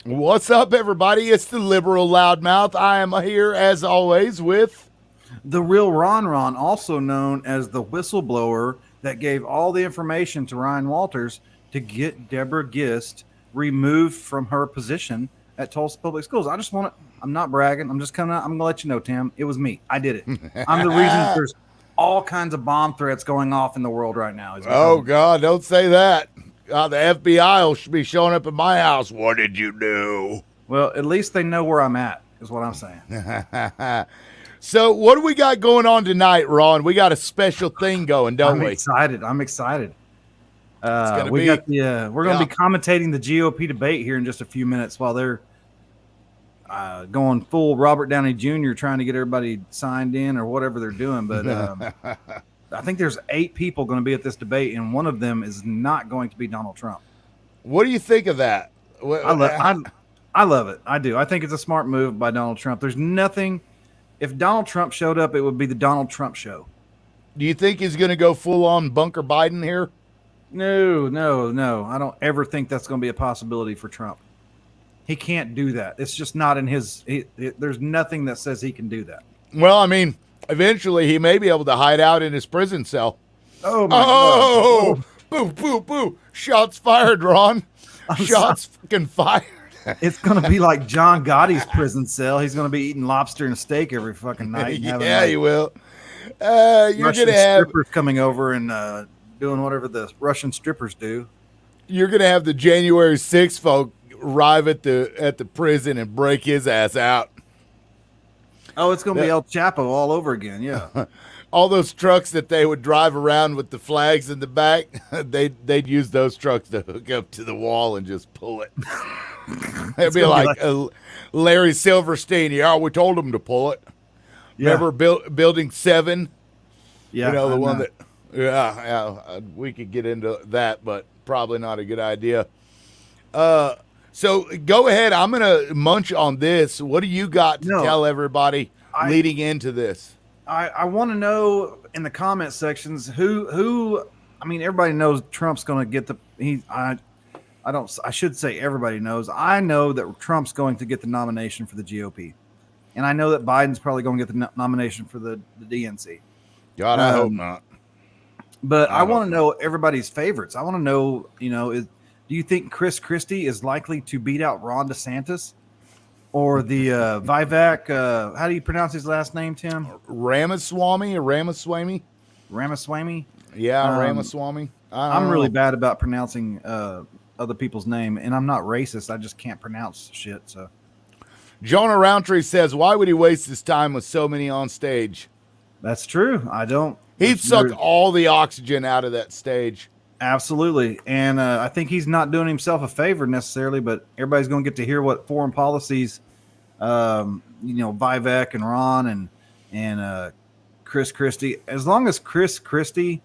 What's up, everybody? It's the liberal loudmouth. I am here, as always, with The real Ron, also known as the whistleblower that gave all the information to Ryan Walters to get Deborah Gist removed from her position at Tulsa Public Schools. I'm not bragging. I'm just coming out. I'm going to let you know, Tim. It was me. I did it. I'm the reason that there's all kinds of bomb threats going off in the world right now. oh God, don't say that. The FBI will be showing up at my house. What did you do? Well, at least they know where I'm at, is what I'm saying. So, what do we got going on tonight, Ron? We got a special thing going, don't we? I'm excited. We're going to be commentating the GOP debate here in just a few minutes while they're going full Robert Downey Jr. trying to get everybody signed in or whatever they're doing. But I think there's 8 people going to be at this debate, and one of them is not going to be Donald Trump. What do you think of that? I love it. I do. I think it's a smart move by Donald Trump. There's nothing. If Donald Trump showed up, it would be the Donald Trump show. Do you think he's going to go full on bunker Biden here? No. I don't ever think that's going to be a possibility for Trump. He can't do that. It's just not in his. There's nothing that says he can do that. Well, I mean, eventually he may be able to hide out in his prison cell. Oh my God! Boo, boo, boo! Shots fired, Ron. Shots fucking fired. It's going to be like John Gotti's prison cell. He's going to be eating lobster and a steak every fucking night. Yeah, he will. You're going to have strippers coming over and doing whatever the Russian strippers do. You're going to have the January 6th folk arrive at the prison and break his ass out. Oh, it's going to be El Chapo all over again. Yeah. All those trucks that they would drive around with the flags in the back, they'd use those trucks to hook up to the wall and just pull it. It'd be like Larry Silverstein. Yeah, we told him to pull it. Yeah. Remember Building 7? Yeah, the one that. Yeah, we could get into that, but probably not a good idea. So go ahead. I'm gonna munch on this. What do you got to tell everybody leading into this? I want to know in the comment sections who. I mean, everybody knows Trump's going to get the. I should say everybody knows. I know that Trump's going to get the nomination for the GOP. And I know that Biden's probably going to get the nomination for the DNC. God, I hope not. But I want to know everybody's favorites. I want to know, do you think Chris Christie is likely to beat out Ron DeSantis? Or the Vivek, how do you pronounce his last name, Tim? Ramaswamy or Ramaswamy? Ramaswamy? Yeah, Ramaswamy. I'm really bad about pronouncing other people's name, and I'm not racist. I just can't pronounce shit. So, Jonah Roundtree says, "Why would he waste his time with so many on stage?" That's true. I don't. He'd suck all the oxygen out of that stage. Absolutely, and I think he's not doing himself a favor necessarily. But everybody's going to get to hear what foreign policies, Vivek and Ron and Chris Christie. As long as Chris Christie,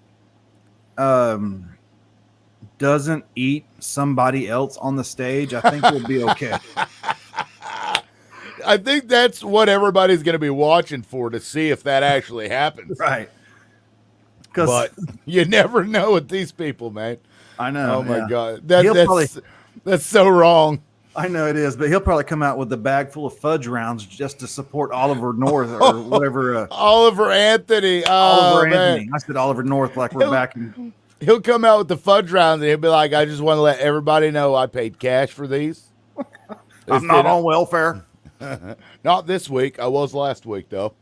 doesn't eat somebody else on the stage, I think we'll be okay. I think that's what everybody's going to be watching for, to see if that actually happens. Right. But you never know with these people, man. I know. Oh, my God. That's so wrong. I know it is, but he'll probably come out with a bag full of fudge rounds just to support Oliver North or whatever. Oliver Anthony. Anthony. I said Oliver North like we're back in. He'll come out with the fudge rounds and he'll be like, I just want to let everybody know I paid cash for these. I'm not on welfare. Not this week. I was last week, though.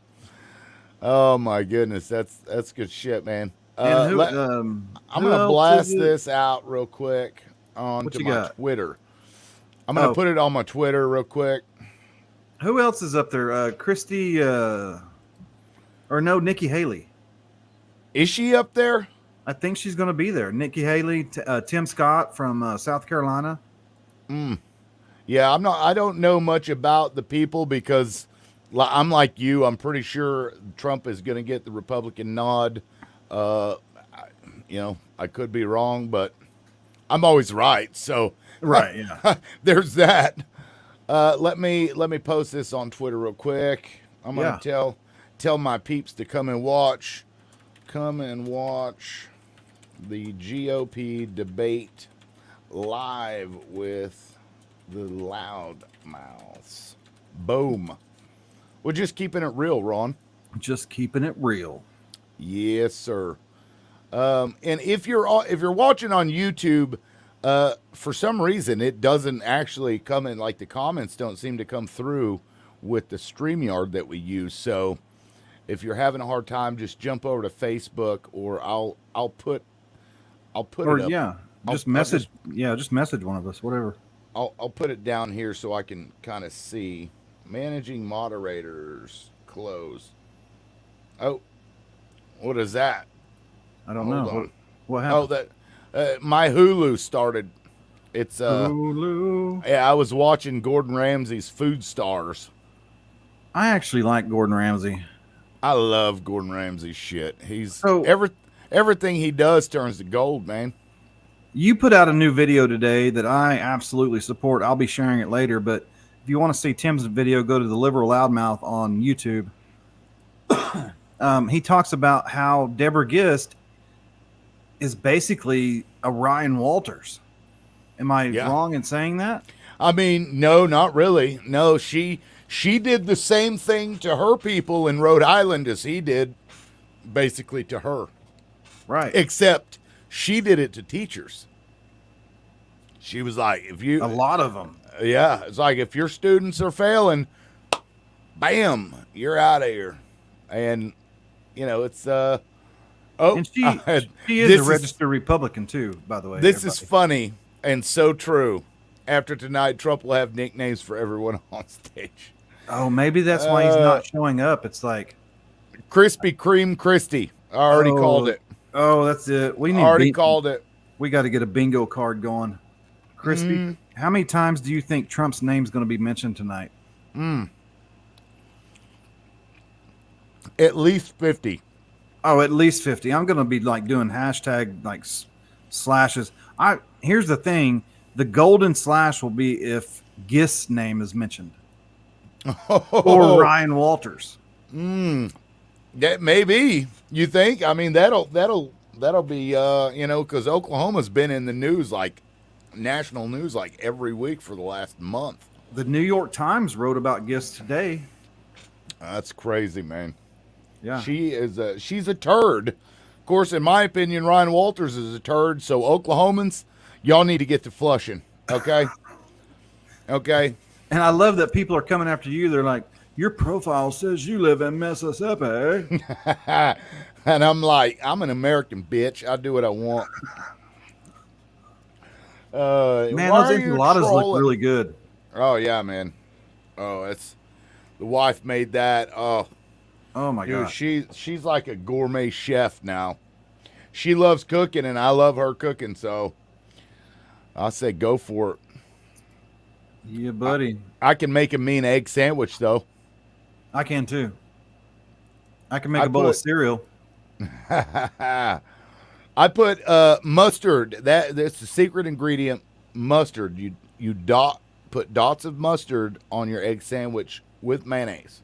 Oh, my goodness. That's good shit, man. I'm going to blast this out real quick onto my Twitter. I'm going to put it on my Twitter real quick. Who else is up there? Nikki Haley. Is she up there? I think she's going to be there. Nikki Haley, Tim Scott from South Carolina. Yeah, I don't know much about the people because I'm like you. I'm pretty sure Trump is going to get the Republican nod. I could be wrong, but I'm always right. So right, yeah. There's that. Let me post this on Twitter real quick. I'm going to tell my peeps to come and watch. Come and watch the GOP debate live with the loud mouths. Boom. We're just keeping it real, Ron. Just keeping it real. Yes, sir. And if you're watching on YouTube, for some reason it doesn't actually come in, like the comments don't seem to come through with the StreamYard that we use. So if you're having a hard time, just jump over to Facebook, or I'll put Or it up. yeah, just message one of us, whatever. I'll put it down here so I can kind of see. Managing moderators, close. Oh, what is that? I don't Hold know. on. What happened? Oh, that my Hulu started. It's Hulu. Yeah, I was watching Gordon Ramsay's Food Stars. I actually like Gordon Ramsay. I love Gordon Ramsay's shit. He's So- everything he does turns to gold, man. You put out a new video today that I absolutely support. I'll be sharing it later, but if you want to see Tim's video, go to the Liberal Loudmouth on YouTube. He talks about how Deborah Gist is basically a Ryan Walters. Am I wrong in saying that? I mean, no, not really. No, she did the same thing to her people in Rhode Island as he did basically to her. Right. Except she did it to teachers. She was like, if you... A lot of them. Yeah, it's like if your students are failing, bam, you're out of here. And, you know, it's... And she is a registered Republican, too, by the way. This is funny and so true. After tonight, Trump will have nicknames for everyone on stage. Oh, maybe that's why he's not showing up. It's like... Krispy Kreme Christie. I already called it. Oh, that's it. We need already called it. We got to get a bingo card going. Crispy, how many times do you think Trump's name's going to be mentioned tonight? At least 50. Oh, at least 50. I'm going to be like doing hashtag like slashes. Here's the thing. The golden slash will be if Gist's name is mentioned. Or Ryan Walters. That maybe, you think? I mean, that'll be, you know, because Oklahoma's been in the news, like national news, like every week for the last month. The New York Times wrote about Gist today. That's crazy, man. Yeah. She's a turd. Of course, in my opinion, Ryan Walters is a turd. So Oklahomans, y'all need to get to Flushing. Okay. Okay. And I love that people are coming after you. They're like, your profile says you live in Mississippi. And I'm like, I'm an American, bitch. I do what I want. Man, those enchiladas look really good. Oh, yeah, man. Oh, it's the wife made that. Oh my God. She's like a gourmet chef now. She loves cooking, and I love her cooking, so I say go for it. Yeah, buddy. I can make a mean egg sandwich, though. I can, too. I can make a bowl of cereal. I put mustard. That's the secret ingredient, mustard. You put dots of mustard on your egg sandwich with mayonnaise.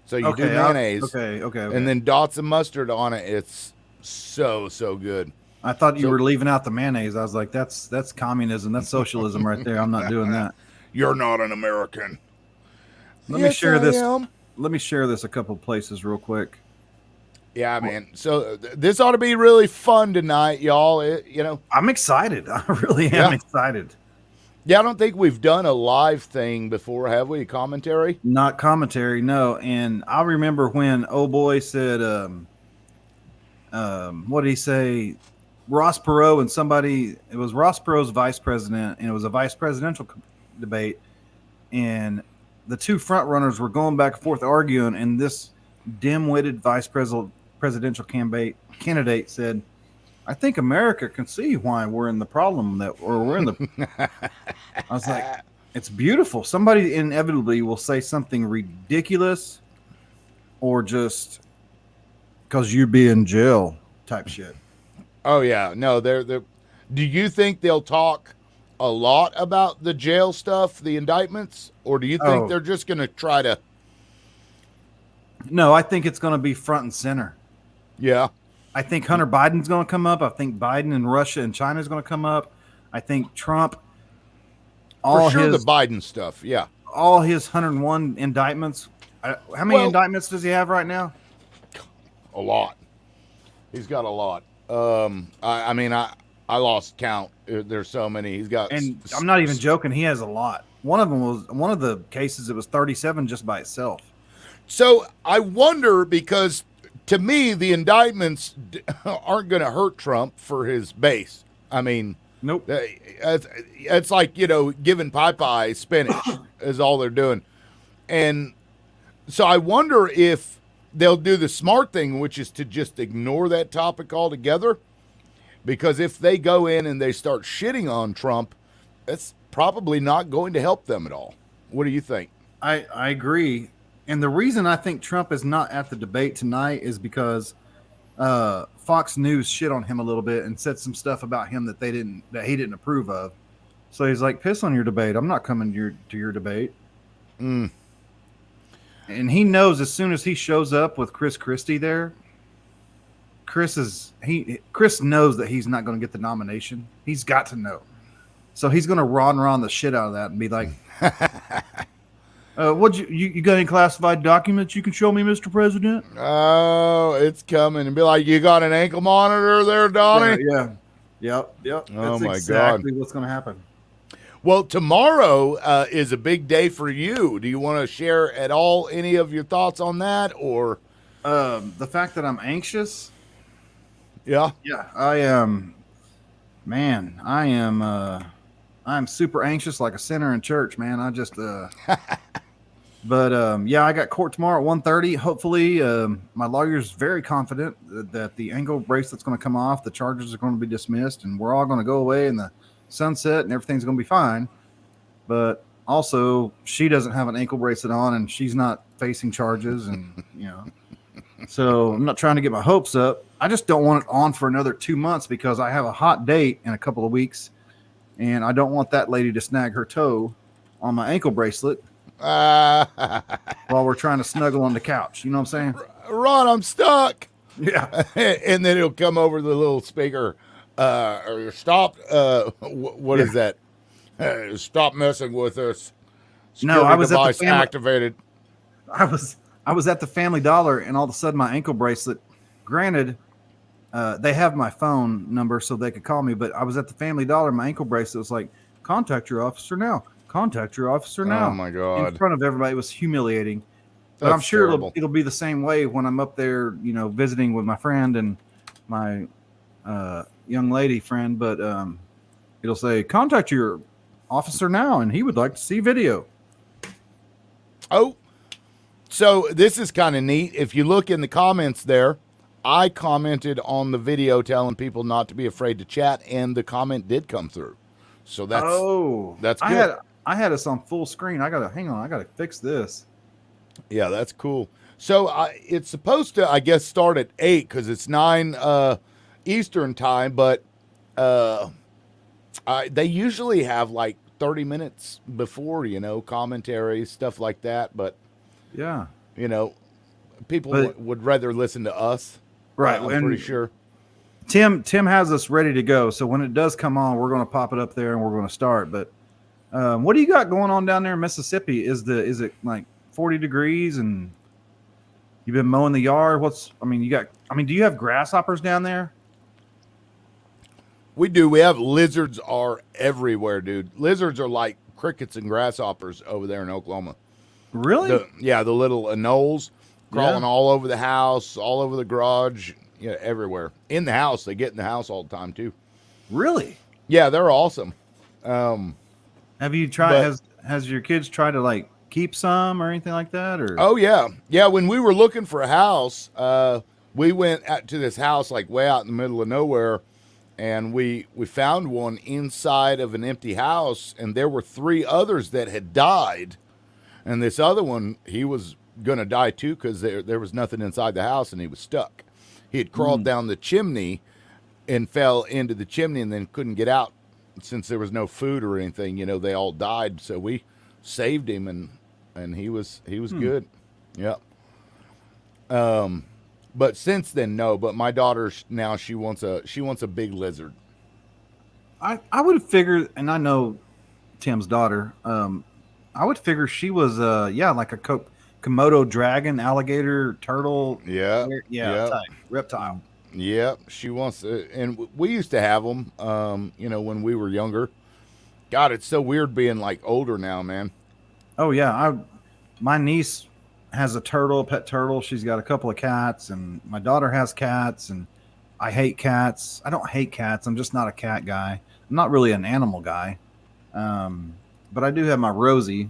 So you do mayonnaise, okay, and then dots of mustard on it. It's so good. I thought you were leaving out the mayonnaise. I was like, that's communism. That's socialism right there. I'm not doing that. You're not an American. Let me share this. Let me share this a couple places real quick. Yeah, man. So this ought to be really fun tonight, y'all. You know, I'm excited. I really am excited. Yeah, I don't think we've done a live thing before, have we? Commentary? Not commentary, no. And I remember when boy said, what did he say? Ross Perot and somebody. It was Ross Perot's vice president, and it was a vice presidential debate, and the two front runners were going back and forth arguing, and this dim-witted vice presidential candidate said, I think America can see why we're in the problem we're in the. I was like, it's beautiful. Somebody inevitably will say something ridiculous or just because you'd be in jail type shit. Oh, yeah. No, they're. Do you think they'll talk a lot about the jail stuff, the indictments, or do you think they're just going to try to? No, I think it's going to be front and center. Yeah. I think Hunter Biden's going to come up. I think Biden and Russia and China is going to come up. I think Trump all sure, the his Biden stuff. Yeah, all his 101 indictments. How many indictments does he have right now? a lot. He's got a lot. I mean, I lost count. There's so many. He's got. And I'm not even joking. He has a lot. One of them was one of the cases. It was 37 just by itself. So I wonder, because to me the indictments aren't going to hurt Trump for his base. I mean, Nope. it's like, giving Popeye spinach is all they're doing. And so I wonder if they'll do the smart thing, which is to just ignore that topic altogether. Because if they go in and they start shitting on Trump, that's probably not going to help them at all. What do you think? I agree. And the reason I think Trump is not at the debate tonight is because Fox News shit on him a little bit and said some stuff about him that he didn't approve of. So he's like, piss on your debate. I'm not coming to your debate. Mm. And he knows as soon as he shows up with Chris Christie there, Chris knows that he's not going to get the nomination. He's got to know. So he's going to ron the shit out of that and be like, what you got any classified documents you can show me, Mr. President? Oh, it's coming. And be like, you got an ankle monitor there, Donnie? Yeah. Yep. Oh, That's my exactly God. what's going to happen. Well, tomorrow is a big day for you. Do you want to share at all any of your thoughts on that, or the fact that I'm anxious? Yeah, I am. Man, I'm super anxious, like a sinner in church, man. I just But yeah, I got court tomorrow at 1:30. Hopefully, my lawyer's very confident that the ankle bracelet's going to come off, the charges are going to be dismissed, and we're all going to go away in the sunset, and everything's going to be fine. But also, she doesn't have an ankle bracelet on, and she's not facing charges, and so I'm not trying to get my hopes up. I just don't want it on for another 2 months because I have a hot date in a couple of weeks, and I don't want that lady to snag her toe on my ankle bracelet. While we're trying to snuggle on the couch. You know what I'm saying? Ron, I'm stuck. Yeah. And then it'll come over the little speaker. Or stop. What is that? Stop messing with us. No, I was device activated. I was at the Family Dollar, and all of a sudden my ankle bracelet, granted, they have my phone number so they could call me, but I was at the Family Dollar, my ankle bracelet was like, contact your officer now. Contact your officer now. Oh my God. In front of everybody. It was humiliating. But That's I'm sure terrible. it'll be the same way when I'm up there, visiting with my friend and my young lady friend. But it'll say, contact your officer now, and he would like to see video. Oh, so this is kind of neat. If you look in the comments there, I commented on the video telling people not to be afraid to chat, and the comment did come through. So that's good. I had us on full screen. I gotta fix this. Yeah, that's cool. So it's supposed to, I guess, start at 8 because it's 9 Eastern time, but they usually have like 30 minutes before, commentary, stuff like that. But yeah, people would rather listen to us. Right. I'm pretty sure. Tim has us ready to go. So when it does come on, we're going to pop it up there and we're going to start. But what do you got going on down there in Mississippi? Is it like 40 degrees and you've been mowing the yard? Do you have grasshoppers down there? We do. We have lizards are everywhere, dude. Lizards are like crickets and grasshoppers over there in Oklahoma. Really? The little anoles crawling all over the house, all over the garage. Yeah, everywhere. In the house. They get in the house all the time, too. Really? Yeah, they're awesome. Have you tried, has your kids tried to, like, keep some or anything like that? Or Oh, yeah. Yeah, when we were looking for a house, we went out to this house, like, way out in the middle of nowhere, and we found one inside of an empty house, and there were 3 others that had died. And this other one, he was going to die, too, because there was nothing inside the house, and he was stuck. He had crawled down the chimney and fell into the chimney and then couldn't get out since there was no food or anything. They all died. So we saved him and he was good. Yep. But since then, no. But my daughter now she wants a big lizard. I would have figured, and I know Tim's daughter. I would figure she was like a Komodo dragon, alligator, turtle. Yeah, yeah, Type reptile. yeah. She wants to, and we used to have them. When we were younger. God, it's so weird being like older now, man. Oh yeah, my niece has a turtle, pet turtle. She's got a couple of cats, and my daughter has cats, and I hate cats. I don't hate cats. I'm just not a cat guy. I'm not really an animal guy. But I do have my Rosie.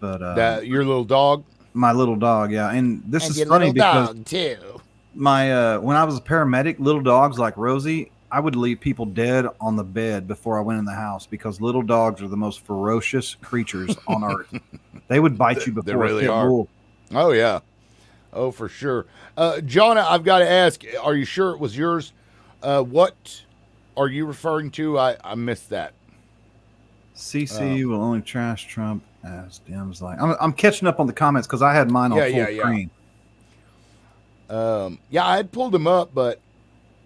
But That your little dog, my little dog, yeah. And this and is your funny little because dog too. my when I was a paramedic, little dogs like Rosie, I would leave people dead on the bed before I went in the house because little dogs are the most ferocious creatures on earth. They would bite you before They really a pit are. bull. Oh yeah, oh for sure. John, I've got to ask: are you sure it was yours? What are you referring to? I missed that. CC will only trash Trump as Dems like. I'm catching up on the comments because I had mine on full screen. Yeah, I had pulled him up, but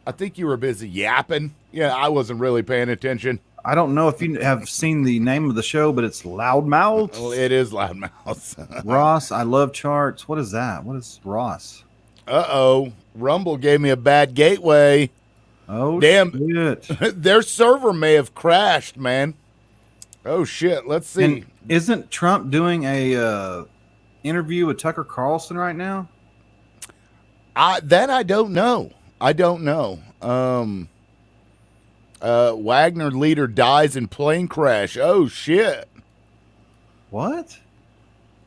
I think you were busy yapping. Yeah, I wasn't really paying attention. I don't know if you have seen the name of the show, but it's Loudmouth. Well, it is Loudmouth. Ross, I love charts. What is that? What is Ross? Uh-oh. Rumble gave me a bad gateway. Oh, damn. Shit. Their server may have crashed, man. Oh, shit. Let's see. And isn't Trump doing a interview with Tucker Carlson right now? I don't know. I don't know. Wagner leader dies in plane crash. Oh, shit. What?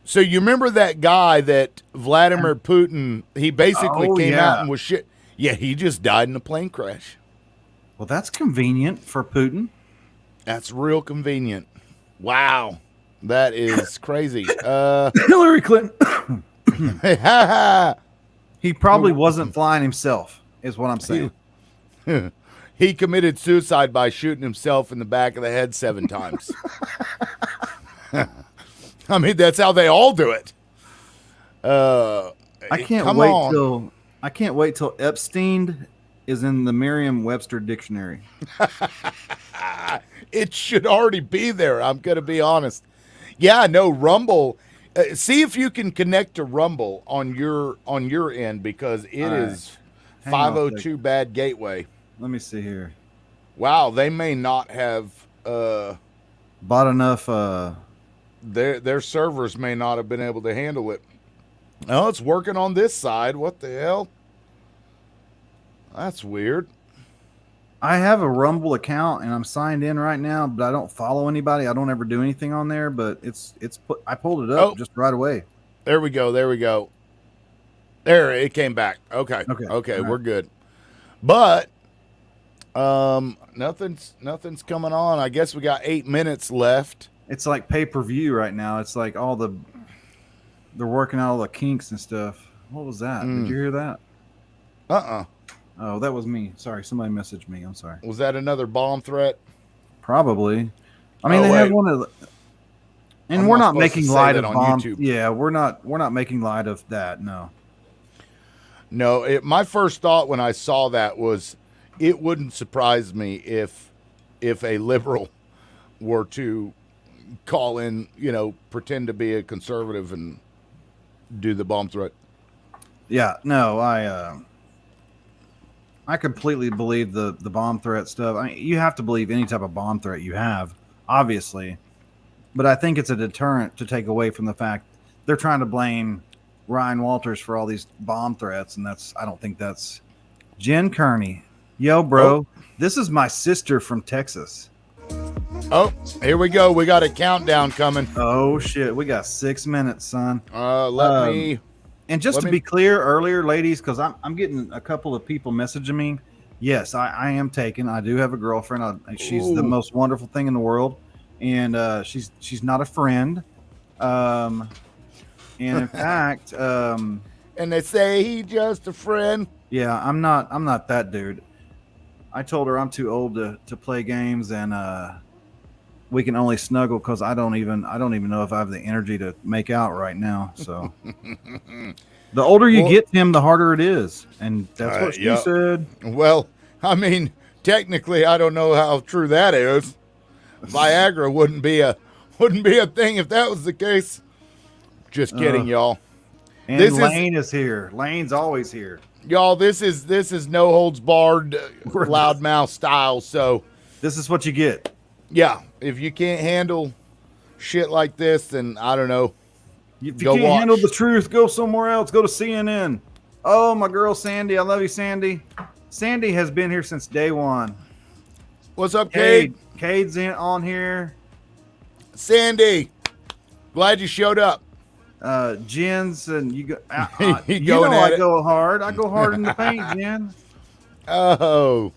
So you remember that guy that Vladimir Putin, he basically came out and was shit. Yeah, he just died in a plane crash. Well, that's convenient for Putin. That's real convenient. Wow. That is crazy. Hillary Clinton. He probably wasn't flying himself, is what I'm saying. He committed suicide by shooting himself in the back of the head 7 times. I mean, that's how they all do it. I can't wait till Epstein is in the Merriam-Webster dictionary. It should already be there. I'm going to be honest. Yeah, no, Rumble. See if you can connect to Rumble on your end because it is 502 bad gateway. Let me see here. Wow, they may not have bought enough. Their servers may not have been able to handle it. Oh, it's working on this side. What the hell? That's weird. I have a Rumble account and I'm signed in right now, but I don't follow anybody. I don't ever do anything on there, but I pulled it up just right away. There we go. There it came back. Okay. Right. We're good. But nothing's coming on. I guess we got 8 minutes left. It's like pay-per-view right now. It's like they're working out all the kinks and stuff. What was that? Did you hear that? Oh, that was me. Sorry, somebody messaged me. I'm sorry. Was that another bomb threat? Probably. I mean, they had one of the, and we're not making light of bombs. Yeah, we're not making light of that. No. My first thought when I saw that was it wouldn't surprise me if a liberal were to call in, pretend to be a conservative and do the bomb threat. Yeah, no, I completely believe the bomb threat stuff. I mean, you have to believe any type of bomb threat you have, obviously. But I think it's a deterrent to take away from the fact they're trying to blame Ryan Walters for all these bomb threats, and I don't think that's Jen Kearney. Yo, bro, This is my sister from Texas. Oh, here we go. We got a countdown coming. Oh shit, we got 6 minutes, son. Let me. And just to be clear earlier, ladies, because I'm getting a couple of people messaging me. Yes, I am taken. I do have a girlfriend. She's the most wonderful thing in the world, and she's not a friend. And in fact, and they say he's just a friend. Yeah, I'm not that dude. I told her I'm too old to play games, and we can only snuggle because I don't even know if I have the energy to make out right now. So the older you get, Tim, the harder it is, and that's what she said. Well, I mean, technically, I don't know how true that is, Viagra wouldn't be a thing if that was the case. Just kidding, y'all. And This Lane is here. Lane's always here. Y'all, this is no holds barred, loudmouth style. So this is what you get. Yeah, if you can't handle shit like this, then I don't know. If you can't handle the truth, go somewhere else. Go to CNN. Oh, my girl Sandy, I love you, Sandy. Sandy has been here since day one. What's up, Cade? Cade's on here. Sandy, glad you showed up. Jen's and you go. I go hard. I go hard in the paint, Jen. Oh.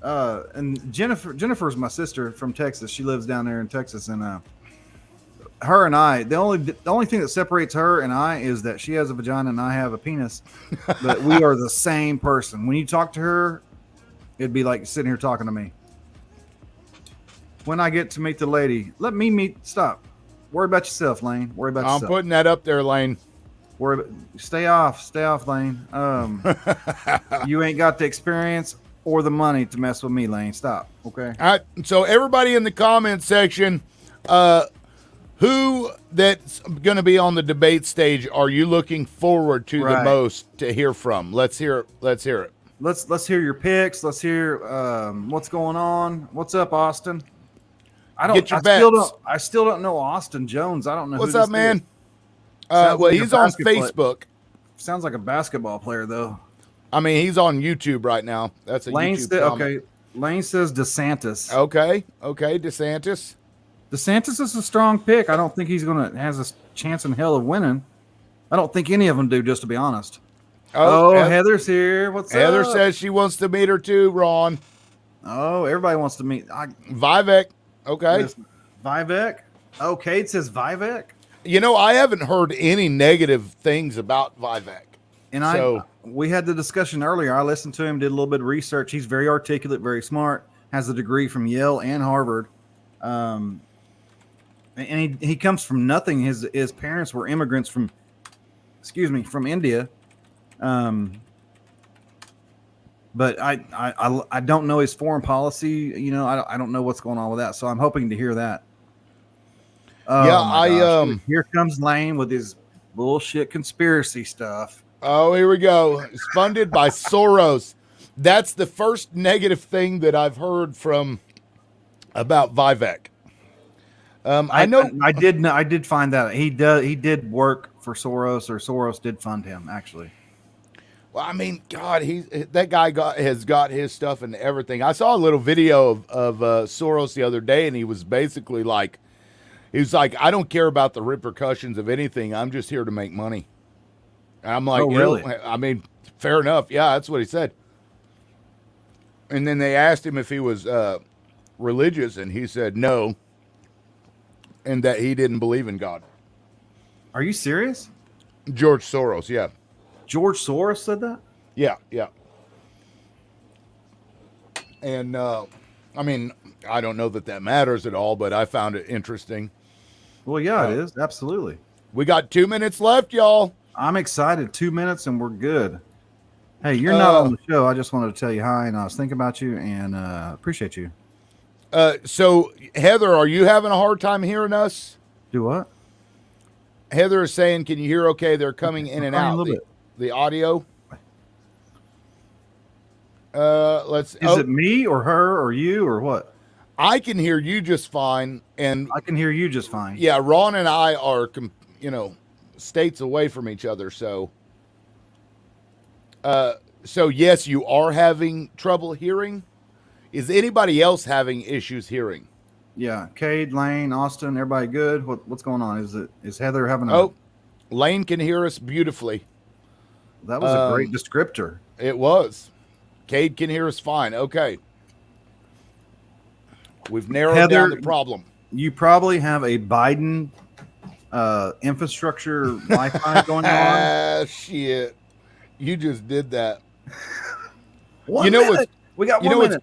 And Jennifer's my sister from Texas. She lives down there in Texas, and her and I, the only thing that separates her and I is that she has a vagina and I have a penis, but we are the same person. When you talk to her, it'd be like sitting here talking to me. When I get to meet the lady, let me meet. Stop. Worry about yourself, Lane. Worry about yourself. I'm putting that up there, Lane. Stay off, Lane. You ain't got the experience or the money to mess with me, Lane. Stop. Okay. All right. So everybody in the comment section, who that's going to be on the debate stage are you looking forward to the most to hear from? Let's hear it. Let's hear your picks. Let's hear what's going on. What's up, Austin? I still don't know Austin Jones. I don't know. What's up, man? Well, he's on Facebook. Sounds like a basketball player, though. I mean, he's on YouTube right now. That's a YouTube comment. Okay. Lane says DeSantis. Okay, DeSantis. DeSantis is a strong pick. I don't think he's has a chance in hell of winning. I don't think any of them do, just to be honest. Oh, Heather's here. What's up? Heather says she wants to meet her too, Ron. Oh, everybody wants to meet. Vivek. Okay. Vivek. Oh, Kate says Vivek. You know, I haven't heard any negative things about Vivek. And we had the discussion earlier. I listened to him, did a little bit of research. He's very articulate, very smart, has a degree from Yale and Harvard. And he comes from nothing. His parents were immigrants from India. But I don't know his foreign policy. You know, I don't know what's going on with that. So I'm hoping to hear that. Here comes Lane with his bullshit conspiracy stuff. Oh, here we go. It's funded by Soros. That's the first negative thing that I've heard about Vivek. I did find that he did work for Soros, or Soros did fund him, actually. Well, I mean, God, that guy has got his stuff and everything. I saw a little video of Soros the other day, and he was basically like, I don't care about the repercussions of anything. I'm just here to make money. And I'm like, oh, really? I mean, fair enough. Yeah, that's what he said. And then they asked him if he was religious, and he said no, and that he didn't believe in God. Are you serious? George Soros, yeah. George Soros said that? Yeah. And, I mean, I don't know that matters at all, but I found it interesting. Well, yeah, it is. Absolutely. We got 2 minutes left, y'all. I'm excited. 2 minutes and we're good. Hey, you're not on the show. I just wanted to tell you hi, and I was thinking about you and appreciate you. So, Heather, are you having a hard time hearing us? Do what? Heather is saying, can you hear okay? They're coming in and out. The audio. Is it me or her or you or what? I can hear you just fine, and I can hear you just fine. Yeah, Ron and I are, states away from each other. So yes, you are having trouble hearing. Is anybody else having issues hearing? Yeah, Cade, Lane, Austin, everybody good? What's going on? Is Heather having Lane can hear us beautifully. That was a great descriptor. It was. Cade can hear us fine. Okay. We've narrowed down the problem. You probably have a Biden infrastructure Wi-Fi going on. Shit. You just did that. We got 1 minute.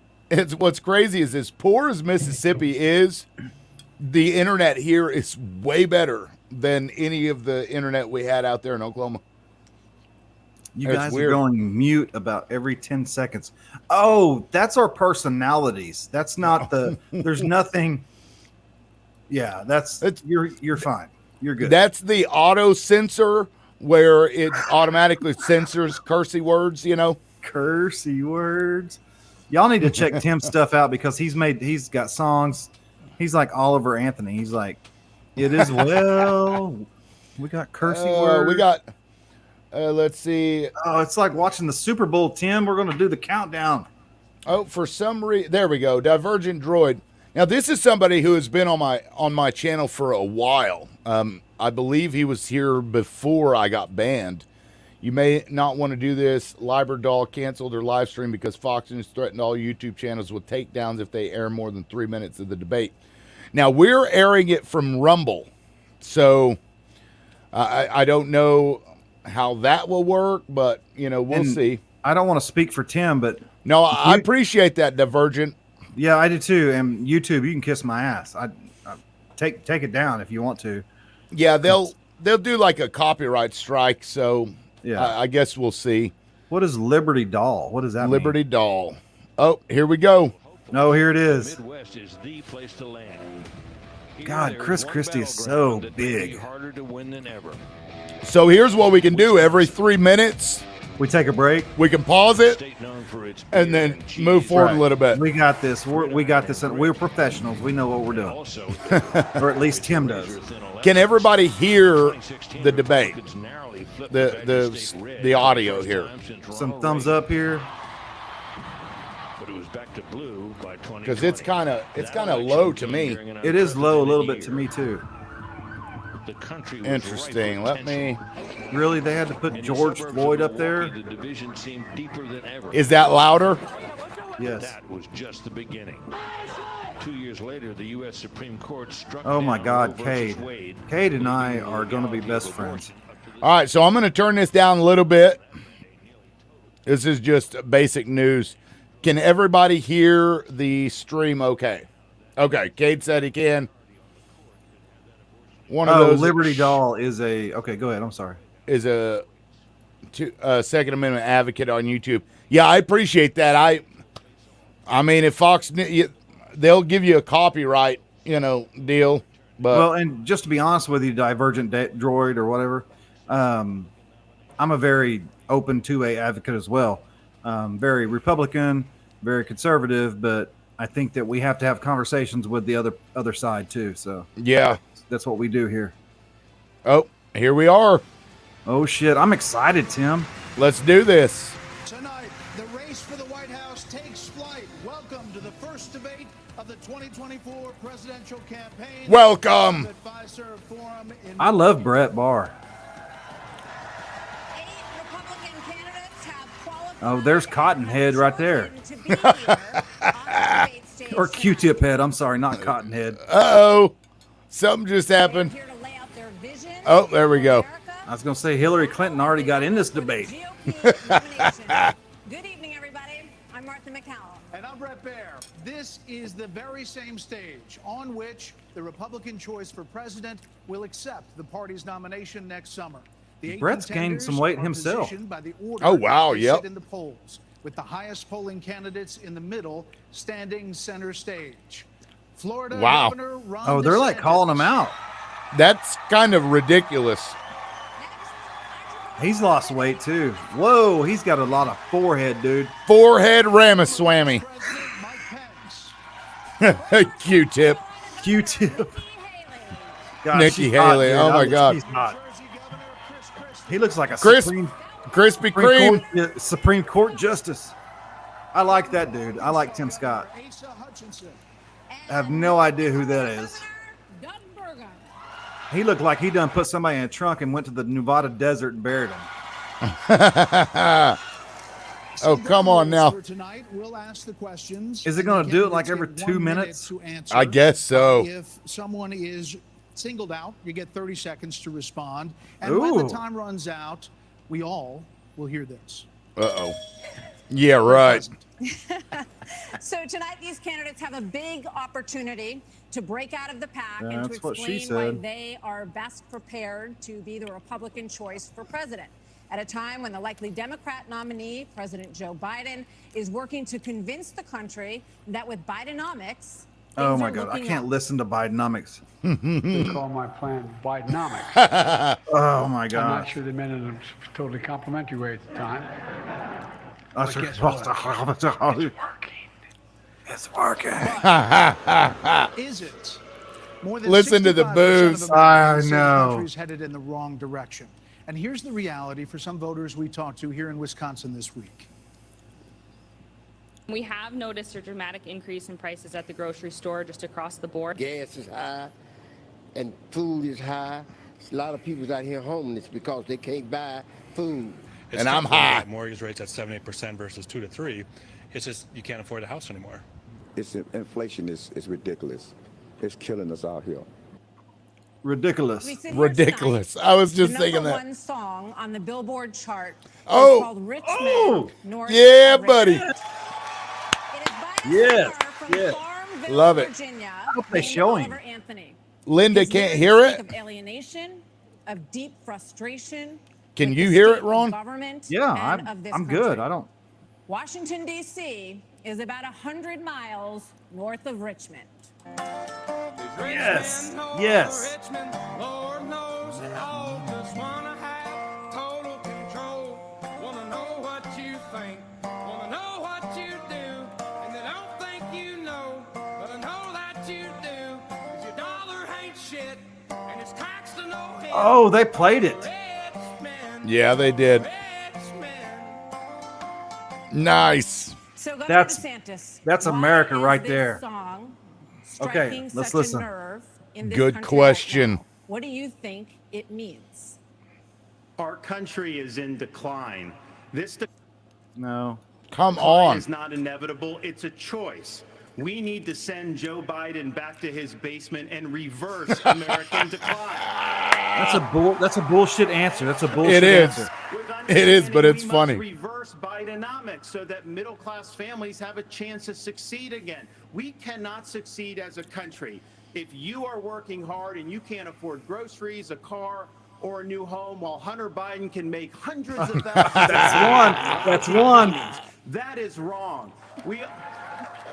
What's crazy is, as poor as Mississippi is, the internet here is way better than any of the internet we had out there in Oklahoma. You guys are going mute about every 10 seconds. Oh, that's our personalities. That's not there's nothing. Yeah, you're fine. You're good. That's the auto censor where it automatically censors cursey words, Cursey words. Y'all need to check Tim's stuff out because he's got songs. He's like Oliver Anthony. He's like, it is well. We got cursey words. We got, let's see. Oh, it's like watching the Super Bowl, Tim. We're going to do the countdown. Oh, for some reason, there we go. Divergent Droid. Now, this is somebody who has been on my channel for a while. I believe he was here before I got banned. You may not want to do this. Liberdoll canceled their live stream because Fox News threatened all YouTube channels with takedowns if they air more than 3 minutes of the debate. Now, we're airing it from Rumble, so I don't know how that will work, but, we'll see. I don't want to speak for Tim, but... No, I appreciate that, Divergent. Yeah, I do too. And YouTube, you can kiss my ass. I take it down if you want to. Yeah, they'll do like a copyright strike, so... Yeah, I guess we'll see. What is Liberty Doll? What does that mean? Liberty Doll. Oh, here we go. No, here it is. Midwest is the place to land. God, Chris Christie is so big. Harder to win than ever. So here's what we can do. Every 3 minutes, we take a break. We can pause it and then move forward a little bit. We got this. We got this. We're professionals. We know what we're doing. Or at least Tim does. Can everybody hear the debate? The audio here. Some thumbs up here. Because it's kind of low to me. It is low a little bit to me too. Interesting. Let me. Really, they had to put George Floyd up there. Is that louder? Yes. That was just the beginning. 2 years later, the U.S. Supreme Court struck. Oh my God, Cade. Cade and I are going to be best friends. All right, so I'm going to turn this down a little bit. This is just basic news. Can everybody hear the stream okay? Okay, Cade said he can. One of those Liberty Doll is a... Okay, go ahead. I'm sorry. Is a Second Amendment advocate on YouTube. Yeah, I appreciate that. I mean, if Fox... They'll give you a copyright, deal. But well, and just to be honest with you, Divergent Droid or whatever, I'm a very open 2A advocate as well. Very Republican, very conservative, but I think that we have to have conversations with the other side too. So yeah, that's what we do here. Oh, here we are. Oh shit, I'm excited, Tim. Let's do this. Tonight, the race for the White House takes flight. Welcome to the first debate of the 2024 presidential campaign. Welcome. I love Brett Barr. Oh, there's Cottonhead right there. Or Q-Tip Head. I'm sorry, not Cottonhead. Uh-oh. Something just happened. Oh, there we go. I was going to say Hillary Clinton already got in this debate. Good evening, everybody. I'm Martha McCallum. And I'm Brett Baer. This is the very same stage on which the Republican choice for president will accept the party's nomination next summer. Brett's gained some weight himself. Oh, wow, yep. In the polls, with the highest polling candidates in the middle standing center stage. Florida wow. Governor Ron Oh, they're like DeSantis. calling him out. That's kind of ridiculous. He's lost weight too. Whoa, he's got a lot of forehead, dude. Forehead Ramaswamy. Q-tip. Q-tip. God, Nikki Haley. Oh my God. He's hot. He looks like a Krispy Kreme. Supreme Court justice. I like that dude. I like Tim Scott. I have no idea who that is. He looked like he done put somebody in a trunk and went to the Nevada desert and buried him. Oh, come on now. Is it going to do it like every 2 minutes? I guess so. If someone is singled out, you get 30 seconds to respond. And when the time runs out, we all will hear this. Uh-oh. Yeah, right. So tonight, these candidates have a big opportunity to break out of the pack and to explain why they are best prepared to be the Republican choice for president. At a time when the likely Democrat nominee, President Joe Biden, is working to convince the country that with Bidenomics, Oh my God, I can't listen to Bidenomics. They call my plan Bidenomics. Oh my I'm God. not sure they meant it in a totally complimentary way at the time. But guess what? It's working. Is it? More than Listen to the 65% of boos. Americans I say the know. country's headed in the wrong direction. And here's the reality for some voters we talked to here in Wisconsin this week. We have noticed a dramatic increase in prices at the grocery store just across the board. Gas is high and food is high. A lot of people's out here homeless because they can't buy food. It's And I'm tough when you high. get mortgage rates at 7-8% versus 2 to 3. It's just you can't afford a house anymore. Inflation is ridiculous. It's killing us out here. Ridiculous. We sit here Ridiculous. tonight, I was just the thinking number that. one song on the Billboard chart is Oh. called Richmond, Oh. North Yeah, of buddy. Richmond. It is by a Yes, singer from yes. Farmville, Love it. Virginia, hope they named show him. Oliver Anthony. Linda His can't lyrics hear speak it. Of alienation, of deep frustration. Can with you the hear state it, of Ron? Government Yeah, and of this I'm good. country. I don't. Washington, D.C. is about 100 miles north of Richmond. Yes. Yes. Lord knows they all just wanna have total control. Wanna know what you think, wanna know what you do, and they don't think you know, but I know that you do. 'Cause your dollar ain't shit, and it's taxed to no end. Oh, they played it. Richmond, Yeah, they did. Richmond. Nice. So Governor That's- DeSantis, that's why America is right this there. Song Okay, striking let's such listen. A nerve in this Good country question. right now? What do you think it means? Our country is in decline. This No. Come decline on. is not inevitable. It's a choice. We need to send Joe Biden back to his basement and reverse American decline. That's a bullshit answer. That's a bullshit It is. answer. With It is, but understanding it's we funny. must reverse Bidenomics so that middle-class families have a chance to succeed again. We cannot succeed as a country if you are working hard and you can't afford groceries, a car, or a new home, while Hunter Biden can make hundreds of thousands. That's one. That is wrong. We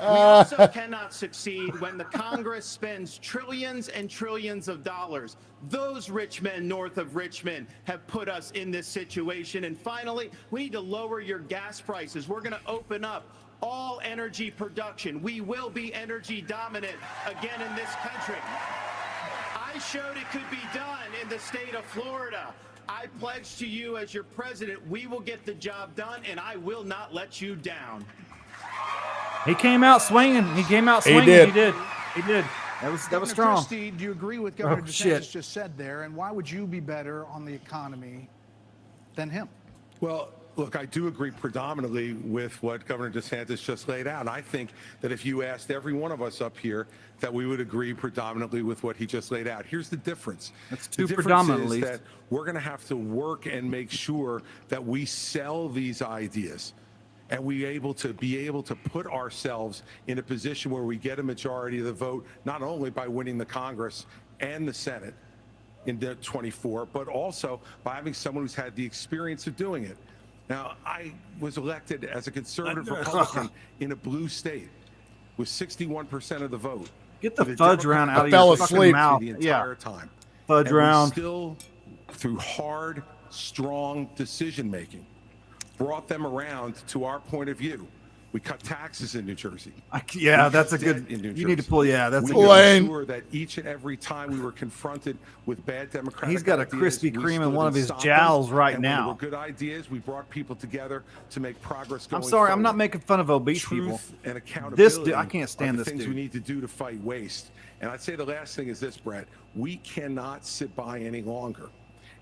also cannot succeed when the Congress spends trillions and trillions of dollars. Those rich men north of Richmond have put us in this situation. And finally, we need to lower your gas prices. We're going to open up all energy production. We will be energy dominant again in this country. I showed it could be done in the state of Florida. I pledge to you as your president, we will get the job done, and I will not let you down. He came out swinging. He came out He swinging. did. He did. That was Governor strong. Christie, do you agree with Governor Oh, DeSantis shit. just said there? And why would you be better on the economy than him? Well, look, I do agree predominantly with what Governor DeSantis just laid out. I think that if you asked every one of us up here, that we would agree predominantly with what he just laid out. Here's the difference. That's The two difference predominantly. is that we're going to have to work and make sure that we sell these ideas. And be able to put ourselves in a position where we get a majority of the vote, not only by winning the Congress and the Senate in 24, but also by having someone who's had the experience of doing it. Now, I was elected as a conservative Republican in a blue state with 61% of the vote. Get the With a fudge round Democrat out of fell your fucking asleep mouth. the Yeah. entire time. Fudge And we round. still, through hard, strong decision making, brought them around to our point of view. We cut taxes in New Jersey. Yeah, We that's a cut good. debt in New You need to Jersey. pull. Yeah, that's a We good. Lame. made sure that each and every time we were confronted with bad Democratic He's got a ideas, Krispy we Kreme in stood one and of his stopped jowls them. right And when now. there were good ideas. We brought people together to make progress going I'm sorry. I'm not forward. making fun of obese Truth people. and accountability I can't stand are the this things dude. we need to do to fight waste. And I'd say the last thing is this, Brett. We cannot sit by any longer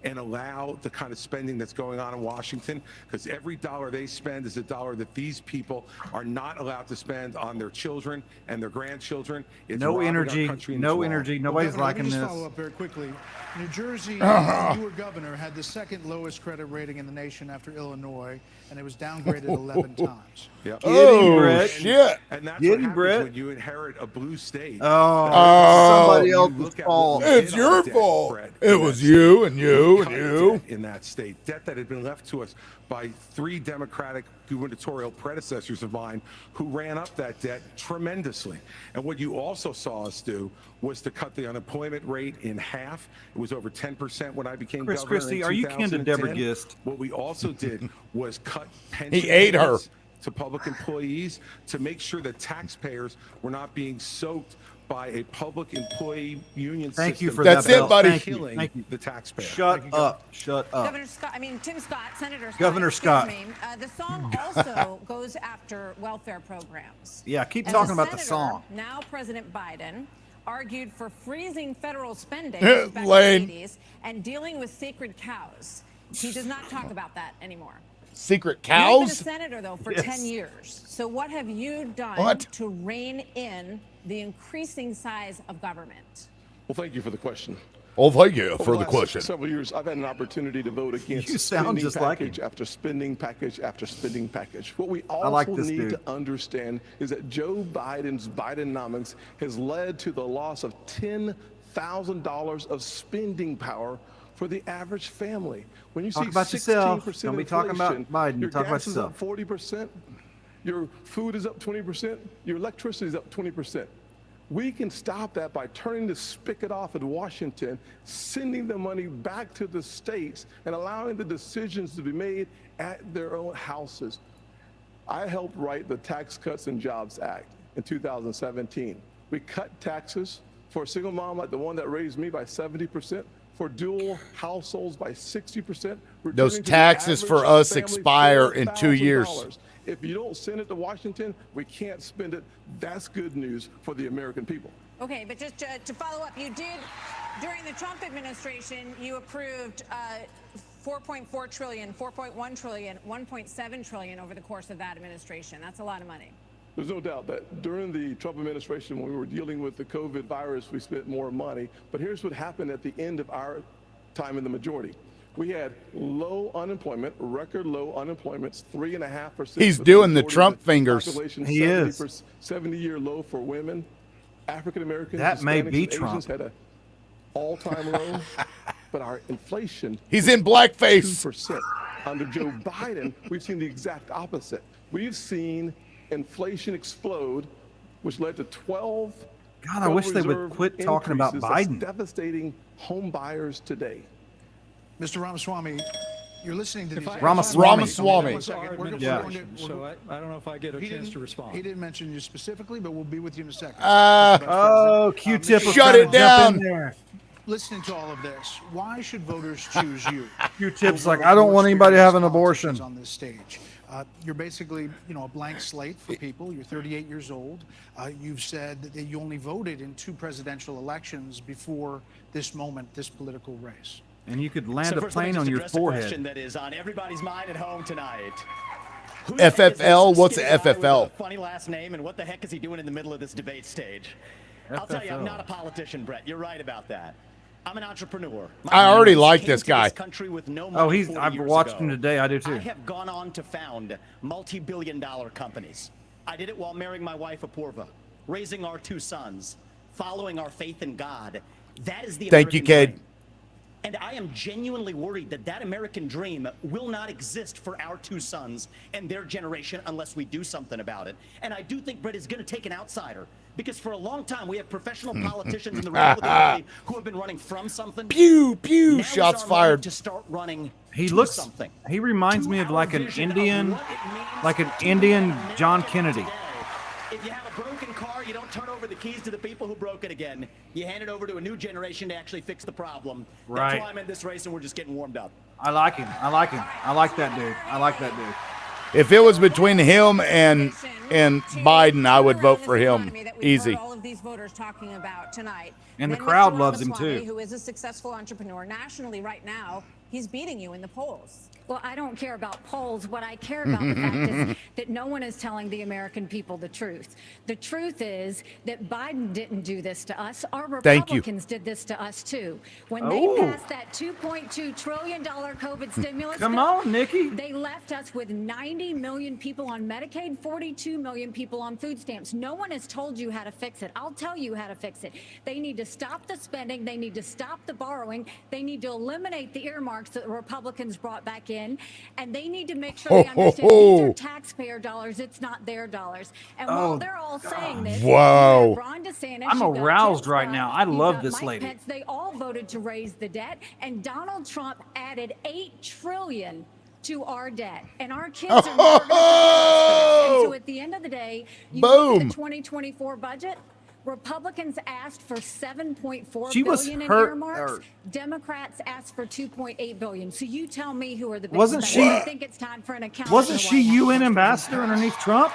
and allow the kind of spending that's going on in Washington, because every dollar they spend is a dollar that these people are not allowed to spend on their children and their grandchildren. It's No robbing our energy. country and No it's wrong. energy. Nobody's Governor, let me liking just this. follow up very quickly. New Jersey, when you were governor, had the second lowest credit rating in the nation after Illinois, and it was downgraded 11 times. Yep. Oh, shit. And that's Get what him, happens Brett. when you inherit a blue state. Somebody else's Look at fault. what we It's did your on debt, fault. Brett, It in was that you state. and you We and cut you. debt in that state, debt that had been left to us by 3 Democratic gubernatorial predecessors of mine who ran up that debt tremendously. And what you also saw us do was to cut the unemployment rate in half. It was over 10% when I became Chris governor Christie, in are you kin to 2010. Deborah Gist? What we also did was cut pension He ate her. payments to public employees to make sure that taxpayers were not being soaked by a public employee union system. Thank you for That's that, it, Bill. buddy. Thank you. Killing Thank you. the taxpayer. Shut up. Shut up. Governor Scott, Tim Scott, Senator Scott. Governor excuse Scott. me. The song also goes after welfare programs. Yeah, keep And talking about the senator, song. Now President Biden argued for freezing federal spending Yeah, back lame. in the 80s and dealing with sacred cows. He does not talk about that anymore. Secret You've been a cows? senator, though, for Yes. 10 years. So what have you done What? to rein in the increasing size of government? Well, thank you for the question. Oh, thank you Over for the last question. Several years, I've had an opportunity to vote against You sound spending just like package him. after spending package after spending package. What we also like this need dude. to understand is that Joe Biden's Bidenomics has led to the loss of $10,000 of spending power for the average family. When you Talk see about 16% yourself. Don't be talking about inflation, Biden. your Talk about gas is up yourself. 40%, your food is up 20%, your electricity is up 20%. We can stop that by turning the spigot off at Washington, sending the money back to the states, and allowing the decisions to be made at their own houses. I helped write the Tax Cuts and Jobs Act in 2017. We cut taxes for a single mom like the one that raised me by 70%, for dual households by 60%. Those returning to the taxes for average us family expire in 2 years. $4,000. If you don't send it to Washington, we can't spend it. That's good news for the American people. Okay, but just to follow up, you did, during the Trump administration, you approved 4.4 trillion, 4.1 trillion, 1.7 trillion over the course of that administration. That's a lot of money. There's no doubt that during the Trump administration, when we were dealing with the COVID virus, we spent more money. But here's what happened at the end of our time in the majority. We had low unemployment, record low unemployment, 3.5%. He's for doing the majority Trump of the fingers. population, He is. 70-year low for women. African Americans, That may Hispanics, be and Trump. Asians had an all-time low. But our inflation, He's in blackface. 2%. Under Joe Biden, we've seen the exact opposite. We've seen inflation explode, which led to 12 God, I wish they would Reserve quit talking about increases that's Biden. devastating home buyers today. Mr. Ramaswamy, you're listening to these. Ramaswamy. One second. We're Yeah. going to- So I don't know if I get a He chance didn't- to respond. He didn't mention you specifically, but we'll be with you in a second. Oh, Q-Tip was Shut trying it to jump in down. there. Listening to all of this, why should voters choose you? Q-Tip's over like, I don't more want anybody to have an experienced abortion. politicians on this stage? You're basically, a blank slate for people. You're 38 years old. You've said that you only voted in 2 presidential elections before this moment, this political race. And you could land So a first, let me plane just on your address the question forehead. that is on everybody's mind at home tonight. Who the heck is FFL? this What's skinny guy with FFL? a funny last name, and what the heck is he doing in the middle of this debate stage? I'll tell you, I'm not a politician, Brett. You're right about that. I'm an entrepreneur. My I already parents like came this to guy. country with no Oh, money 40 I've years watched ago. him today. I do too. I have gone on to found multi-billion-dollar companies. I did it while marrying my wife, Apurva, raising our 2 sons, following our faith in God. That is the Thank you, American Cade. dream. And I am genuinely worried that that American dream will not exist for our 2 sons and their generation unless we do something about it. And I do think Brett is going to take an outsider. Because for a long time, we have professional politicians in the Republican Party who have been running from something. Pew, pew, Now is shots our moment fired. to start running He to looks. something. He reminds me of To like our an vision of Indian, what it means like an to Indian America John Kennedy. today. If you have a broken car, you don't turn over the keys to the people who broke it again. You hand it over to a new generation to actually fix the problem. Right. That's why I'm in this race, and we're just getting warmed up. I like him. I like him. I like that dude. I like that dude. If it was between him and Biden, I would vote for him. Easy. All of these voters talking about tonight. And the Then crowd Mr. loves him Ramaswamy, too. Who is a successful entrepreneur nationally right now, He's beating you in the polls. Well, I don't care about polls. What I care about the fact is that no one is telling the American people the truth. The truth is that Biden didn't do this to us. Our Republicans did this to us too. When they passed that $2.2 trillion COVID stimulus Come bill, on, Nikki. they left us with 90 million people on Medicaid, 42 million people on food stamps. No one has told you how to fix it. I'll tell you how to fix it. They need to stop the spending. They need to stop the borrowing. They need to eliminate the earmarks that the Republicans brought back in. And they need to make sure they understand these are taxpayer dollars. It's not their dollars. And while they're all saying this, wow. Ron DeSantis, I'm aroused right now. I love this Mike lady. Pence, they all voted to raise the debt, and Donald Trump added $8 trillion to our debt, and our kids are never going to pay for this. And so at the end of the day, you look at the 2024 budget. Republicans asked for $7.4 billion in earmarks. Democrats asked for $2.8 billion. So you tell me who are the biggest. I think it's time for an account. Wasn't she UN ambassador underneath Trump?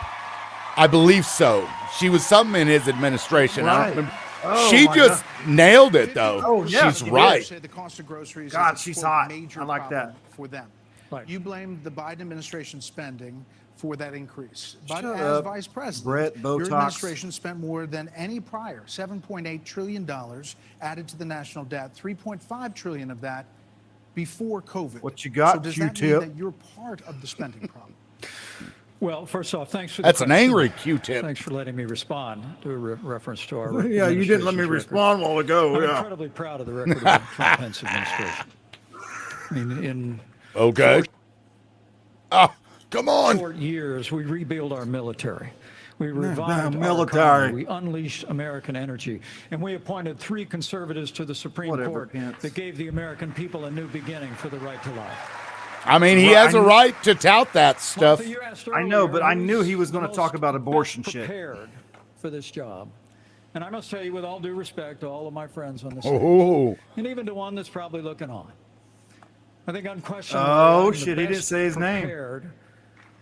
I believe so. She was something in his administration. Right. I don't remember. She just nailed it, though. Oh, yeah. She's right. The cost of groceries God, is she's quote, hot. major I like that. problem for them. Right. You blamed the Biden administration spending for that increase. But Shut as up, vice president, Brett your Botox. administration spent more than any prior, $7.8 trillion added to the national debt, $3.5 trillion of that before COVID. What you got, so does that mean Q-tip? that you're part of the spending problem? Well, first off, thanks for That's the an question. angry Q-tip. Thanks for letting me respond to a reference to our Yeah, you didn't let me administration's respond a while ago. record. I'm Yeah. incredibly proud of the record of the Trump-Pence administration. I mean, in Okay. Come on. 4 years, we rebuild our military. We revived our military. economy. We unleashed American energy. And we appointed 3 conservatives to the Supreme Whatever, Court Pence. that gave the American people a new beginning for the right to life. I mean, he has a right to tout that stuff. Martha, you asked I know, earlier, but I knew who's he was going to most talk about abortion best shit. prepared for this job. And I must tell you, with all due respect to all of my friends on the stage, Oh. and even to one that's probably looking on, I think unquestionably, Oh, I'm the shit, he didn't best say his name. prepared,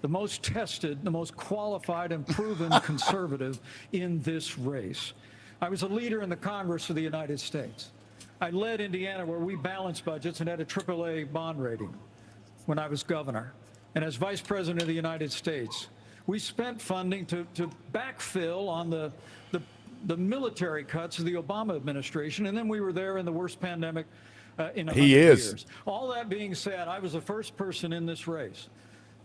the most tested, the most qualified and proven conservative in this race. I was a leader in the Congress of the United States. I led Indiana where we balanced budgets and had a AAA bond rating when I was governor. And as vice president of the United States, we spent funding to backfill on the military cuts of the Obama administration. And then we were there in the worst pandemic in 100 years. All that being said, I was the first person in this race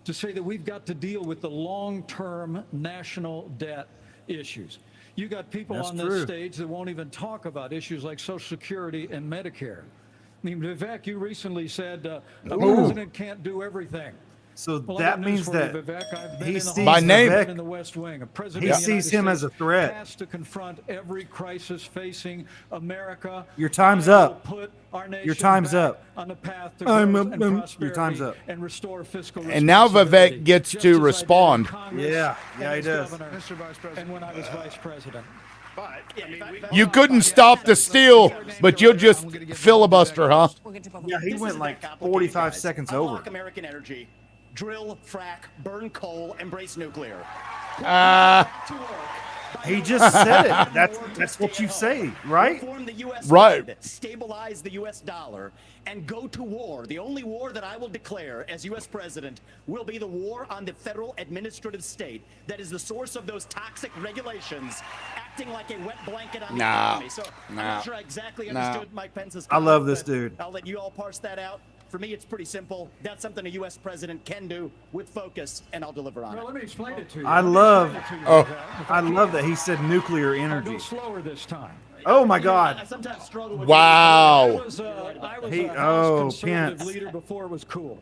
to say that we've got to deal with the long-term national debt issues. You got people on this stage that won't even talk about issues like Social Security and Medicare. I mean, Vivek, you recently said a president can't do everything. So Well, that I've got news means for you, that Vivek. I've been he in the sees By name. Vivek in the West Wing. A president he of the United sees him States as a threat. has to confront every crisis facing America. Your time's and will up. Put our nation Your time's back up. on the path to I'm growth up, and prosperity your time's up. and restore fiscal And now responsibility, Vivek gets just to as I did in respond. Congress Yeah, and yeah, he as does. governor Mr. Vice President. And when I was vice president. But You couldn't stop the steal, but you'll just filibuster, huh? We'll get to both. Yeah, he This went isn't like that complicated, 45 guys. seconds Unlock over. American energy, drill, frack, burn coal, embrace nuclear. He just said it. That's what you say, right? Reform the U.S. Right. Fed, stabilize the U.S. dollar, and go to war. The only war that I will declare as U.S. president will be the war on the federal administrative state that is the source of those toxic regulations acting like a wet blanket on the economy. So I'm not sure I exactly understood Mike Pence's I love comment, this but dude. I'll let you all parse that out. For me, it's pretty simple. That's something a U.S. president can do with focus, and I'll deliver on Well, it. let me explain it to you. I Let me love, explain it to you, Oh. Vivek. If I can. love that he said nuclear I'll energy. go slower this time. Oh my I God. sometimes struggle with I Wow. was a He- House oh, conservative Pence. leader before it was cool.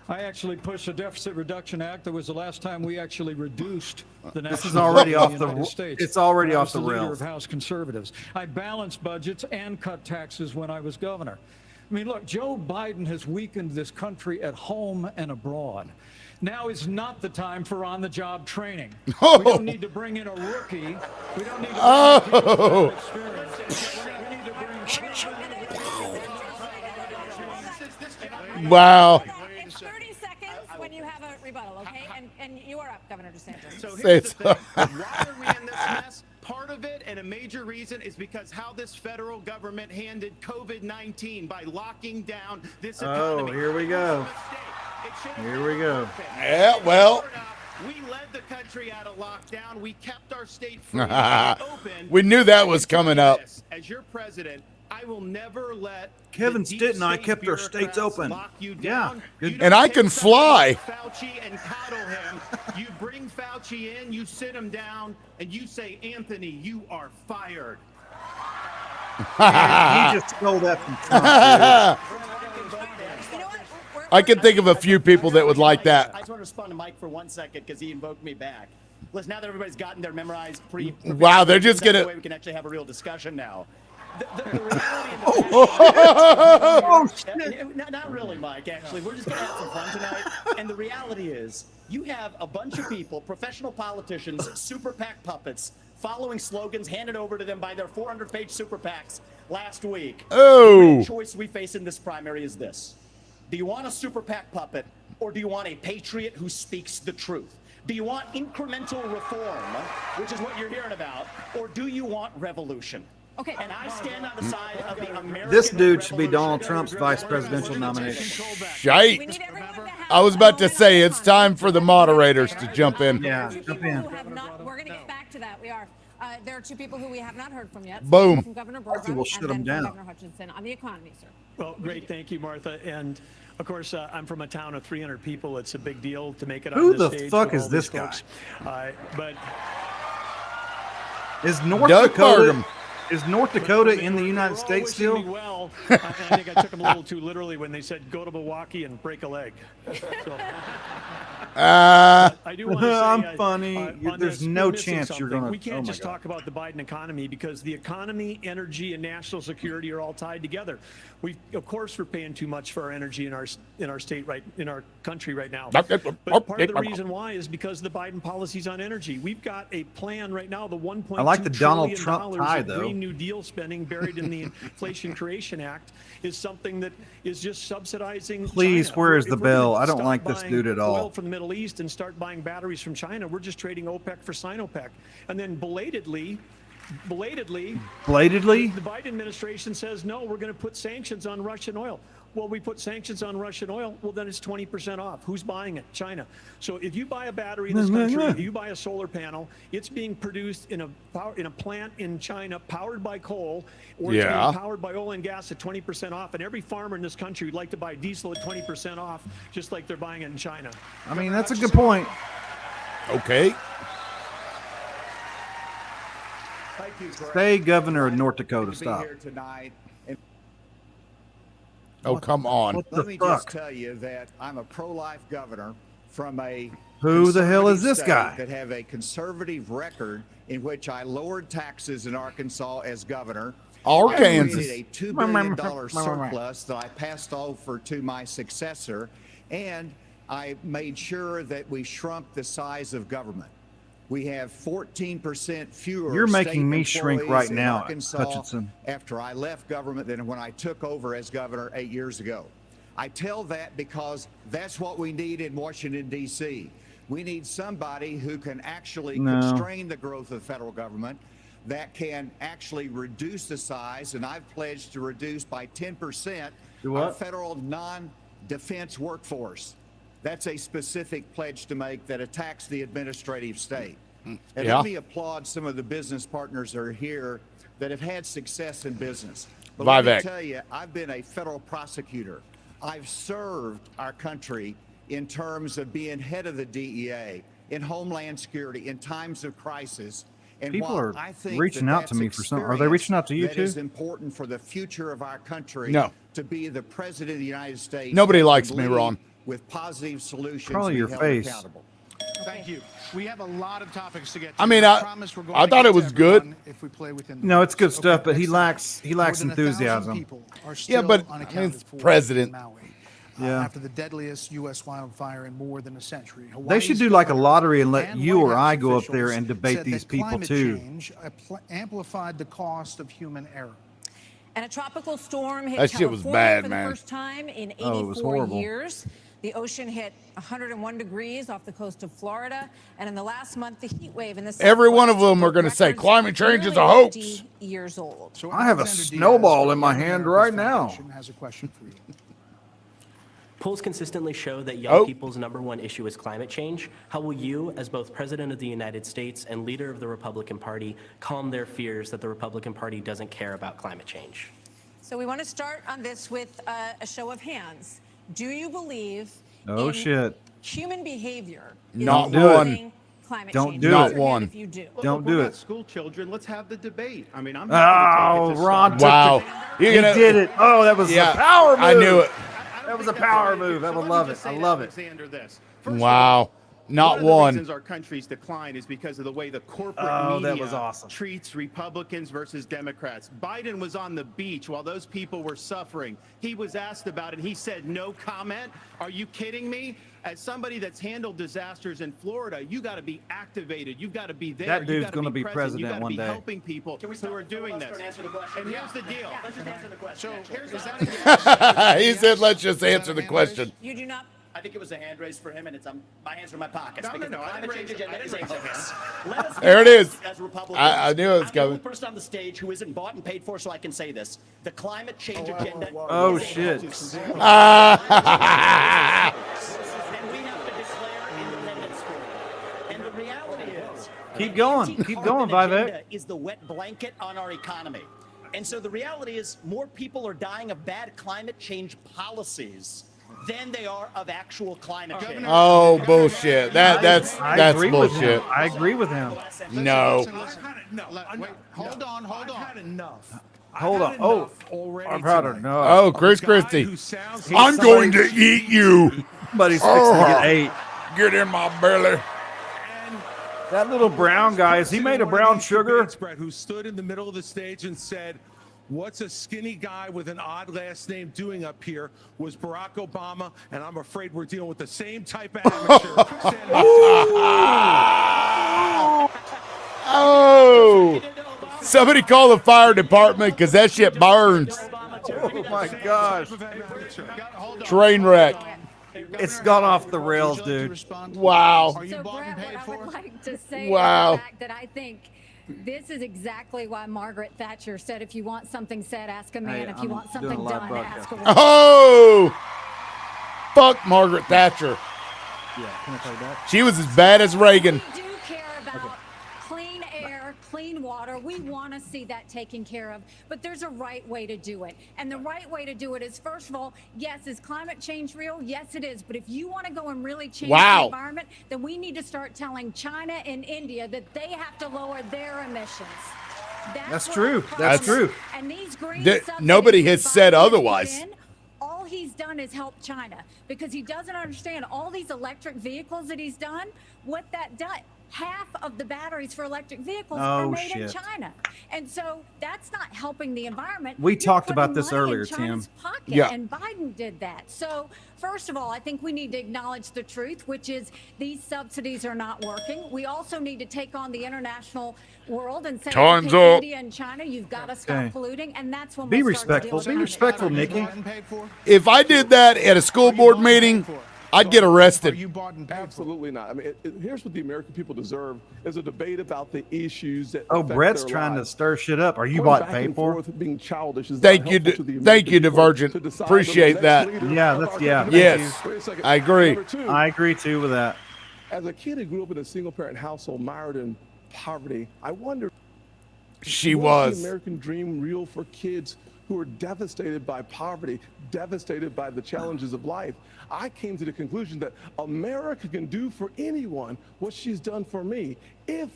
I actually pushed a Deficit Reduction Act. That was the last time we actually reduced the national This is already debt off in the. United States. It's already When I off was the leader rails. of House conservatives. I balanced budgets and cut taxes when I was governor. I mean, look, Joe Biden has weakened this country at home and abroad. Now is not the time for on-the-job training. We don't need to bring in a rookie. We don't need to bring in people without experience. We need to bring Wow. It's 30 seconds when you have a rebuttal, okay? And you are up, Governor DeSantis. So Say here's the so. thing. Why are we in this mess? Part of it, and a major reason is because how this federal government handled COVID-19 by locking down this economy. Oh, here we go. Here we go. Yeah, well. We led the country out of lockdown. We kept our state free and open. We knew that was coming up. As your president, I will never let Kevin Stitt and I kept our states open. Yeah. And I can fly. Fauci and coddle him. You bring Fauci in, you sit him down, and you say, Anthony, you are fired. He just stole that from Trump. I can think of a few people that would like that. I just want to respond to Mike for 1 second because he invoked me back. Listen, now that everybody's gotten their memorized Wow, they're just gonna. We can actually have a real discussion now. Not really, Mike, actually. We're just going to have some fun tonight. And the reality is, you have a bunch of people, professional politicians, super PAC puppets, following slogans handed over to them by their 400-page super PACs last week. Oh. The choice we face in this primary is this. Do you want a super PAC puppet, or do you want a patriot who speaks the truth? Do you want incremental reform, which is what you're hearing about, or do you want revolution? Okay. And I stand on the side of the American This dude should be Donald Trump's vice presidential nominee. Shite. I was about to say it's time for the moderators to jump in. Yeah, jump in. We're going to get back to that. We are. There are two people who we have not heard from yet. Boom. From Governor Hopefully Burgum we'll shut and him then down. from Governor Hutchinson on the economy, sir. Well, great. Thank you, Martha. And of course, I'm from a town of 300 people. It's a big deal to make it on this stage. Who the fuck with is all this these guy? folks. But Is North Doug Dakota Burgum. is North Dakota in the United States wishing me still? well, and I think I took them a little too literally when they said go to Milwaukee and break a leg. So, I do want to say, I'm funny. on There's this, no we're missing chance you're something. gonna. We can't oh my just God. talk about the Biden economy because the economy, energy, and national security are all tied together. We, of course, we're paying too much for our energy in our state in our country right now. But part of the reason why is because of the Biden policies on energy. We've got a plan right now, the 1.2 I like the Donald trillion Trump tie, of though. Green New Deal spending buried in the Inflation Creation Act is something that is just subsidizing. Please, China. where is If the we're gonna bill? I don't stop like this buying dude at all. Oil from the Middle East and start buying batteries from China. We're just trading OPEC for Sinopec, and then belatedly, the Biden administration says no. We're going to put sanctions on Russian oil. Well, we put sanctions on Russian oil. Well, then it's 20% off. Who's buying it? China. So if you buy a battery in this country, if you buy a solar panel, it's being produced in a plant in China powered by coal, or it's being powered by oil and gas at 20% off. And every farmer in this country would like to buy diesel at 20% off, just like they're buying it in China. I mean, that's a good point. Okay. Thank you, Greg. Stay governor of North Dakota. To be Stop. here tonight. And Oh, come on. What the let me just fuck? tell you that I'm a pro-life governor from a Who the hell is conservative this state guy? that have a conservative record in which I lowered taxes in Arkansas as governor. Arkansas. I created a $2 billion surplus that I passed over to my successor, and I made sure that we shrunk the size of government. We have 14% fewer. You're making state me shrink employees right in now, Arkansas Hutchinson. after I left government than when I took over as governor 8 years ago. I tell that because that's what we need in Washington, D.C. We need somebody who can actually constrain the growth of the federal government, that can actually reduce the size, and I've pledged to reduce by 10% our federal non-defense workforce. That's a specific pledge to make that attacks the administrative state. And let me applaud some of the business partners that are here that have had success in business. But let me tell you, I've been a federal prosecutor. I've served our country in terms of being head of the DEA, in Homeland Security, in times of crisis. And People while are I think reaching that out to that's me for something. Are they reaching out to you that too? is important for the future of our country. No. To be the president of the United States. Nobody that likes can me, lead Ron. With positive solutions. Probably and be your held face. accountable. Thank you. We have a lot of topics to get to. I mean, promise we're going I to thought get it to was good. everyone If we play within the No, it's good rules. stuff, but he next up. lacks More than 1,000 enthusiasm. people are Yeah, still but I mean, unaccounted it's for president. in Maui, Yeah. after the deadliest U.S. wildfire in more than a century. They should Hawaii's do like a governor lottery and let and you White or House I go up there officials and debate said these that people climate too. change amplified the cost of human error. And a tropical storm hit That shit was California bad, for man. the first time in Oh, it was 84 horrible. years. The ocean hit 101 degrees off the coast of Florida, and in the last month, the heat wave in the Every one of Southwest them are broke going to say records climate change is a nearly hoax. 50 years old. So I have a Alexander Diaz snowball from in my Young hand America's right now. Foundation has a question for you. Polls consistently show that young people's #1 issue is climate change. How will you, as both President of the United States and leader of the Republican Party, calm their fears that the Republican Party doesn't care about climate change? So we want to start on this with a show of hands. Do you believe shit. human behavior is Not causing one. climate Don't change? do Raise it. your hand One. If you do. Don't We're do not it. School children. Let's have the debate. I mean, I'm Oh, happy to take it to Ron start. Wow. He You're gonna, did it. Oh, that was Yeah, a power move. I knew it. That was a power move. I would love it. I love it. Wow. Not One of the one. reasons our country's decline is because of the way the corporate Oh, that media was awesome. treats Republicans versus Democrats. Biden was on the beach while those people were suffering. He was asked about it. He said no comment. Are you kidding me? As somebody that's handled disasters in Florida, you got to be activated. You've got to be there. That You dude's gotta going to be present. president You gotta one be day. helping people who are doing this. And here's the deal. Let's just answer the question. So is that He said, let's just answer the question. You do not. I think it was a hand raise for him, and it's my hands are in my pockets. No, because no, the I climate didn't change raise it. agenda I is a didn't raise hoax. Let us be There it is. honest as Republicans. I knew it was I'm the only coming. person on the stage who isn't bought and paid for, so I can say this. The climate change agenda. Oh, is a shit. hoax. Ah. And we have to declare independence for it. And the reality is, Keep the going. Keep anti-carbon going, Vivek. agenda is the wet blanket on our economy. And so the reality is more people are dying of bad climate change policies than they are of actual climate change. Oh, bullshit. That's I that's agree with bullshit. him. I agree with him. No. Wait, hold on. I've had enough. Hold on. Oh, I've had enough. Oh, Chris Christie. I'm going to eat you. Somebody's fixing to get ate. Get in my belly. That little brown guy, is he made of brown sugar? Brett, who stood in the middle of the stage and said, "What's a skinny guy with an odd last name doing up here?" was Barack Obama, and I'm afraid we're dealing with the same type of amateur. Oh. Somebody call the fire department because that shit burns. Oh my gosh. Train wreck. It's gone off the rails, dude. Wow. Are you So, bought Brett, and paid what I for? would like to say Wow. is the fact that I think this is exactly why Margaret Thatcher said, if you want something said, ask a man. Hey, if you I'm want doing something a live done, broadcast. ask a woman. Oh. Fuck Margaret Thatcher. Yeah, can I play that? She was as bad as Reagan. We do care about clean air, clean water. We want to see that taken care of, but there's a right way to do it. And the right way to do it is, first of all, yes, is climate change real? Yes, it is. But if you want to go and really change the environment, then we need to start telling China and India that they have to lower their emissions. That's what true. our That's problem is. true. And these green Nobody subsidies has that said Biden has put otherwise. in, all he's done is help China because he doesn't understand all these electric vehicles that he's done. What that does, half of the batteries for electric vehicles are made in shit. China, and so that's not helping the environment. We You're talked putting about this money in earlier, China's Tim. pocket, Yeah. and Biden did that. So first of all, I think we need to acknowledge the truth, which is these subsidies are not working. We also need to take on the international world and say, Time's okay, up. India and China, you've got to stop Okay. polluting, and that's when Be we'll start to deal respectful. with Be climate respectful, change. Nikki. Bought and paid for? If I did that at a school board meeting, I'd get Are arrested. you bought and paid for? Absolutely not. I mean, here's what the American people deserve: is a debate about the issues that. Oh, affect Brett's their trying to lives. stir shit up. Are you Going bought back and paid and for? forth, being childish is Thank not you, helpful to the thank you, American people Divergent. to decide Appreciate the that. next leader Yeah, of that's our yeah. country. Thank Yes. you. Wait a second. I agree. Number two, I agree too with that. as a kid who grew up in a single-parent household, mired in poverty, I wonder. She Was was. the American dream real for kids who are devastated by poverty, devastated by the challenges of life? I came to the conclusion that America can do for anyone what she's done for me if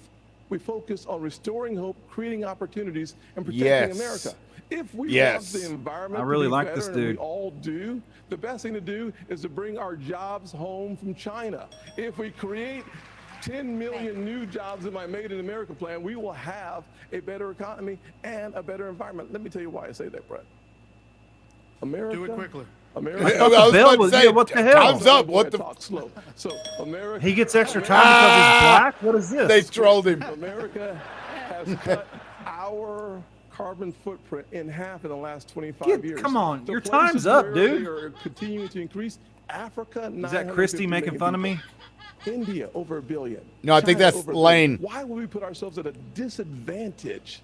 we focus on restoring hope, creating opportunities, and protecting Yes. America. If we Yes. love the environment, I really to be like better, this and we dude. all do, the best thing to do is to bring our jobs home from China. If we create 10 million new jobs in my Made in America plan, we will have a better economy and a better environment. Let me tell you why I say that, Brett. America. Do it quickly. America. I was Bill about to was- say, yeah, what the hell? time's up. What the? Talk slow. So America. He gets extra time because he's black? What is this? They trolled him. America has cut our carbon footprint in half in the last 25 years. Come on, The your places time's up, where dude. They are continuing to increase. Africa, Is that Christy making fun of me? India, over 1 billion. No, I think China, that's over 1 billion. Lane. Why would we put ourselves at a disadvantage?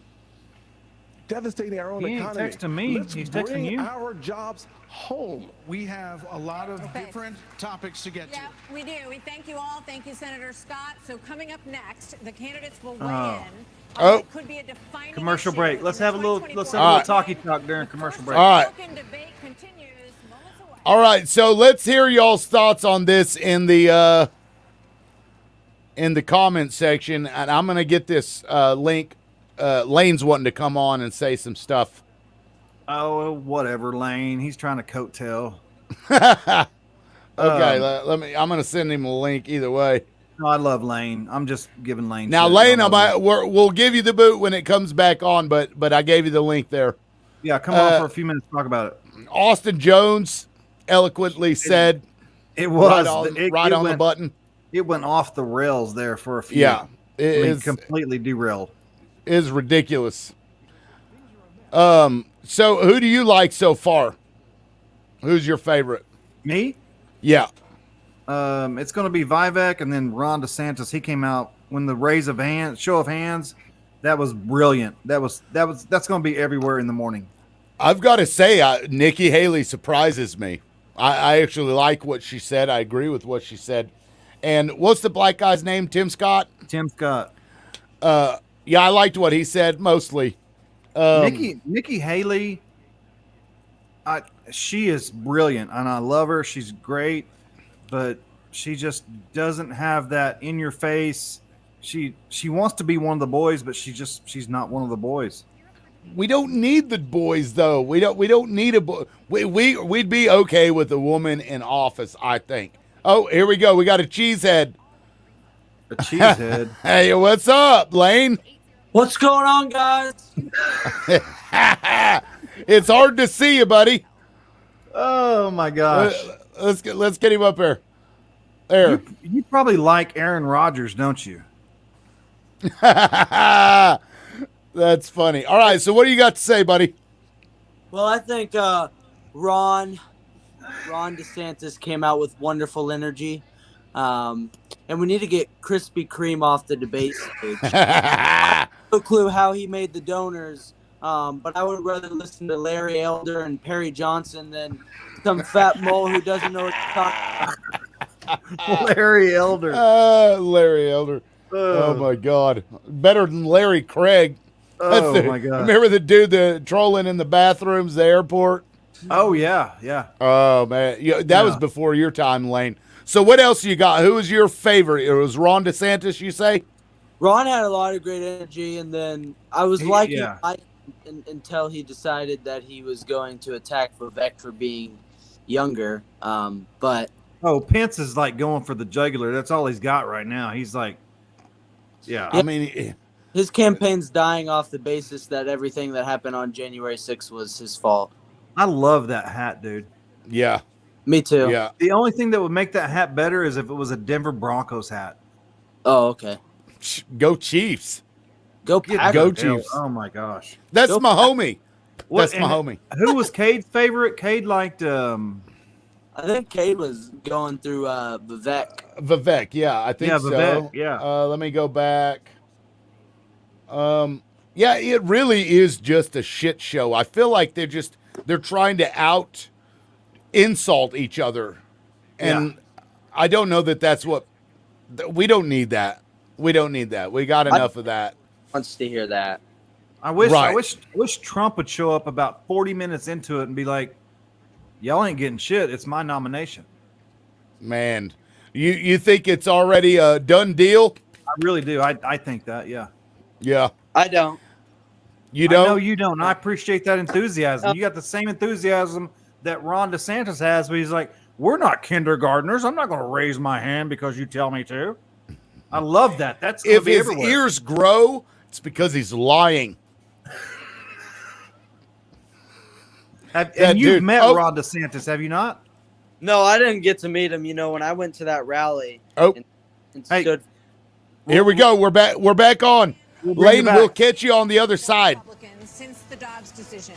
Devastating our own He ain't economy. texting me. Let's He's texting bring you. our jobs home. We have a lot of different topics to get to. Yeah, we do. We thank you all. Thank you, Senator Scott. So coming up next, the candidates will weigh in. Oh. It could be a defining Commercial issue break. in Let's the have a little 2024 talkie talk during commercial break. All right. Open debate continues moments away. All right, so let's hear y'all's thoughts on this in the comment section, and I'm gonna get this link. Lane's wanting to come on and say some stuff. Oh, whatever, Lane. He's trying to coattail. Okay, let me. I'm gonna send him a link either way. No, I love Lane. I'm just giving Lane. Now, shit. Lane, we'll give you the boot when it comes back on, but I gave you the link there. Yeah, come on for a few minutes to talk about it. Austin Jones eloquently said it was right on the button. It went off the rails there for a few. Yeah, it is completely derailed. Is ridiculous. So who do you like so far? Who's your favorite? Me? Yeah. It's going to be Vivek and then Ron DeSantis. He came out when the show of hands. That was brilliant. That's going to be everywhere in the morning. I've got to say, Nikki Haley surprises me. I actually like what she said. I agree with what she said. And what's the black guy's name? Tim Scott? Tim Scott. Yeah, I liked what he said mostly. Nikki Haley, she is brilliant, and I love her. She's great, but she just doesn't have that in your face. She wants to be one of the boys, but she's not one of the boys. We don't need the boys, though. We don't need a boy. We'd be okay with a woman in office, I think. Oh, here we go. We got a cheesehead. A cheesehead. Hey, what's up, Lane? What's going on, guys? It's hard to see you, buddy. Oh my gosh. Let's get him up here. There. You probably like Aaron Rodgers, don't you? That's funny. All right, so what do you got to say, buddy? Well, I think Ron DeSantis came out with wonderful energy. And we need to get Krispy Kreme off the debate stage. No clue how he made the donors, but I would rather listen to Larry Elder and Perry Johnson than some fat mole who doesn't know what to talk about. Larry Elder. Larry Elder. Oh, my God. Better than Larry Craig. Oh, my God. Remember the dude trolling in the bathrooms, the airport? Oh, yeah. Oh, man. That was before your time, Lane. So what else you got? Who was your favorite? It was Ron DeSantis, you say? Ron had a lot of great energy, and then I was liking until he decided that he was going to attack Vivek for being younger. But Pence is like going for the jugular. That's all he's got right now. He's like, yeah. I mean, his campaign's dying off the basis that everything that happened on January 6th was his fault. I love that hat, dude. Yeah. Me too. Yeah. The only thing that would make that hat better is if it was a Denver Broncos hat. Oh, okay. Go Chiefs. Go Packers. Go Chiefs. Oh, my gosh. That's my homie. That's my homie. Who was Cade's favorite? Cade liked... I think Cade was going through Vivek. Vivek, yeah. I think so. Vivek, yeah. Let me go back. Yeah, it really is just a shit show. I feel like they're trying to insult each other. And I don't know that's what we don't need that. We don't need that. We got enough of that. Wants to hear that. I wish Trump would show up about 40 minutes into it and be like, y'all ain't getting shit. It's my nomination. Man, you think it's already a done deal? I really do. I think that, yeah. Yeah. I don't. You don't? No, you don't. I appreciate that enthusiasm. You got the same enthusiasm that Ron DeSantis has, but he's like, we're not kindergartners. I'm not going to raise my hand because you tell me to. I love that. That's if his everywhere. Ears grow, it's because he's lying. And you've met Ron DeSantis, have you not? No, I didn't get to meet him. When I went to that rally. And stood. Here we go. We're back on. Lane, we'll catch you on the other side. Since the Dobbs decision.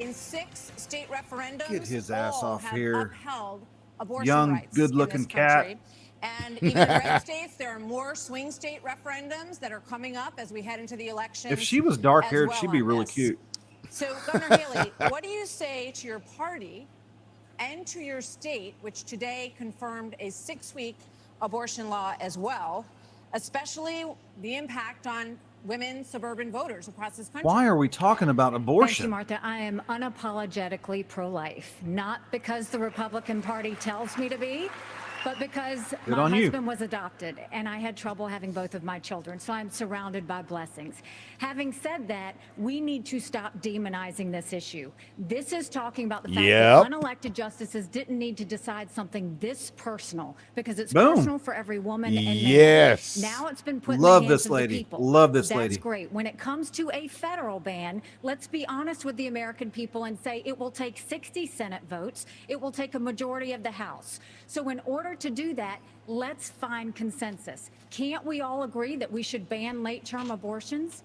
In 6 state referendums, Get his ass all off have here. upheld abortion Young, rights good-looking in this cat. country. And even in red states, there are more swing state referendums that are coming up as we head into the election. If she was dark-haired, she'd be really cute. So, Governor Haley, what do you say to your party and to your state, which today confirmed a 6-week abortion law as well, especially the impact on women suburban voters across this country? Why are we talking about Thank you, abortion? Martha. I am unapologetically pro-life, not because the Republican Party tells me to be, but because Good my on you. husband was adopted and I had trouble having both of my children, so I'm surrounded by blessings. Having said that, we need to stop demonizing this issue. This is talking about the fact that unelected justices didn't need to decide something this personal, because it's Boom. personal for every woman and man. Yes. Now it's been put Love in the hands this of the lady. people. Love this That's lady. great. When it comes to a federal ban, let's be honest with the American people and say it will take 60 Senate votes. It will take a majority of the House. So in order to do that, let's find consensus. Can't we all agree that we should ban late-term abortions?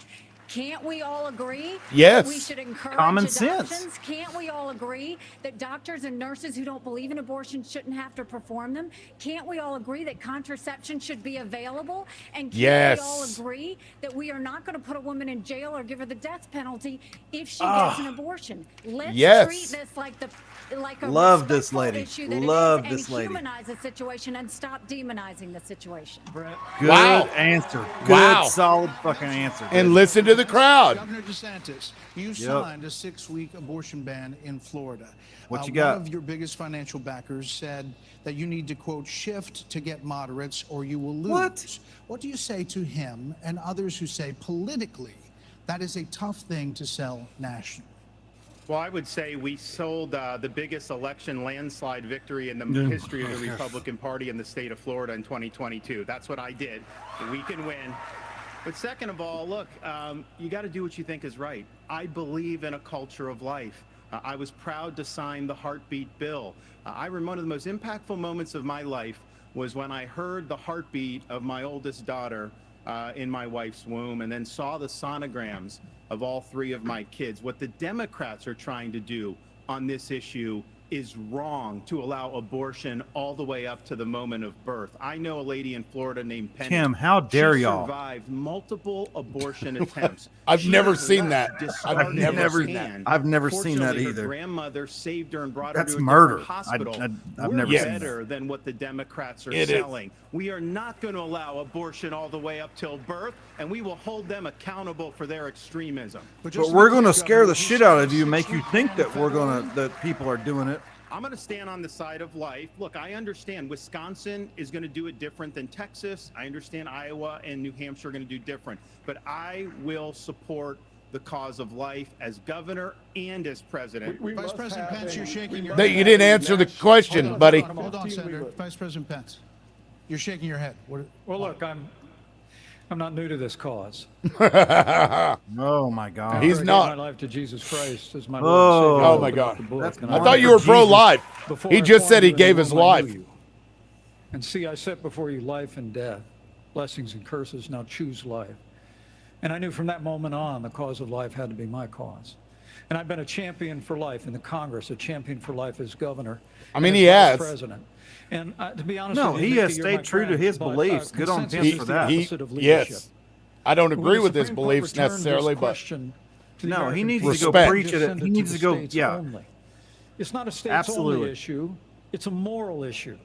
Can't we all agree Yes. that we should encourage Common adoptions? sense. Can't we all agree that doctors and nurses who don't believe in abortion shouldn't have to perform them? Can't we all agree that contraception should be available? And can't we all Yes. agree that we are not going to put a woman in jail or give her the death penalty if she gets an abortion? Let's Yes. treat this like a Love this respectful lady. issue that Love it is, this and lady. humanize the situation and stop demonizing the situation. Good Wow. answer. Good, Wow. solid fucking answer. And dude. listen to the crowd. Governor DeSantis, you signed a 6-week abortion ban in Florida. What you got? One of your biggest financial backers said that you need to, quote, shift to get moderates or you will lose. What do you say to him and others who say politically that is a tough thing to sell nationally? Well, I would say we sold the biggest election landslide victory in the Yeah. history of the Republican Party in the state of Florida in 2022. That's what I did. We can win. But second of all, look, you got to do what you think is right. I believe in a culture of life. I was proud to sign the heartbeat bill. I remember one of the most impactful moments of my life was when I heard the heartbeat of my oldest daughter in my wife's womb, and then saw the sonograms of all 3 of my kids. What the Democrats are trying to do on this issue is wrong, to allow abortion all the way up to the moment of birth. I know a lady in Florida named Penny. Tim, how dare She y'all? survived multiple abortion attempts. I've She never was seen left that. discarded I've never in seen that. hand. I've never seen that Fortunately, her either. grandmother saved her and brought her That's to a murder. different hospital. I've We're never seen better than what the Democrats are It is. selling. We are not going to allow abortion all the way up till birth, and we will hold them accountable for their extremism. But we're going to scare the shit out of you, make you think that that people are doing it. I'm going to stand on the side of life. Look, I understand Wisconsin is going to do it different than Texas. I understand Iowa and New Hampshire are going to do different. But I will support the cause of life as governor and as president. Vice President Pence, you're shaking your That head. you didn't answer the question, buddy. Hold on, Senator. Vice President Pence, you're shaking your head. Well, look, I'm not new to this cause. Oh my God. He's I gave not. my life to Jesus Christ as my Oh. Lord and Savior. Oh my God. The book, That's and I I thought you were Jesus. pro-life. Before He I just said he formed you in gave the his womb, I life. knew you. And see, I set before you life and death, blessings and curses. Now choose life. And I knew from that moment on, the cause of life had to be my cause. And I've been a champion for life in the Congress, a champion for life as governor. I mean, and he as has. President. And to be honest No, with you, he Nikki, has you're stayed my true to friend, his but, beliefs. Good on consensus Pence for is the that. opposite of leadership. Yes. I don't When agree the with his Supreme Court beliefs returned this necessarily, but question to the No, he American needs people, to go Respect. preach it. send He to needs the to go, states yeah. only. It's not a states Absolutely. only issue. It's a moral issue.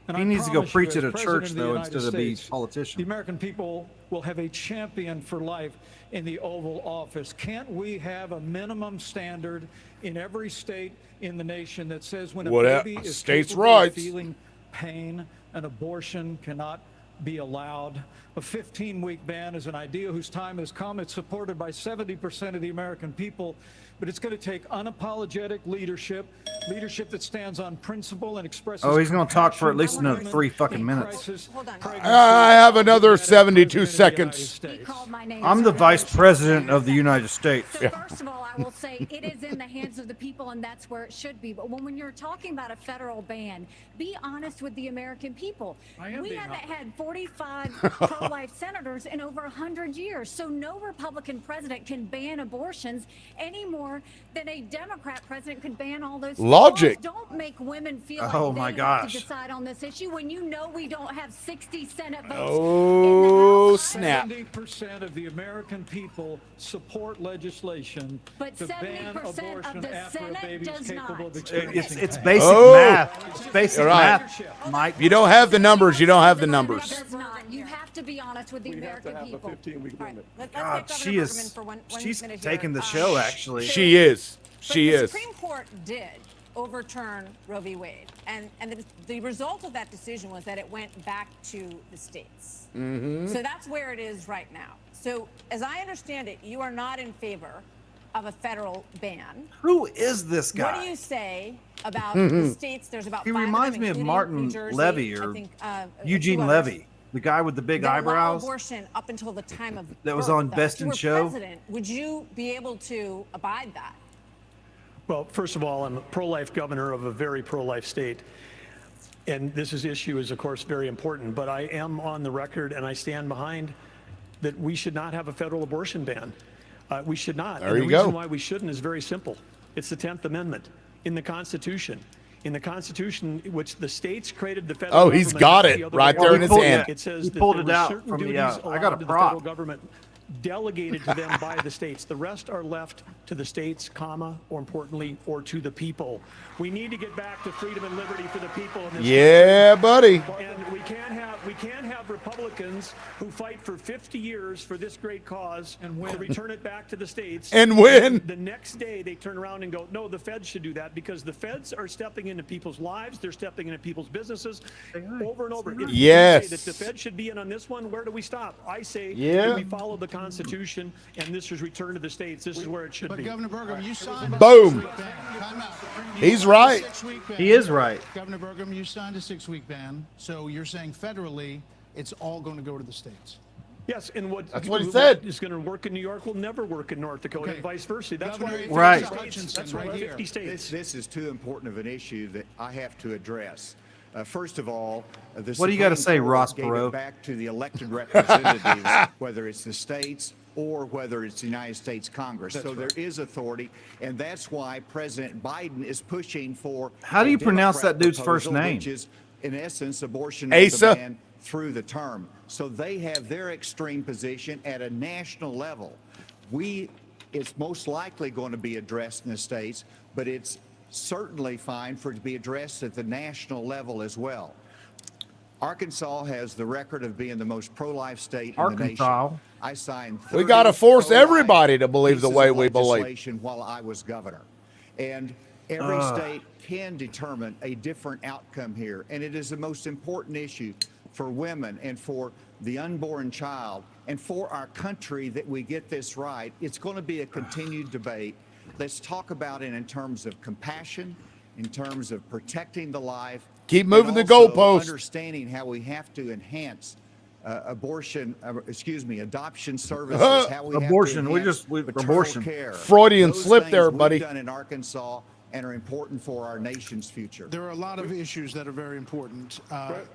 And He I needs to go promise you, preach as at a President church, of the though, United instead of be States, politician. The American people will have a champion for life in the Oval Office. Can't we have a minimum standard in every state in the nation that says when a baby is states' capable rights. of feeling pain, an abortion cannot be allowed? A 15-week ban is an idea whose time has come. It's supported by 70% of the American people, but it's going to take unapologetic leadership that stands on principle and expresses. Oh, he's gonna talk for at compassion least for another women 3 fucking in minutes. crisis, Hold on. pregnancy, I have another Democratic 72 President of the United seconds. States. He called my name. I'm the vice president of the United States. So first of all, I will say it is in the hands of the people, and that's where it should be. But when you're talking about a federal ban, be honest with the American people. I am We being haven't honest. had 45 pro-life pro-life senators in over 100 years. So no Republican president can ban abortions any more than a Democrat president could ban all those Logic. laws. Don't make women feel Oh, like my they have gosh. to decide on this issue when you know we don't have 60 Senate votes. Oh, snap. 70% of the American people support legislation But to ban 70% of abortion the after a Senate baby is does capable not. of experiencing It's pain. basic Oh. math. It's basic All right. math, Mike. If you don't have the numbers, you don't have the numbers. Does not. You have to be honest with the We have to American have a people. 15-week limit. Let's God, get she Governor is. Bergman for one She's minute here. taking the show, actually. She is. But She the is. Supreme Court did overturn Roe v. Wade, and the result of that decision was that it went back to the states. Mm-hmm. So that's where it is right now. So as I understand it, you are not in favor of a federal ban. Who is this What guy? do you say about the states? There's about He 5 reminds of them, me of including Martin New Jersey, Levy I or think, Eugene a few others, Levy, the guy with the big that allow eyebrows. abortion up until the time of That was birth, on though. Best If you in were Show? president, would you be able to abide that? Well, first of all, I'm a pro-life governor of a very pro-life state. And this issue is, of course, very important. But I am on the record, and I stand behind that we should not have a federal abortion ban. We should not. There and you the go. reason why we shouldn't is very simple. It's the 10th Amendment in the Constitution. In the Constitution, which the states created the federal Oh, he's government, got not it the other right way there around. in his hand. It says He that pulled there it were out certain from the, duties I got a allowed to the prop. federal government delegated to them by the states. The rest are left to the states, comma, or importantly, or to the people. We need to get back to freedom and liberty for the people in this Yeah, buddy. and we can't have Republicans who fight for 50 years for this great cause and to return it back to the states. And win. The next day they turn around and go, no, the feds should do that because the feds are stepping into people's lives. They're stepping into people's businesses over and over. If you Yes. say that the feds should be in on this one, where do we stop? I say Yeah. that we follow the Constitution and this is returned to the states. This is where it should But be. Governor Burgum, you signed a Boom. 6-week ban. Time out. He's You signed a right. 6-week ban. He is right. Governor Burgum, you signed a 6-week ban. So you're saying federally, it's all going to go to the states. Yes, and That's what he said. is going to work in New York will never work in North Dakota, Okay. and vice versa. That's Governor, why if Right. you're Hutchinson That's why right here. 50 states. This is too important of an issue that I have to address. First of all, the What do you gotta Supreme say, Court Ross gave Perot? it back to the elected representatives, whether it's the states or whether it's the United States Congress. So there is authority, and that's why President Biden is pushing for. How do you a pronounce Democrat that dude's first proposal, name? Which is, in essence, abortion Asa. on demand through the term. So they have their extreme position at a national level. It's most likely going to be addressed in the states, but it's certainly fine for it to be addressed at the national level as well. Arkansas has the record of being the most pro-life state in the Arkansas. nation. I signed We 30 got to force pro-life everybody to believe the pieces way of we believe. legislation while I was governor. And every state can determine a different outcome here. And it is the most important issue for women and for the unborn child and for our country that we get this right. It's going to be a continued debate. Let's talk about it in terms of compassion, in terms of protecting the life. Keep and moving the also goalposts. Understanding how we have to enhance adoption services. How we Abortion. Have to We enhance just- we- maternal abortion. care. Freudian Those slip things there, we've buddy. done in Arkansas and are important for our nation's future. There are a lot of issues that are very important. Brett?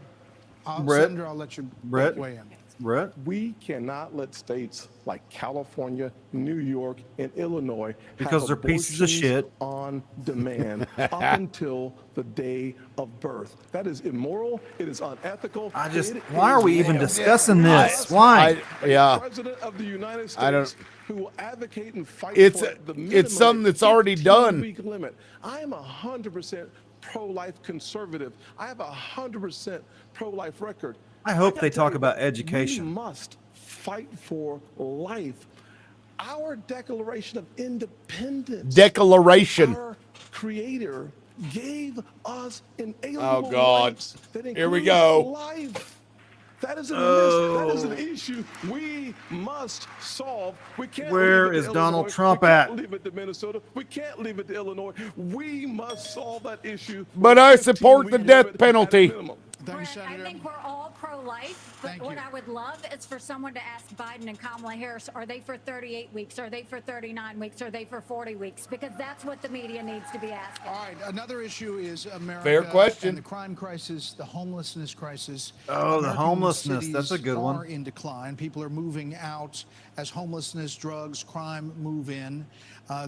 Senator, I'll let you Brett? weigh in. Brett? We cannot let states like California, New York, and Illinois Because have they're pieces of abortions shit. on demand up until the day of birth. That is immoral. It is unethical. Why are we even discussing this? Why? Yeah. President of the United States I don't- who will advocate and fight It's- for the it's something that's already done. 15-week limit. I am 100% pro-life conservative. I have 100% pro-life record. I hope gotta they tell talk you, about we education. must fight for life. Our Declaration of Independence. Declaration. Our Creator gave us inalienable Oh, God. rights that Here we include go. life. That is, that is an issue we must solve. We can't Where leave it to is Donald Illinois. Trump we at? can't leave it to Minnesota. We can't leave it to Illinois. We must solve that issue. But I support the 15-week death limit at penalty. minimum. Thank you, I Senator. think we're all pro-life, but Thank what you. I would love is for someone to ask Biden and Kamala Harris, are they for 38 weeks? Are they for 39 weeks? Are they for 40 weeks? Because that's what the media needs to be asking. All right, another issue is America. Fair question. And the crime crisis, the homelessness crisis. Oh, the American homelessness. That's a cities good one. are in decline. People are moving out as homelessness, drugs, crime move in.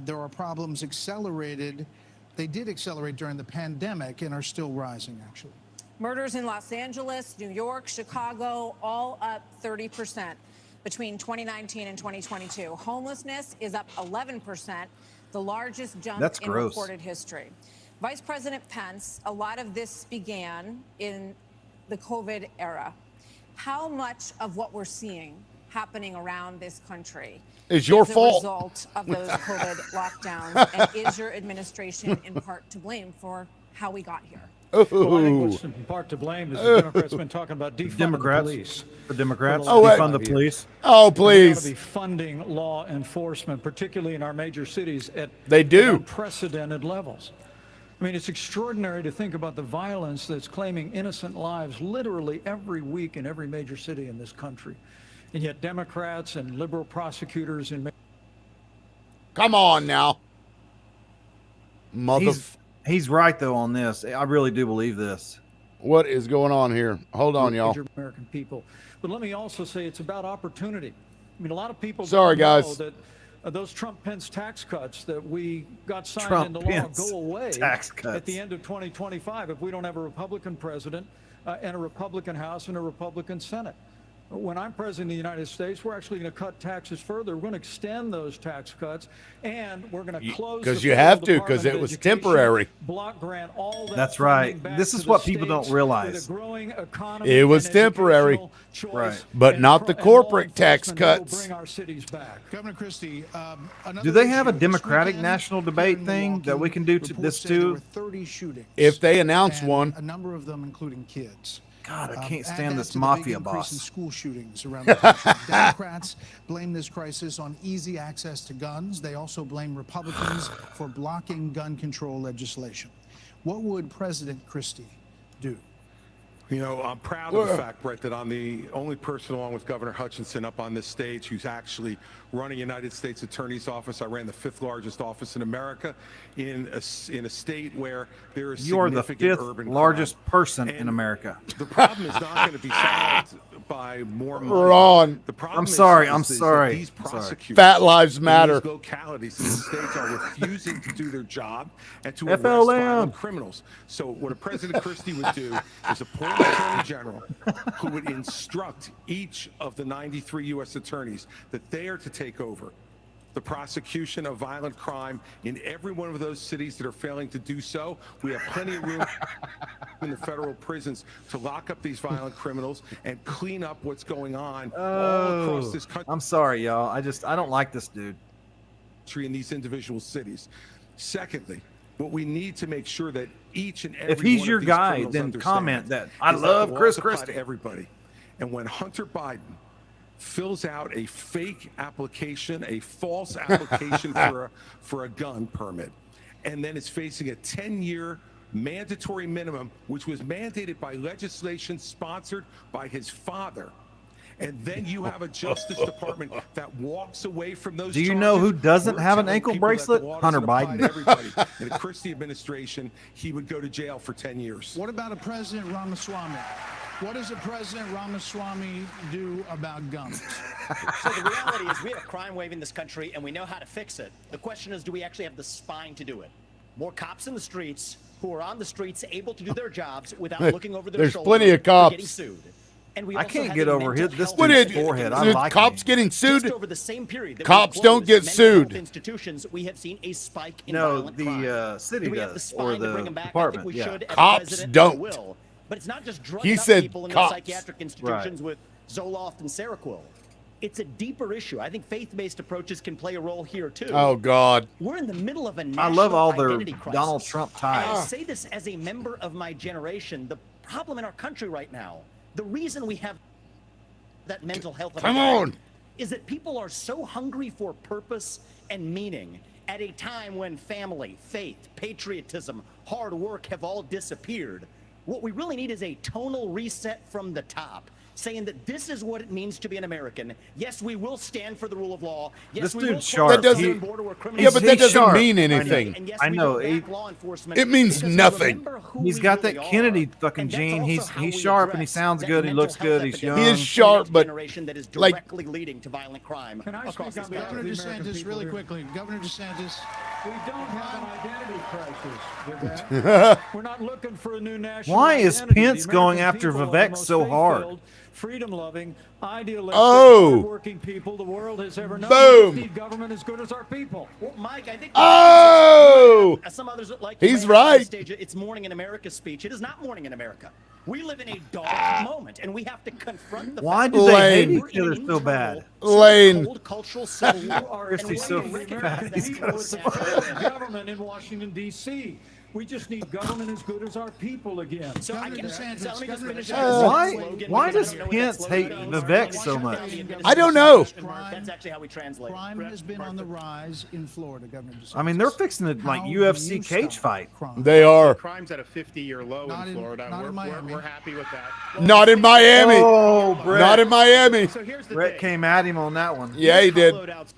There are problems accelerated. They did accelerate during the pandemic and are still rising, actually. Murders in Los Angeles, New York, Chicago, all up 30% between 2019 and 2022. Homelessness is up 11%, the largest jump in recorded history. Vice President Pence, a lot of this began in the COVID era. How much of what we're seeing happening around this country is your fault? A result of those COVID lockdowns, and is your administration in part to blame for how we got here? Well, I think what's in part to blame is the Democrats have been talking about defunding the police. The Democrats defund the police. Oh, please. They ought to be funding law enforcement, particularly in our major cities, at unprecedented levels. I mean, it's extraordinary to think about the violence that's claiming innocent lives literally every week in every major city in this country. And yet Democrats and liberal prosecutors in... Come on now. He's right, though, on this. I really do believe this. What is going on here? Hold on, y'all. American people. But let me also say it's about opportunity. I mean, a lot of people Sorry, don't know guys. that those Trump-Pence tax cuts that we got signed into law Trump-Pence go away tax cuts. at the end of 2025 if we don't have a Republican president and a Republican House and a Republican Senate. When I'm president of the United States, we're actually going to cut taxes further. We're going to extend those tax cuts, and we're going to close because you have to, because it was temporary. Block grant, all that. That's right. This is what people don't realize. It was temporary, right? But not the corporate tax cuts. Bring our cities back. Governor Christie, Do they have a Democratic national debate thing that we can do to this too? 30 shootings. If they announce and one, a number of them including kids. God, I can't Add stand that this to the mafia big increase boss. in school shootings around the country. Democrats blame this crisis on easy access to guns. They also blame Republicans for blocking gun control legislation. What would President Christie do? You know, I'm proud of the fact, Brett, that I'm the only person along with Governor Hutchinson up on this stage who's actually running United States Attorney's Office. I ran the 5th largest office in America in a state where there is You are the significant 5th urban largest crime. person And in America. The problem is not going to be solved by more money. Ron. The problem I'm is sorry. that these prosecutors Fat lives in matter. these localities in the states are refusing to do their job and to FLM. arrest violent criminals. So what a President Christie would do is appoint an attorney general who would instruct each of the 93 U.S. attorneys that they are to take over the prosecution of violent crime in every one of those cities that are failing to do so. We have plenty of room in the federal prisons to lock up these violent criminals and clean up what's going on all across this country. I'm sorry, y'all. I don't like this dude. In these individual cities. Secondly, what we need to make sure that each and every If he's one your of these guy, criminals then understand comment that I is love the Chris laws apply Christie. to everybody. And when Hunter Biden fills out a fake application, a false application for a gun permit, and then is facing a 10-year mandatory minimum, which was mandated by legislation sponsored by his father. And then you have a Justice Department that walks away from those Do you charges. know who doesn't We're have an telling ankle people that bracelet? the law Hunter doesn't apply to Biden. everybody. In the Christie administration, he would go to jail for 10 years. What about a President Ramaswamy? What does a President Ramaswamy do about guns? So the reality is we have crime wave in this country and we know how to fix it. The question is, do we actually have the spine to do it? More cops in the streets who are on the streets able to do their jobs without looking over their There's shoulder plenty of or cops. getting sued. And we I also can't have get a over mental this health dude's epidemic. forehead. I There's like cops him. getting sued. Just over the same period that Cops we don't get closed mental health sued. institutions, we have seen a spike in No, violent the crime. city Do we have the does, spine or to the bring them back? department, I think we yeah. should. And the Cops president don't. Will. But it's not just He drugging up said people in cops. those psychiatric institutions with Zoloft and Seroquel. It's a deeper issue. I think faith-based approaches can play a role here too. Oh, God. We're in the middle of a I national love all their identity crisis. Donald Trump And I ties. say this as a member of my generation. The problem in our country right now, the reason we have that mental health Come epidemic on. is that people are so hungry for purpose and meaning at a time when family, faith, patriotism, hard work have all disappeared. What we really need is a tonal reset from the top, saying that this is what it means to be an American. Yes, we will stand for the rule of law. Yes, This we dude's will sharp. close the That southern doesn't- border where Yeah, but that doesn't sharp. mean anything. And yes, I we know. will back law enforcement It means because we nothing. remember who He's we got really that Kennedy are. fucking And that's gene. also how He's we sharp and he address sounds that good. He looks mental good. health He's epidemic young. He is sharp, but generation that is like- directly leading to violent crime Can I across speak this on behalf country. of Governor the American DeSantis, people really here? quickly. Governor DeSantis. We don't have an identity crisis with that. We're not looking for a new national Why is identity. The Pence going American after people are the Vivek most so hard? faith-filled, freedom-loving, idealistic, Oh. hardworking people the world has ever known. Boom. We need government as good as our people. Well, Mike, I think Oh! some others like He's you may have on right. Stage, it's Morning in America speech. It is not Morning in America. We live in a dark moment, and we have to confront the Why fact do that they hate Lane. we're each in other an so internal, bad? Lane. cold cultural civil war. Chris, and he's we so need to recognize fat. that He's people got a is smile. that- Government in Washington, D.C. We just need government as good as our people again. So I Governor can DeSantis, so let me just Governor finish DeSantis. this Why? slogan, Why because does I don't know what Pence that hate slogan means. Vivek so much? I don't know. That's actually how we translate it. Crime has been on the rise in Florida, Governor DeSantis. I mean, they're fixing to like How do UFC you cage stop fight. crime? They are. Crime's at a 50-year low Not in in- Florida. not in Miami. We're happy with that. Not in Miami. Oh, Brett. Not in Miami. So here's the Brett thing. came at him on that one. Yeah, he did. Hollowed out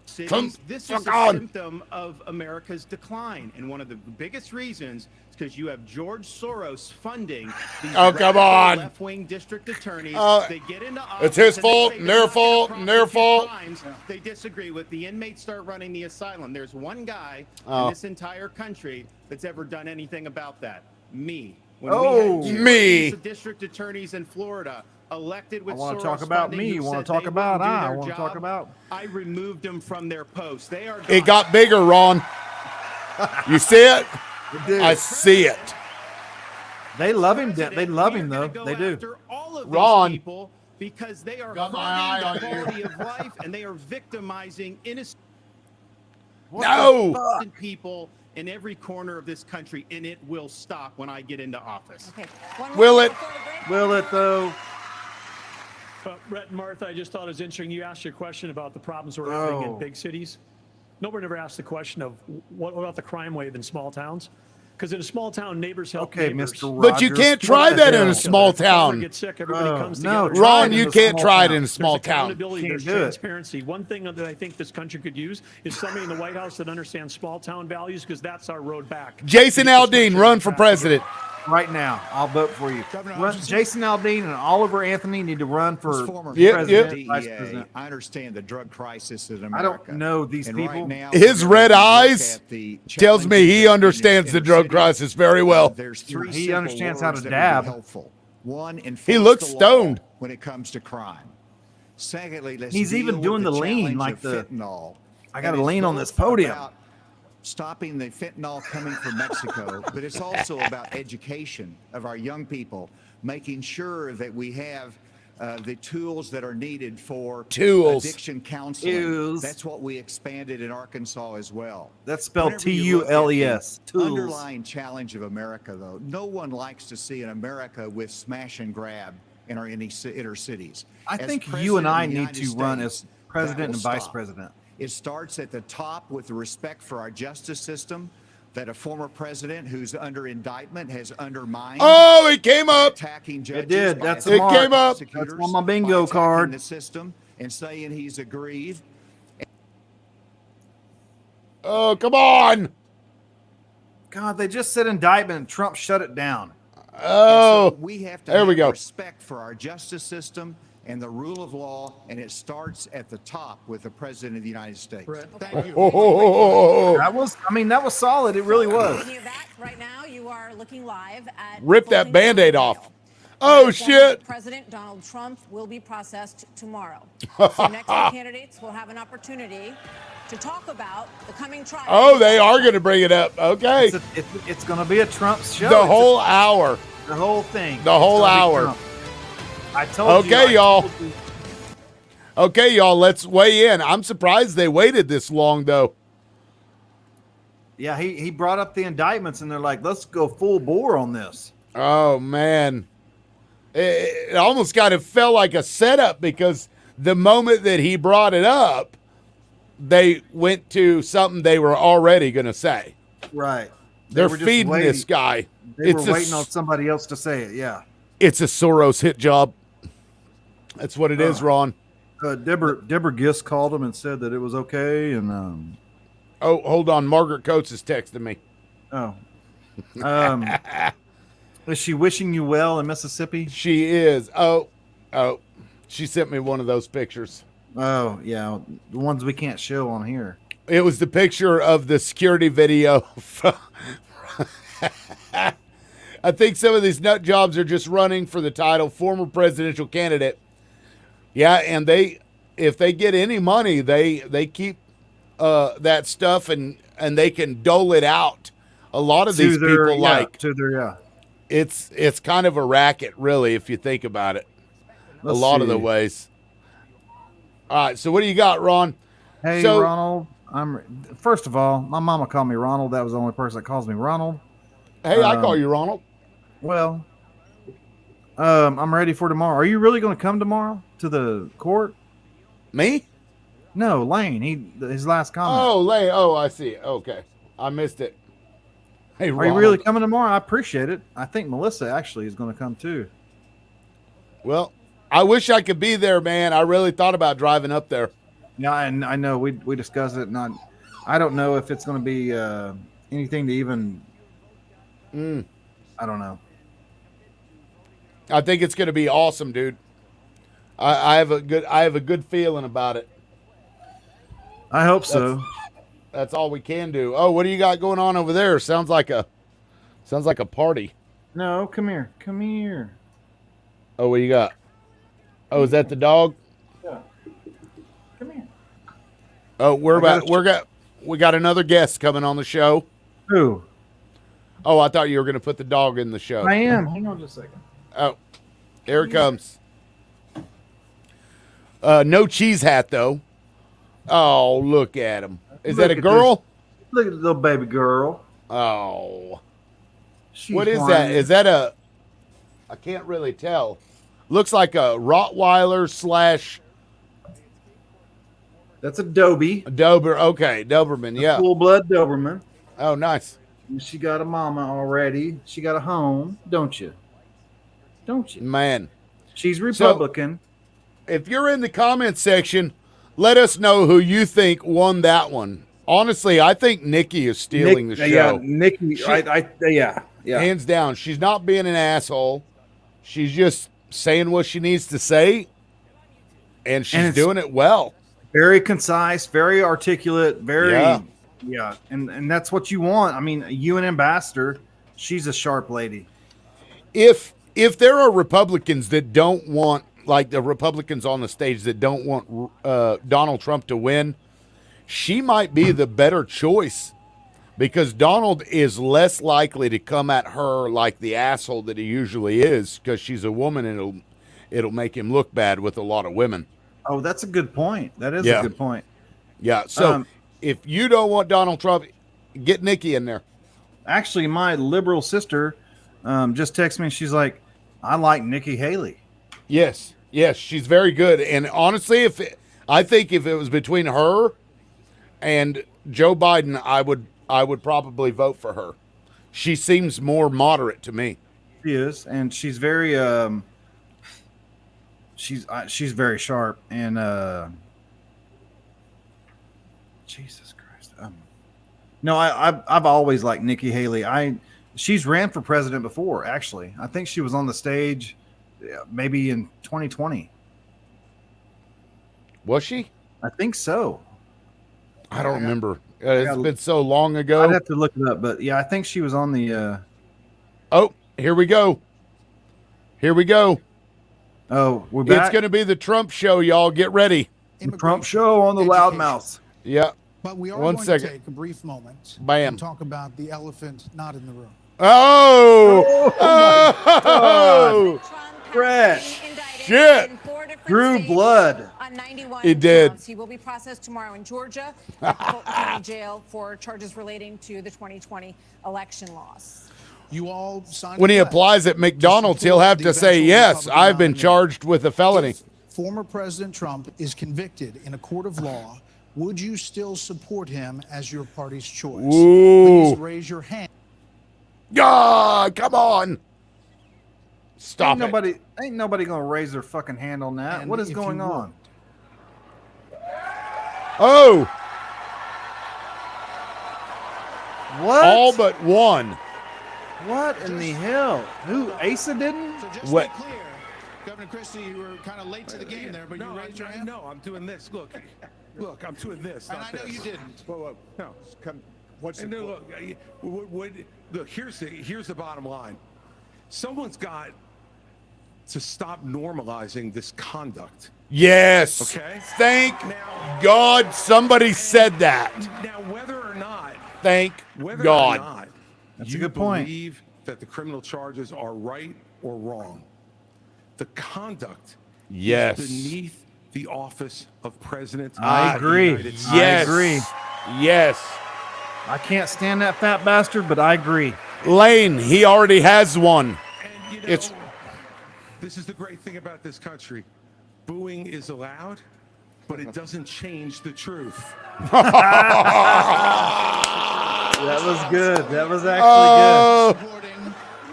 cities, Come this fuck is a on. symptom of America's decline, and one of the biggest reasons is because you have George Soros funding these Oh, come on. left-wing district attorneys. Uh, They get into office. It's his and they fault, say and they're their not gonna fault, and their prosecute fault. crimes they disagree with. The inmates start running the asylum. There's one guy Oh. in this entire country that's ever done anything about that. Me. When Oh. we had two Me. of these district attorneys in Florida elected with I wanna Soros talk about funding me. who You wanna said talk they about wouldn't do I their wanna talk job, about. I removed them from their posts. They are It gone. got bigger, Ron. You see it? did. I see it. They love him. President, They love we him are though. gonna They go do. after all of Ron. these people because they are Got my eye hurting the on you. quality of life and they are victimizing innocent No. people in every corner of this country, and it will stop when I get into office. Okay. One more Will it? before the break. Will it though? Brett and Martha, I just thought it was interesting. You asked your question about the problems we're having Oh. in big cities. Nobody ever asked the question of what about the crime wave in small towns? Because in a small town, neighbors help Okay, neighbors. Mr. But you Rogers, can't what try the that in hell? a small If a farmer town. gets sick, everybody comes no, together. try Ron, it in you a can't small try it town. in a small There's town. accountability, Can't there's do it. transparency. One thing that I think this country could use is somebody in the White House that understands small town values, because that's our road back. Jason To get this Aldean, country run for back president. Right now, I'll vote for you. Governor, Run, Jason Aldean and Oliver Anthony need to run for As former Yep, president, yep. vice DEA, president. I understand the drug crisis in I America. don't know these And people. right now, His when red we look eyes at the tells me challenges he in understands the inner drug cities, crisis very well. There's three He simple understands how to words that would be dab. helpful. One, enforce He looks the law stoned. when it comes to crime. Secondly, let's He's even deal doing with the lean, challenge like of the- fentanyl. I gotta And it's lean on both this podium. about stopping the fentanyl coming from Mexico, but it's also about education of our young people, making sure that we have the tools that are needed for Tools. addiction counseling. Tools. That's what we expanded in Arkansas as well. That's spelled Whenever you look at the T-U-L-E-S. Tools. Underlying challenge of America, though, no one likes to see an America with smash and grab in our inner cities. I As think you president and of I the need United to run States, as president that and will vice stop. president. It starts at the top with the respect for our justice system that a former president who's under indictment has undermined. Oh, it came up. Attacking judges. It did. by That's It smart. came up. prosecutors, That's on my by bingo attacking card. the system and saying he's aggrieved. Oh, come on. God, they just said indictment and Trump shut it down. Oh, So we have to there have we go. respect for our justice system and the rule of law, and it starts at the top with the president of the United States. Brett, Thank you. Oh, That was, I mean, that was solid. It really was. Speaking of that, right now you are looking live at Rip that Fulton Band-Aid County off. Jail. Oh, Former shit. President Donald Trump will be processed tomorrow. So next, the candidates will have an opportunity to talk about the coming trial. Oh, they are going to bring it up. Okay. It's going to be a Trump show. The whole hour. The whole thing. The whole It's gonna be hour. Trump. I told you. Okay, I y'all. told you. Okay, y'all, let's weigh in. I'm surprised they waited this long, though. Yeah, he brought up the indictments, and they're like, let's go full bore on this. Oh, man. It almost kind of felt like a setup because the moment that he brought it up, they went to something they were already going to say. Right. They're were just feeding waiting. this guy. They were waiting on somebody else to say it. Yeah. It's a Soros hit job. That's what it is, Ron. Deborah Gist called him and said that it was okay. And oh, hold on. Margaret Coates is texting me. Oh. Is she wishing you well in Mississippi? She is. Oh. She sent me one of those pictures. Oh, yeah. The ones we can't show on here. It was the picture of the security video. I think some of these nut jobs are just running for the title, former presidential candidate. Yeah, and if they get any money, they keep that stuff and they can dole it out. A lot of these people it's kind of a racket, really, if you think about it. Let's a lot of see. the ways. All right, so what do you got, Ron? Hey, Ronald. First of all, my mama called me Ronald. That was the only person that calls me Ronald. Hey, I call you Ronald. Well, I'm ready for tomorrow. Are you really going to come tomorrow to the court? Me? No, Lane. His last comment. Oh, Lane. Oh, I see. Okay, I missed it. Hey, are you really coming tomorrow? I appreciate it. I think Melissa actually is going to come too. Well, I wish I could be there, man. I really thought about driving up there. Yeah, and I know we discussed it. I don't know if it's going to be anything to even. I don't know. I think it's going to be awesome, dude. I have a good feeling about it. I hope so. That's all we can do. Oh, what do you got going on over there? Sounds like a party. No, come here. Come here. Oh, what you got? Oh, is that the dog? Yeah. Come here. Oh, we got another guest coming on the show. Who? Oh, I thought you were going to put the dog in the show. I am. Hang on just a second. Oh, here it comes. No cheese hat, though. Oh, look at him. Is that a girl? Look at the little baby girl. Oh. She's what is whining. that? Is that a... I can't really tell. Looks like a Rottweiler / That's a Dobie. A Dober. Okay, Doberman, yeah. Full-blood Doberman. Oh, nice. She got a mama already. She got a home, don't you? Don't you? Man. She's Republican. So, if you're in the comment section, let us know who you think won that one. Honestly, I think Nikki is stealing the show. Yeah, Nikki. Yeah. Hands down. She's not being an asshole. She's just saying what she needs to say, and she's doing it well. Very concise, very articulate, yeah. And that's what you want. I mean, you an ambassador. She's a sharp lady. If there are Republicans that don't want, like the Republicans on the stage that don't want Donald Trump to win, she might be the better choice because Donald is less likely to come at her like the asshole that he usually is because she's a woman and it'll make him look bad with a lot of women. Oh, that's a good point. That is a good point. Yeah. So if you don't want Donald Trump, get Nikki in there. Actually, my liberal sister just texted me and she's like, I like Nikki Haley. Yes, she's very good. And honestly, I think if it was between her and Joe Biden, I would probably vote for her. She seems more moderate to me. She is, and she's very she's very sharp and Jesus Christ. No, I've always liked Nikki Haley. She's ran for president before, actually. I think she was on the stage maybe in 2020. Was she? I think so. I don't remember. It's been so long ago. I'd have to look it up, but yeah, I think she was on the Oh, here we go. Oh, we're back. It's going to be the Trump show, y'all. Get ready. The Trump show on the loudmouth. Yeah. But we are One going second. to take a brief moment Bam. and talk about the elephant not in the room. Oh! Fresh. Shit. Drew blood. On 91 He did. counts. He will be processed tomorrow in Georgia at Fulton County Jail for charges relating to the 2020 election loss. You all signed When he a pledge applies at McDonald's, to he'll have support to the say, eventual yes, Republican I've been nominee. charged with a felony. If former President Trump is convicted in a court of law, would you still support him as your party's choice? Ooh. Please raise your hand. God, come on. Stop it. Ain't nobody gonna raise their fucking hand on that. And what is if going you on? Oh, What? all but one. What in the hell? Who? Asa didn't? So just What? to be clear, Governor Christie, you were kind of late to the game there, but you raised your hand. No, I'm doing this. Look, I'm doing this. And Not I know this. you didn't. Whoa. No. What's And the then look, here's the bottom line. Someone's got to stop normalizing this conduct. Yes. Okay. Thank God somebody said that. Now, whether or not, Thank whether God. or not That's you a good point. believe that the criminal charges are right or wrong, the conduct Yes. is beneath the office of President I of the agree. United States. Yes. I agree. Yes. I can't stand that fat bastard, but I agree. Lane, he already has one. And, It's this is the great thing about this country. Booing is allowed, but it doesn't change the truth. That was good. That was actually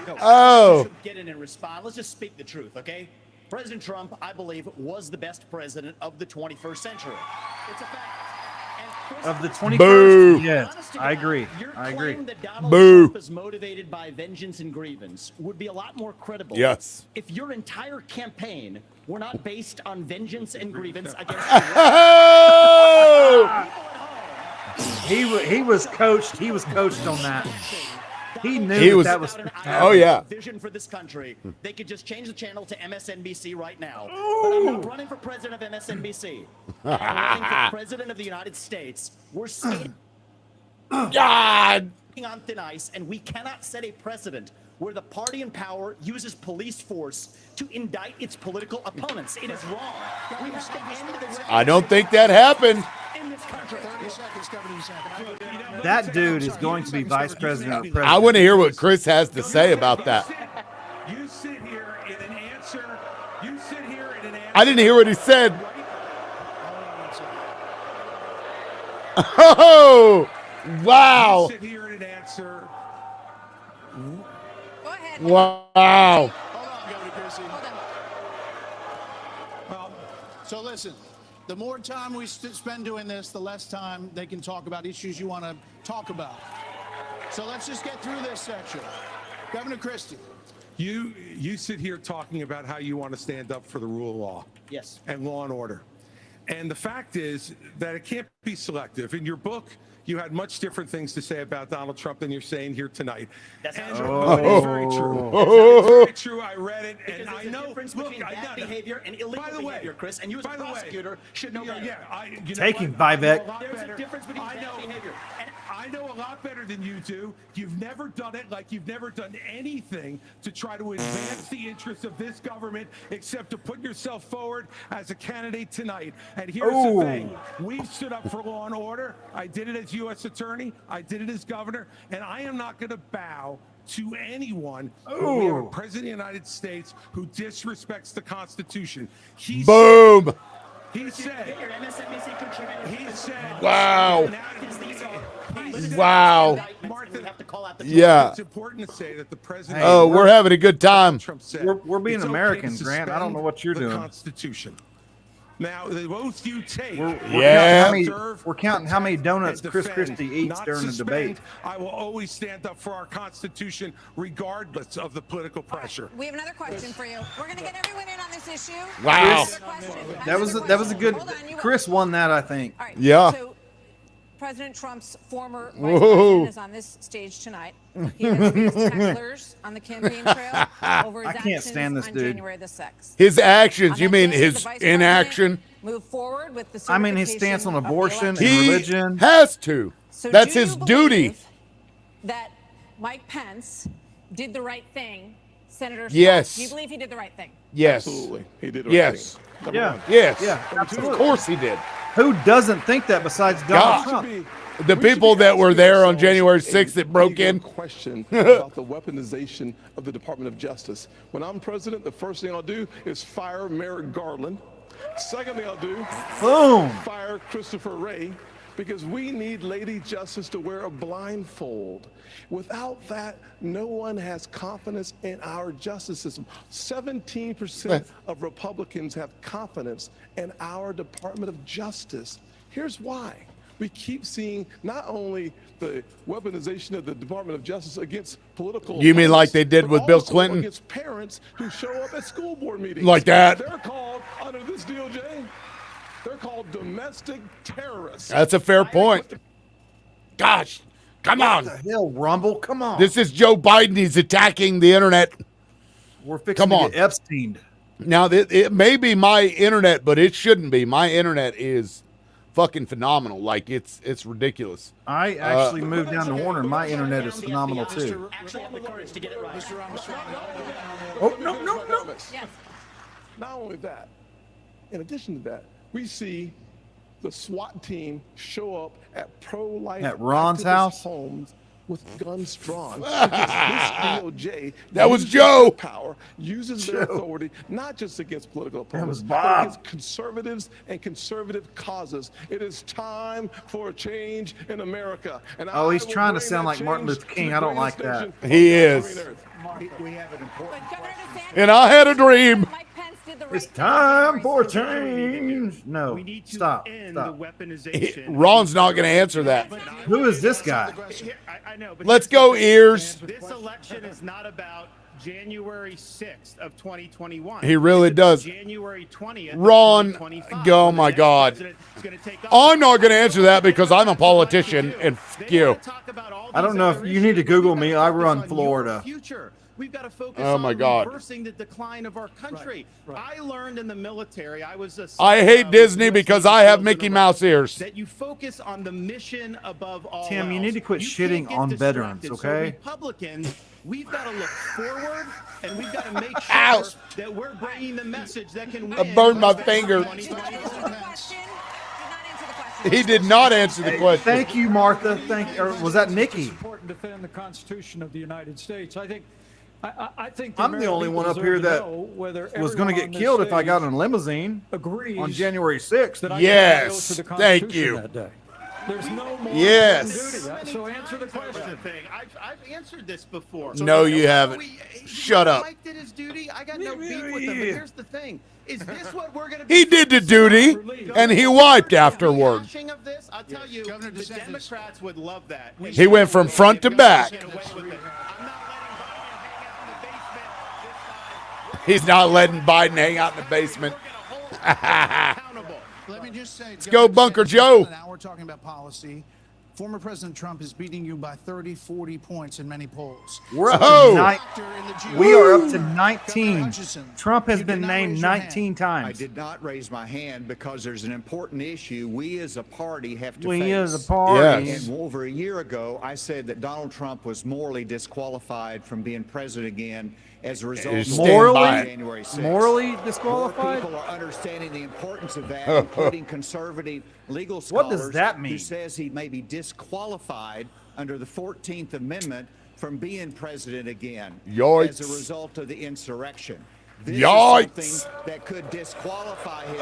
good. Oh. Get in and respond. Let's just speak the truth, okay? President Trump, I believe, was the best president of the 21st century. It's a fact. Of the 21st? Boo. Yes, I agree. Your I agree. claim that Donald Boo. Trump is motivated by vengeance and grievance would be a lot more credible. Yes. If your entire campaign were not based on vengeance and grievance against Oh! He was coached. He was coached on that. He knew He was- that was. Oh, yeah. Vision for this country. They could just change the channel to MSNBC right now. But I'm not running for president of MSNBC. I'm running for president of the United States. We're skating God. on thin ice, and we cannot set a precedent where the party in power uses police force to indict its political opponents. It is wrong. We have to end the I don't think that happened. in this country. 30 seconds, Governor DeSantis. That dude is going to be vice president or president. I want to hear what Chris has to say about that. You sit here in an answer. You sit here in an answer. I didn't hear what he said. Oh, wow. You sit here in an answer. Go ahead. Wow. Hold on, Governor Christie. Well, So listen, the more time we spend doing this, the less time they can talk about issues you want to talk about. So let's just get through this section. Governor Christie. you sit here talking about how you want to stand up for the rule of law. Yes. And law and order. And the fact is that it can't be selective. In your book, you had much different things to say about Donald Trump than you're saying here tonight. That's and not true. it's very true. It's very true. I read it, and Because I there's a know. difference Look, between I bad know. behavior and illegal By the way, behavior, Chris, and you as a by the way, prosecutor should know better. Taking what? Vivek. There's a difference between bad behavior. I know a lot better than you do. You've never done it like you've never done anything to try to advance the interests of this government except to put yourself forward as a candidate tonight. And here's the thing. We've stood up for law and order. I did it as U.S. attorney. I did it as governor. And I am not going to bow to anyone when we have a president of the United States who disrespects the Constitution. Boom. He said, Wow. Wow. Yeah. It's important to say that the president. Oh, we're having a good time. Trump said, We're being "It's okay American, to Grant. I don't know what you're suspend the doing. Constitution. Now, the oath you take. We're counting how many donuts Chris defend, Christie eats not during the suspend. debate. I will always stand up for our Constitution, regardless of the political pressure. We have another question for you. We're going to get everyone in on this issue. Wow. That was a good. Chris won that, I think. All right. Yeah. So President Trump's former vice Whoa. president is on this stage tonight. He has these hecklers on the campaign trail over his I can't actions stand this on dude. January the 6th. His actions, On you that mean day, his the vice inaction? president moved forward with the I mean, his stance on certification of the abortion and election. He religion. has to. So That's do you his duty. believe that Mike Pence did the right thing, Senator Scott? Yes. Do you believe he did the right thing? Yes. Absolutely. He did the right Yes. thing. Number Yeah. one. Yes. Yeah, Of course he did. Who doesn't think that besides Donald God. Trump? The people that were there on January 6th that broke in. Question about the weaponization of the Department of Justice. When I'm president, the first thing I'll do is fire Merrick Garland. Second thing I'll do, Boom. fire Christopher Wray. because we need Lady Justice to wear a blindfold. Without that, no one has confidence in our justice system. 17% of Republicans have confidence in our Department of Justice. Here's why. We keep seeing not only the weaponization of the Department of Justice against political... You mean like they did with Bill Clinton? Against parents who show up at school board meetings. Like that. They're called, under this DOJ, they're called domestic terrorists. That's a fair point. Gosh, come on. What the hell, Rumble? Come on. This is Joe Biden. He's attacking the internet. We're fixing to get Epstein. Now, it may be my internet, but it shouldn't be. My internet is fucking phenomenal. Like, it's ridiculous. I actually moved down to Warner. My internet is phenomenal, too. Oh, no. Yes. Not only that, in addition to that, we see the SWAT team show up at pro-life at Ron's house homes with guns drawn. Because this DOJ that was Joe. Power uses their authority not just against political opponents, Bob. but against conservatives and conservative causes. It is time for a change in America. And he's trying to sound like Martin Luther King. I don't like that. He is. We have an important question. And I had a dream. It's time for change. No, stop. The weaponization. Ron's not going to answer that. Who is this guy? I know, but Let's go, ears. This election is not about January 6th of 2021. He really does. January 20th. Ron, oh my God. I'm not going to answer that because I'm a politician and f you. I don't know if you need to Google me. I run Florida. We've got to focus on reversing the decline of our country. I learned in the military, I hate Disney because I have Mickey Mouse ears. That you focus on the mission above all Tim, you else. need to quit shitting on veterans, okay? So Republicans, we've got to look forward and we've got to make sure that we're bringing the message that can win. I burned my finger. He did not answer the question. Thank you, Martha. Or was that Nikki? It's important to defend the Constitution of the United States. I think I'm the only one up here that was going to get killed if I got in a limousine on January 6th. Yes, thank you. There's no more yes. duty. So answer the question. I've answered this before. No, you haven't. Shut up. Mike did his duty. I got no beef with him. But here's the thing. Is this what we're going to be? He did the duty, and he wiped afterward. Of this, I'll tell you, the Democrats would love that. He went from front to back. He's not letting Biden hang out in the basement. Let me just say, let's go, Bunker Joe. Now we're talking about policy. Former President Trump is beating you by 30, 40 points in many polls. We're up to we are up to 19. Trump has been named 19 times. I did not raise my hand because there's an important issue we as a party have to face. We as a party. Yes. And over a year ago, I said that Donald Trump was morally disqualified from being president again as a result of January 6th. Morally disqualified? More people are understanding the importance of that, including conservative legal scholars. What does that mean? Who says he may be disqualified under the 14th Amendment from being president again as a result of the insurrection. This is something that could disqualify him.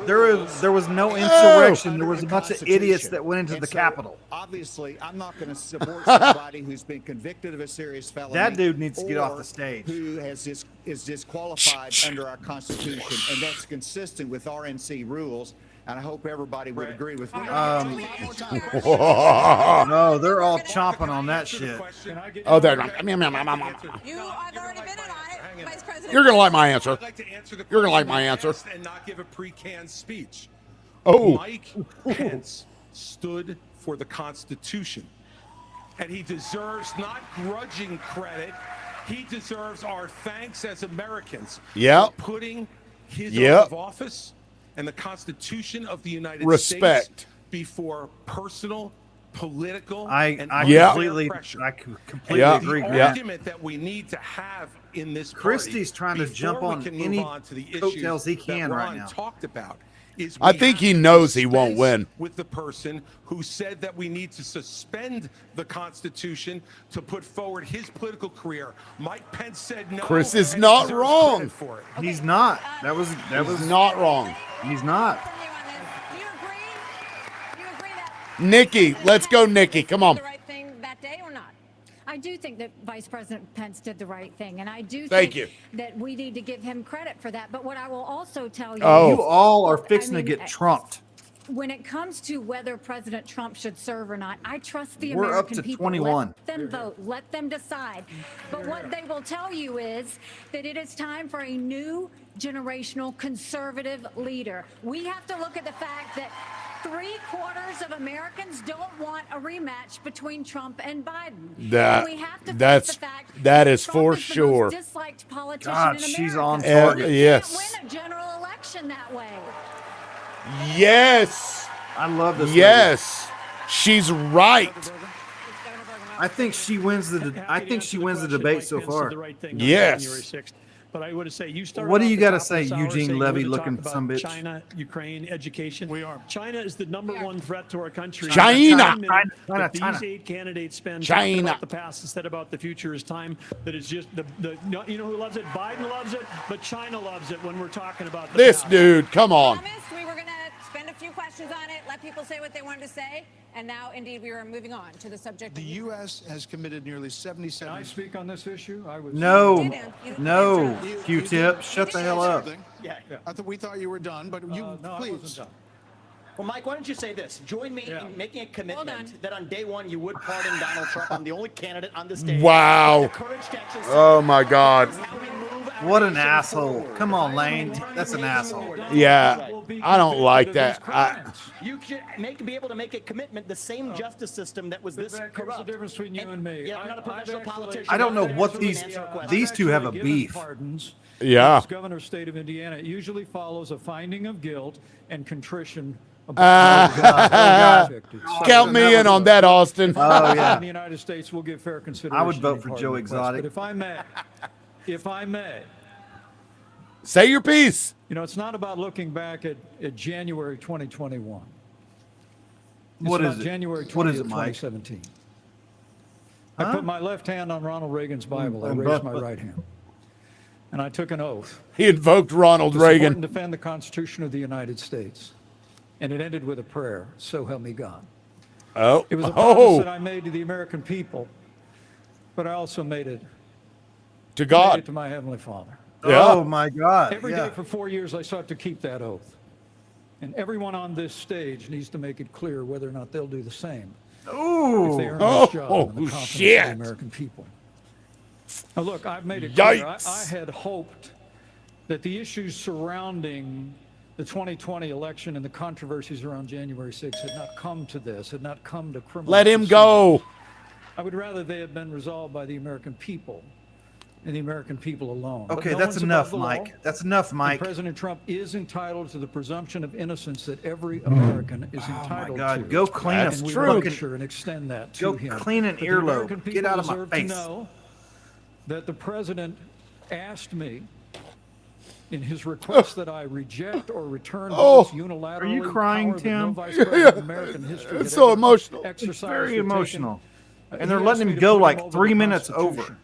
There was no insurrection. There was a bunch of idiots that went into the Capitol. Obviously, I'm not going to support somebody who's been convicted of a serious felony. That dude needs to get off the stage. Who is disqualified under our Constitution, and that's consistent with RNC rules. And I hope everybody would agree with me. No, they're all chomping on that shit. Oh, they're You're gonna like my answer. You're gonna like my answer. And not give a pre-canned speech. Oh, Mike Pence stood for the Constitution, and he deserves not grudging credit. He deserves our thanks as Americans. Yep. For putting his oath of office and the Constitution of the United States before personal, political, and completely pressure. I completely agree. The argument that we need to have in this party, Christie's trying to jump on any coattails he can right now. Talked about is I think he knows he won't win. With the person who said that we need to suspend the Constitution to put forward his political career. Mike Pence said no. Chris is not wrong. For it. He's not. That was not wrong. He's not. Nikki, let's go, Nikki. Come on. The right thing that day or not? I do think that Vice President Pence did the right thing, and I do Thank think you. that we need to give him credit for that. But what I will also tell you, You all are fixing to get trumped. when it comes to whether President Trump should serve or not, I trust the We're up American to people. 21. Let them vote. Let them decide. But what they will tell you is that it is time for a new generational conservative leader. We have to look at the fact that 3/4 of Americans don't want a rematch between Trump and Biden. That- And we have to that's- face the fact that is Trump for is the sure. most disliked politician God, in she's America. on You target. Yes. can't win a general election that way. Yes. I love this. Yes. She's right. I think she wins the. I think she wins the debate so far. Yes. January 6th. But I would say you started. What do off you the gotta top of say, this hour Eugene saying Levy we're to looking talk about sumbitch? China, Ukraine, education. We are. China is the number one threat to our country. China. That these China. 8 candidates spend China. talking about the past instead about the future is time that it's just you know who loves it? Biden loves it, but China loves it when we're talking about the This past. dude, come on. Promised we were going to spend a few questions on it, let people say what they wanted to say, and now, indeed, we are moving on to the subject. The U.S. has committed nearly Can I 77. speak on this issue? I was No, no, You- Q-tip, shut the hell up. Yeah. I thought we thought you were done, but you no, I please. wasn't done. Well, Mike, why don't you say this? Join me in making a Hold commitment on. that on day one you would pardon Donald Trump. I'm the only candidate on the stage. Wow. with the courage to actually say Oh my God. how we move our What an nation asshole! forward. Come on, Lane. That's an asshole. Yeah. I don't like that. You should be able to make a commitment. The same justice system that was this Vivek, here's corrupt. the difference between you and me. Yeah, I'm not a professional politician. I don't know I'm what actually these answer a question. these two have a Given beef. Pardons, Yeah. as governor of the state of Indiana, it usually follows a finding of guilt and contrition. About Count me in on that, Austin. Oh, yeah. In the United States, we'll give fair consideration. I would vote to for pardon Joe requests. Exotic. But if I may, Say your piece. you know, it's not about looking back at January 2021. It's What about is it? January 20th, What is it, Mike? 2017. Huh? I put my left hand on Ronald Reagan's Bible. I raised my right hand. And I took an oath He invoked Ronald to support and Reagan. defend the Constitution of the United States. And it ended with a prayer, so help me God. Oh. It was a promise Oh. that I made to the American people, but I also made it To made God. it to my Heavenly Father. Yeah. Oh my God! Every day Yeah. for 4 years, I sought to keep that oath. And everyone on this stage needs to make it clear whether or not they'll do the same if they Ooh. earn this job and the Oh, confidence shit. of the American people. Now, look, I've made it clear. I Yikes. had hoped that the issues surrounding the 2020 election and the controversies around January 6th had not come to this, had not come to criminal Let him proceedings. go. I would rather they had been resolved by the American people and the American people alone. But Okay, no that's one's enough, above the law. Mike. That's enough, And Mike. President Trump is entitled to the presumption of innocence that every American is Oh my entitled God! to. Go clean That's a And we true. will make fucking. sure and extend that to Go him. clean an But the earlobe. American Get people out of my deserve face. to know that the president asked me in his request that I reject or return Oh. votes unilaterally. Are you crying, power that no Tim? vice president in American history It's had so ever emotional. exercised Very or taken. emotional. And He they're asked letting me him to go put like over 3 the minutes over. Constitution.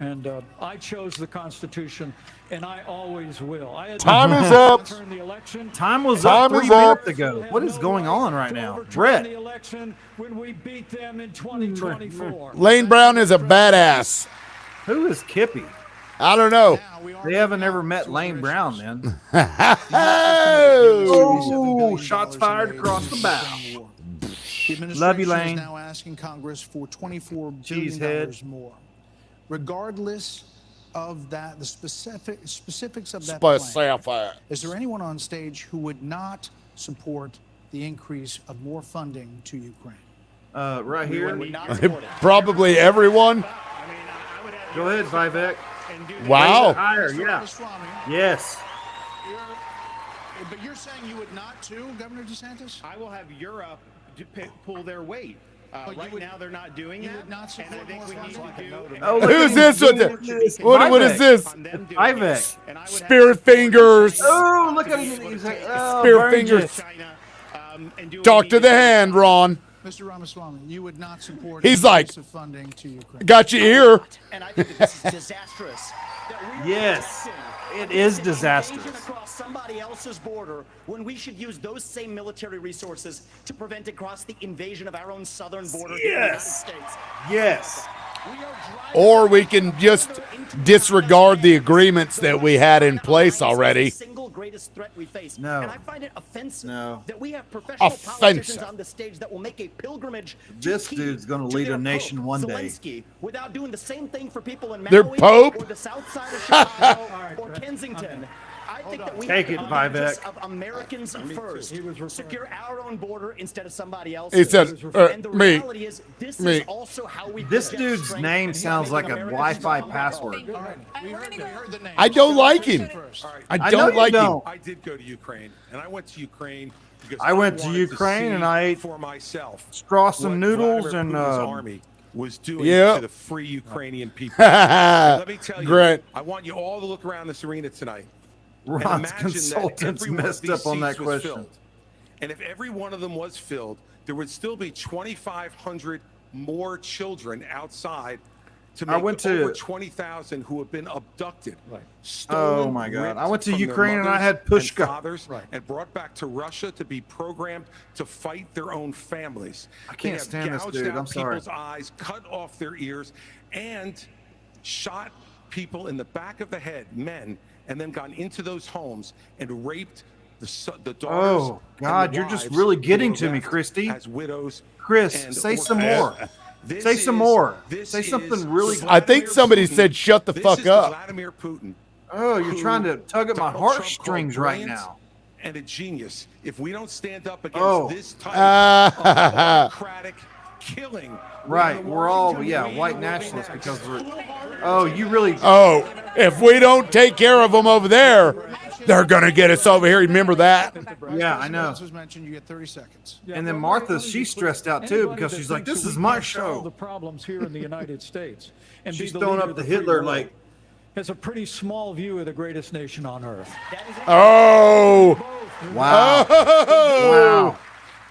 And I chose the Constitution, and I always will. I had Time is up. overturn the election. Time was Time up is 3 up. minutes ago. What is going on right now, Overturn Brett? the election when we beat them in 2024. Lane Brown is a badass. Who is Kippy? I don't know. They haven't ever met Lane Brown, then. Oh. Oh, shots fired across the bow. The administration Love you, Lane. is now asking Congress for $24 Cheesehead. billion more. Regardless of that, the specifics of that Specific. plan, is there anyone on stage who would not support the increase of more funding to Ukraine? Right here. Probably everyone. Go ahead, Vivek. Wow. Higher, yeah. Ramaswamy, Yes. but you're saying you would not too, Governor DeSantis? I will have Europe pull their weight. But you Right would- now, they're not doing you that. would not support and I think more we need funding? to do. Oh, look Who's at this him. with the? What is this? Vivek. Spirit fingers. Oh, look at him. He's like, oh, Spirit burned you. fingers. Talk to the hand, Ron. Mr. Ramaswamy, you would not support He's like, increase of funding to Ukraine. Got your ear. And I think that this is disastrous. That we are Yes. protecting It is disastrous. Across somebody else's border when we should use those same military resources to prevent across the invasion of our own southern border here in the United States. Yes. Or we can just disregard the agreements that we had in place already. Single greatest threat we face. No. And I find it offensive that we have Offensive. professional politicians on the stage that will make a pilgrimage to This Kyiv, dude's going to to lead their a nation Pope, one day. Zelensky, without doing the same thing for people in Their Maui Pope? or the south side of Chicago or Kensington. I think that we Take have it, to be conscious Vivek. of Americans first. Secure our own border instead of somebody else's. He said, and the me. reality is, this Me. is also how we This project dude's strength name and sounds like a America's Wi-Fi strong password. We heard the name. I don't like him. I know don't you like him. don't. I did go to Ukraine, and I went to Ukraine because I went to wanted Ukraine see and I ate for myself Strauss what and noodles Vladimir and Putin's army was doing Yep. to the free Ukrainian people. And let me tell you, Grant. I want you all to look around this arena tonight. and Ron's imagine that consultants every one of messed these up on that seats was question. filled. And if every one of them was filled, there would still be 2,500 more children outside to I make went to- over 20,000 who have been abducted. Oh Stolen, my God. ripped I went to from their Ukraine and I mothers had and Pushka. fathers and brought back to Russia to be programmed to fight their own families. I can't They have stand this gouged dude. out I'm sorry. people's eyes, cut off their ears, and shot people in the back of the head, men, and then gone into those homes and raped the daughters. Oh, and God, the you're just wives really who getting were to me, left Christy. As widows. Chris, and say some orphans. more. This Say some is- more. this Say is something really. I think somebody Putin. said, "Shut the This fuck is the up." Vladimir Putin. Oh, you're who trying to tug at my Donald Trump heartstrings called right brilliant now. And a genius. If we don't stand up against Oh. this type of autocratic killing, Right, we're all white nationalists because we're. Oh, you really. Oh, if we don't take care of them over there, they're gonna get us over here. Remember that? Yeah, I know. Was mentioned. You get 30 seconds. And then Martha, she's stressed out too because she's like, "This is my Solve the show." problems here in the United States. And She's be the throwing leader up of the free Hitler world. like. Has a pretty small view of the greatest nation on earth. Oh, Wow. oh, Wow.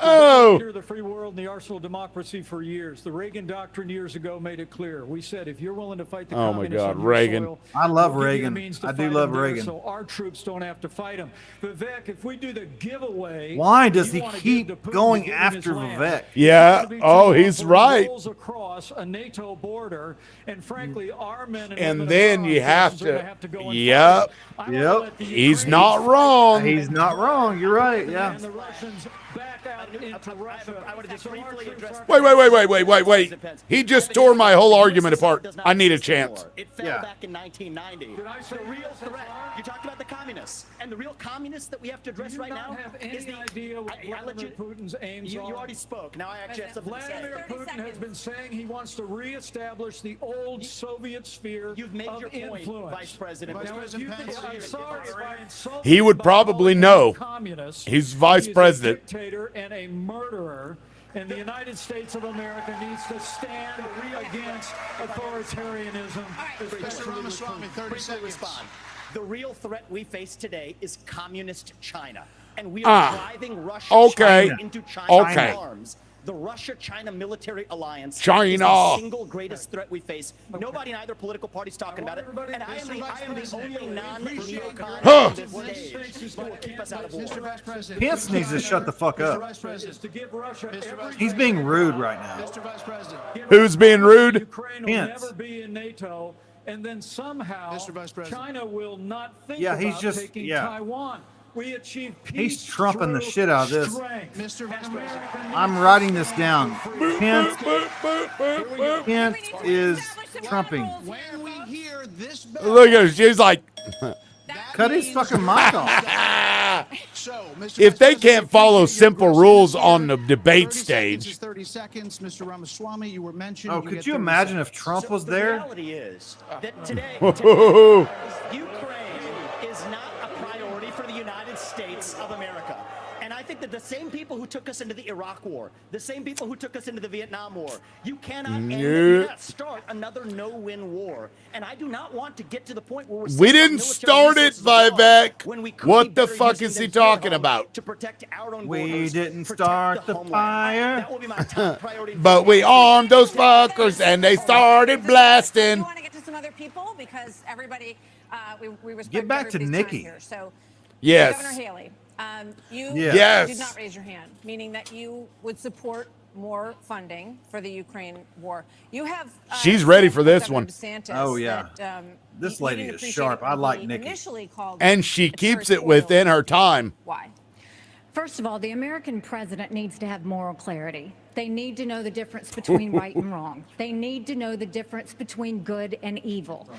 oh. Leader of the free world and the arsenal of democracy for years. The Reagan doctrine years ago made it clear. We said, if you're willing to fight the Oh my communists God, on your Reagan. soil, I love we'll give you the Reagan. means to I do fight love them there Reagan. So our troops don't have to fight them. Vivek, if we do the giveaway, Why does you he wanna keep give to Putin going to give him his after land. Vivek? Yeah. It's gonna be Oh, too he's long for right. rolls across a NATO border, and frankly, our men And women then of our you have forces are gonna to. go and fight Yep. it. I wanna Yep. let the He's Ukrainians not fight wrong. He's not wrong. You're right. Yeah. and the Russians back out into Russia. I want to just So our briefly troops address. Wait. He just tore my whole argument apart. I need a chance. It fell Yeah. back in 1990. Did I say The real threat. You talked about the communists, and the real communists that we have to address Do you right not now have any is the idea what I Vladimir let you- Putin's aims you are? already spoke. Now I actually have something to say. Vladimir Putin has been saying he wants to reestablish the old Soviet sphere You've made of your point, influence. Vice President. Now, if you think, I'm sorry if I insulted He would by probably calling him know. a communist. He's vice He is president. a dictator and a murderer. And the United States of America needs to stand against authoritarianism. Mr. Ramaswamy, 30 Briefly seconds. respond. The real threat we face today is communist China. And we are driving Russia Okay. China into China's Okay. arms. The Russia-China military alliance is China. the single greatest threat we face. Nobody in either political party is talking about it. And I am the only non-neocon on this stage who's going to keep us out of war. Mr. Vice President. Pence needs to shut the fuck Mr. up. Vice President. To give Russia every He's being rude right now. Mr. Vice President. Who's being rude? Ukraine will Pence. never be in NATO, and then somehow Mr. Vice President. China will not think Yeah, about he's just- taking yeah. Taiwan. We achieve peace. He's trumping the through shit out of this. strength. Mr. Vice President. I'm writing this down. Pence is trumping. When we hear this Look at her. She's like, Cut his fucking mic off. So, Mr. if Vice they President, can't follow your simple gross rules interference on the debate 30 seconds stage. is 30 seconds. Mr. Ramaswamy, you were mentioned. Oh, You could get you 30 imagine if seconds. Trump was The there? reality is that today Whoa. Ukraine is not a priority for the United States of America. And I think that the same people who took us into the Iraq War, the same people who took us into the Vietnam War, you cannot end it, you Nope. cannot start another no-win war. And I do not want to get to the point where we're We sending didn't military start it, resources abroad Vivek. when we could What be the better fuck using is he them here talking at home about? to protect our own We borders, didn't protect start the homeland. fire. That will be my top priority. But we armed those fuckers and they started Do blasting. you want to get to some other people? Because everybody we respect Get back to everybody's time Nikki. here. So, Yes. Governor Haley, you Yes. did not raise your hand, meaning that you would support more funding for the Ukraine war. You have. She's ready for this Governor one. DeSantis Oh, yeah. that, This you lady didn't is appreciate sharp. it when I like he Nikki. Initially called And she it keeps it territorial. within her time. Why? First of all, the American president needs to have moral clarity. They need to know the difference between right and wrong. They need to know the difference between good and evil.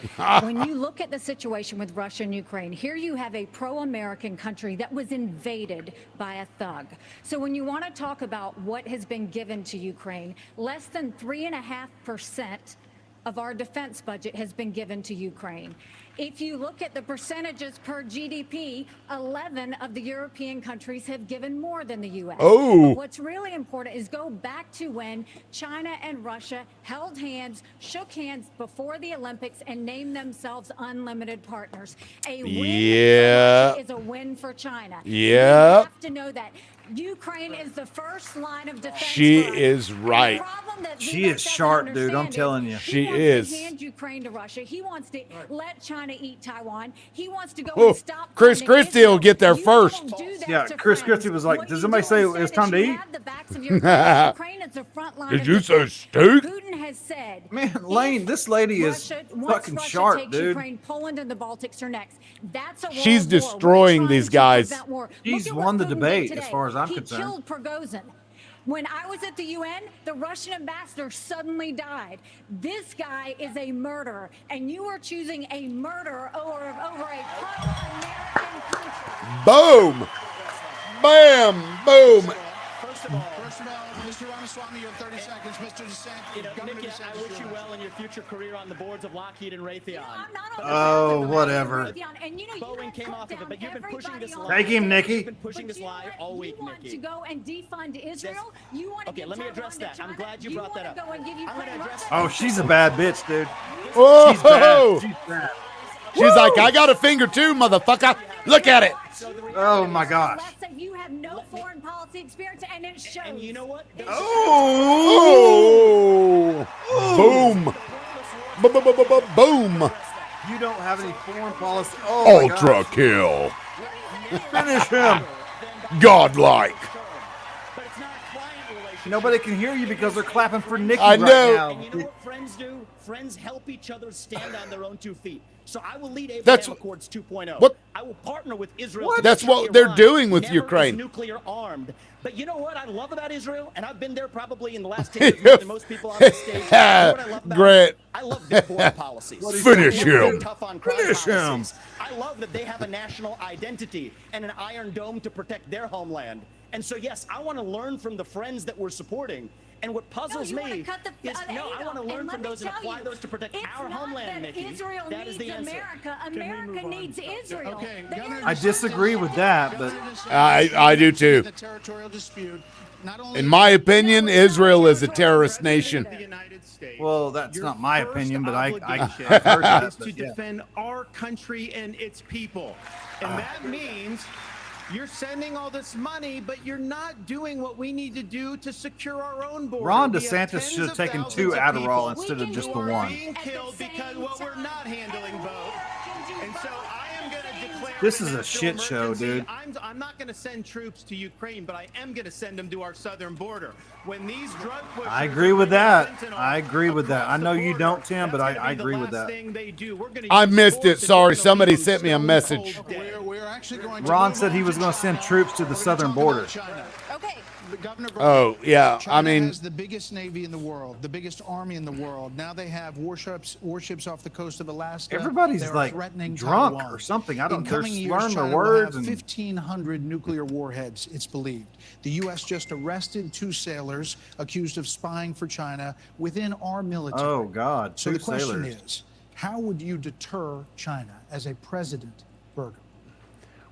When you look at the situation with Russia and Ukraine, here you have a pro-American country that was invaded by a thug. So when you want to talk about what has been given to Ukraine, less than 3.5% of our defense budget has been given to Ukraine. If you look at the percentages per GDP, 11 of the European countries have given more than the U.S. Oh. But what's really important is go back to when China and Russia held hands, shook hands before the Olympics, and named themselves unlimited partners. A win Yeah. for Russia is a win for China. Yeah. You have to know that. Ukraine is the first line of defense. She for us. is right. The problem that She Vivek is doesn't sharp, dude. I'm understand telling you. She he wants is. to hand Ukraine to Russia. He wants to let China eat Taiwan. He wants to go Oh, and stop. Chris funding Christie Israel. will get there You first. don't do that Yeah, to Chris friends. Christie was like, What "Does you somebody do say instead it's is time to you eat?" have the backs of your friends. Ukraine is the front line Did of you say defense. steak? Putin has said, Man, Lane, this lady is once fucking Russia sharp, takes dude. Ukraine, Poland, and the Baltics are next. That's a world She's war. destroying We're these trying to guys. prevent war. She's Look at won what the Putin did debate, today. as far as I'm he concerned. Killed Prigozhin. When I was at the UN, the Russian ambassador suddenly died. This guy is a murderer, and you are choosing a murderer over a pro-American country. Boom. Bam. Boom. First of all, Mr. Ramaswamy, you have 30 seconds. Mr. DeSantis, Governor Nikki, I DeSantis, wish you well in your future career on the boards of Lockheed and Raytheon. I'm not on the Oh, board of whatever. Raytheon, and you know, you Boeing have came cut off of it, down but you've been pushing this everybody lie. Take him, Nikki. You've been pushing this lie all week, You want Nikki. to go and defund Israel? You want to Okay, give let me Taiwan address to that. I'm China? glad you brought that want to up. go and give I'm Ukraine gonna address Russia? Oh, she's a bad bitch, dude. Whoa. She's bad. She's bad. She's like, I got a finger too, motherfucker. Look at it. Oh my gosh. Last you have no foreign policy experience, and it shows. And you know what? Oh. Boom. Boom. You don't have any foreign policy. Oh my Ultra gosh. kill. Finish him. Godlike. Nobody can hear you because they're clapping for Nikki I right know. now. And you know what friends do? Friends help each other stand on their own 2 feet. So I will lead Abraham That's- Accords 2.0. what- I will partner with Israel. What? to That's destroy what they're Iran. doing with Never Ukraine. Is nuclear armed. But you know what I love about Israel? And I've been there probably in the last 10 years more than most people on this stage. You know what I love about Grant. it? I love their foreign policies. Finish I love their him. tough on crime Finish him. policies. I love that they have a national identity and an iron dome to protect their homeland. And so, yes, I want to learn from the friends that we're supporting. And what puzzles you wanna me cut the is, aid I want to off. learn And from let me those and tell apply you, those to protect it's our not homeland, that Nikki. Israel That is needs the answer. America. America needs Israel. Okay, They Governor are I disagree with that, but I do too. The territorial dispute. Not only In my opinion, Israel is a terrorist nation. The United States. well, that's Your not my first opinion, but I've obligation heard that. is to But yeah. defend our country and its people. And that means you're sending all this money, but you're not doing what we need to do to secure our own border. Ron We have DeSantis tens should have of taken thousands 2 of Adderall people instead of just the who are one. being killed because, well, we're not handling both. And so I am going to declare This a is a national shit show, emergency. dude. I'm not going to send troops to Ukraine, but I am going to send them to our southern border. When these drug pushers I agree with that. are bringing I agree with that. I across know the you border, don't, Tim, but that's I gonna be the agree with last that. thing they do. We're gonna I use missed it. force Sorry, to get somebody them sent me a stone message. cold dead. We're actually going to Ron move said on he was to going to send China. troops to the We're gonna southern talk border. about China. Okay. Governor Oh, yeah. China I mean, has the biggest navy in the world, the biggest army in the world. Now they have warships off the coast of Alaska. Everybody's They're like threatening drunk Taiwan. or something. I don't. In They're coming years, slurring their China will words have and 1,500 nuclear warheads, it's believed. The U.S. just arrested 2 sailors accused of spying for China within our military. oh god, So 2 the question sailors. is, how would you deter China as a president, Berger?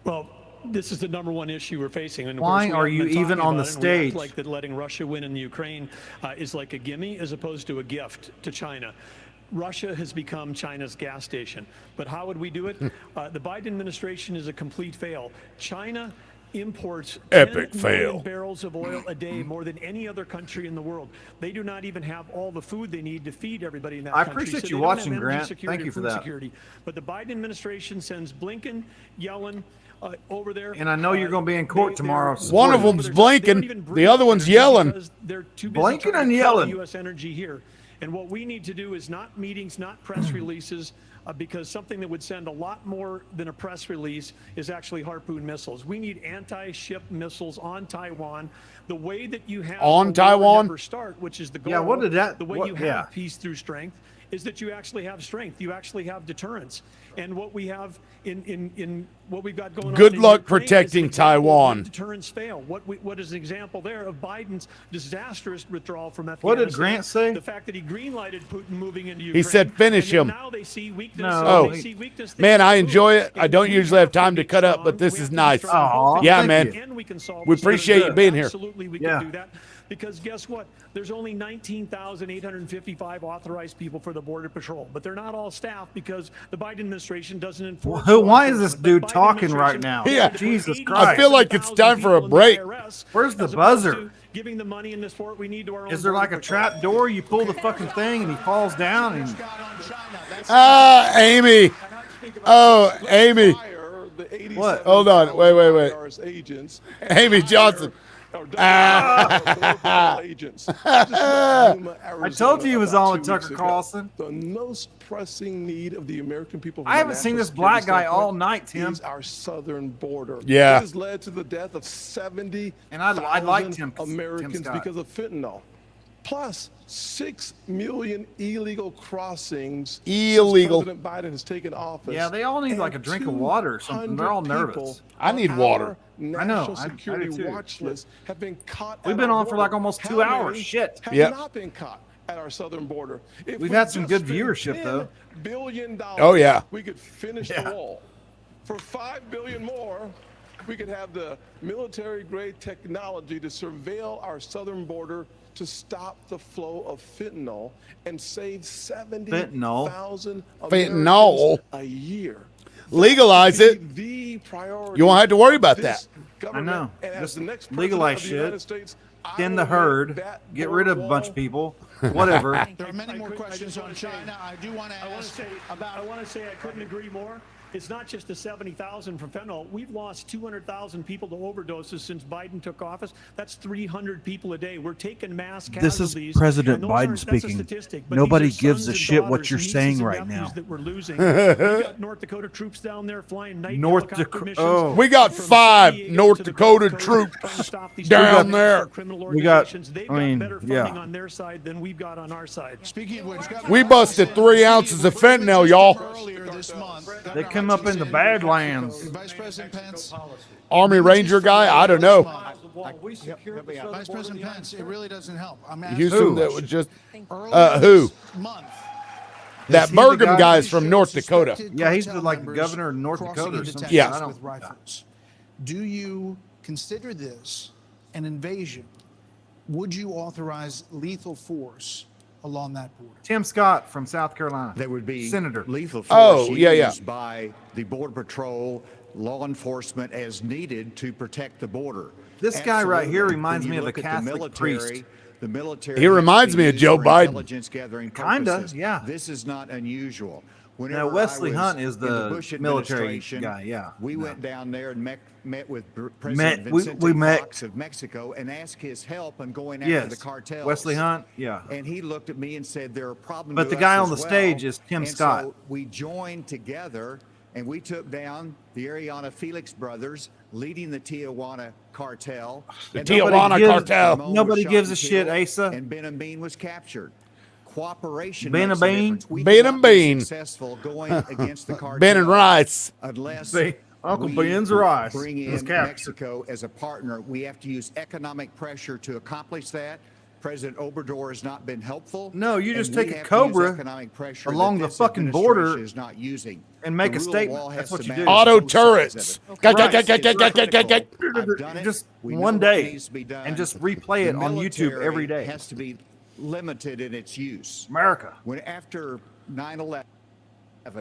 Well, this is the number one issue we're facing. And of Why course, we are haven't you been even talking on the about it, and we act stage? like that letting Russia win in the Ukraine is like a gimme as opposed to a gift to China. Russia has become China's gas station. But how would we do it? The Biden administration is a complete fail. China imports Epic 10 million fail. barrels of oil a day, more than any other country in the world. They do not even have all the food they need to feed everybody in that I country. appreciate So you they don't have watching, energy Grant. security Thank you or for food that. security. But the Biden administration sends Blinken, Yellen, over there. And I know you're going to be in court tomorrow. One of them's blinking, the other one's yelling. Because they're too busy Blinking trying and to yelling. cut U.S. energy here. And what we need to do is not meetings, not press releases, because something that would send a lot more than a press release is actually Harpoon missiles. We need anti-ship missiles on Taiwan. The way that you have On a war Taiwan? never start, which is the goal. Yeah, what did that- The way what- you have yeah. peace through strength is that you actually have strength. You actually have deterrence. And what we have in what we've got going on. Good in luck Ukraine is protecting an example of Taiwan. when deterrence fail. What is an example there of Biden's disastrous withdrawal from Afghanistan? What did Grant say? The fact that he greenlighted Putin moving into Ukraine. He said finish And him. Now they see weakness. No. They see weakness, they Man, say, I "Ooh." enjoy it. I And don't we usually have time be to cut up, strong. but this We is have to be nice. strong. Aw, Yeah, thank man. you. And we can solve We this. appreciate you being here. Absolutely, we Yeah. can do that. Because guess what? There's only 19,855 authorized people for the Border Patrol, but they're not all staff because the Biden administration doesn't enforce. Who? law Why is this enforcement. dude The Biden talking right administration now? Yeah. Jesus I Christ. I feel like it's time for a break. Where's the As opposed buzzer? to giving the money in this sport we need to our own Is there like a Border Patrol. trap door? You pull the fucking thing and he falls down and Amy. Oh, Amy. What? Hold on. Wait. Agents Amy Johnson. agents. I told you he was on with Tucker Carlson. The most pressing need of the American people. I haven't seen this black guy all night, Tim. Is our southern border. Yeah. It has led to the death of 70 And I liked him, Americans Tim Scott. because of fentanyl. Plus 6 million illegal crossings Illegal. since President Biden has taken office. Yeah, they all need like a And drink of water or something. They're all 200 nervous. people I need on water. our I know. National I security do too. watch list have been caught. We've at been our on for border. like almost 2 How hours. many Shit. have Yep. not been caught at our southern border? If We've we had some just good spent viewership, though. $10 billion, Oh, yeah. we could finish Yeah. the wall. For $5 billion more, we could have the military-grade technology to surveil our southern border to stop the flow of fentanyl and save 70,000 Fentanyl. Americans a year. Legalize That it. should be the priority You won't have to worry about of that. this government. I know. And as Just the next legalize president of the United shit. States, I Thin will the make herd. that Get rid of a border bunch wall of people. Whatever. There are many more questions on China. I do want to I want to ask say about. I want to say I couldn't agree more. It's not just the 70,000 from fentanyl. We've lost 200,000 people to overdoses since Biden took office. That's 300 people a day. We're taking mass This is casualties. President and those Biden aren't- that's a speaking. statistic, but Nobody these are gives sons a and shit what daughters, you're nieces saying and right nephews now. That we're losing. We've got North Dakota troops down there flying night North helicopter Dakota- missions oh. We got from 5 San Diego North to the Dakota Gulf Coast troops trying to stop these down criminal- there. criminal We got- organizations. They've I mean, got better yeah. funding on their side than we've got on our side. Speaking of which, We busted 3 ounces of fentanyl, y'all. earlier this month, They come up in the Badlands. Vice President Pence. Army Ranger guy? I don't know. Vice President Pence, it really doesn't help. I'm asking Houston, that was just earlier who? this month. That Is he the Bergam guy guy is from North Dakota. Yeah, he's the, Cartel like members governor of North crossing Dakota or into something. Texas Yeah. I don't- with rifles. Do you consider this an invasion? Would you authorize lethal force along that border? Tim Scott from South Carolina. There would be Senator. lethal force Oh, yeah, yeah. used by the Border Patrol, law enforcement as needed to protect the border. This guy right here Absolutely. reminds When me you of a look at Catholic military, priest. The military He reminds has me been of used Joe for Biden. intelligence gathering Kinda, purposes. yeah. This is not unusual. Now, Whenever Wesley I was Hunt is in the Bush military administration, guy, yeah. We No. went down there and met with President we Vicente met. Fox of Mexico and asked his help in going after Yes. the cartels. Wesley Hunt, yeah. And he looked at me and said, there are problems But with the us guy as on the well. stage is Tim And Scott. So we joined together and we took down the Ariana Felix brothers leading the Tijuana cartel. The And Tijuana nobody gives- cartel. Ramon was Nobody shot gives and a shit, killed, Asa. And Ben and Bean was captured. Cooperation Ben makes and a Bean? difference. We Ben and cannot be Bean. successful going against the cartel. Ben and Rice. Unless Be- Uncle we Ben's rice bring was in captured. Mexico as a partner. We have to use economic pressure to accomplish that. President Obrador has not been helpful. No, you just and we take a have to use Cobra economic pressure along that the this fucking border administration is not using. and make The a rule of statement. law has That's what to you do. match Auto both sides of turrets. it. Right. I've done it. Just We know one what day needs to be done. and just replay it The on YouTube military every day. Has to be limited in its use. America. When after 9/11,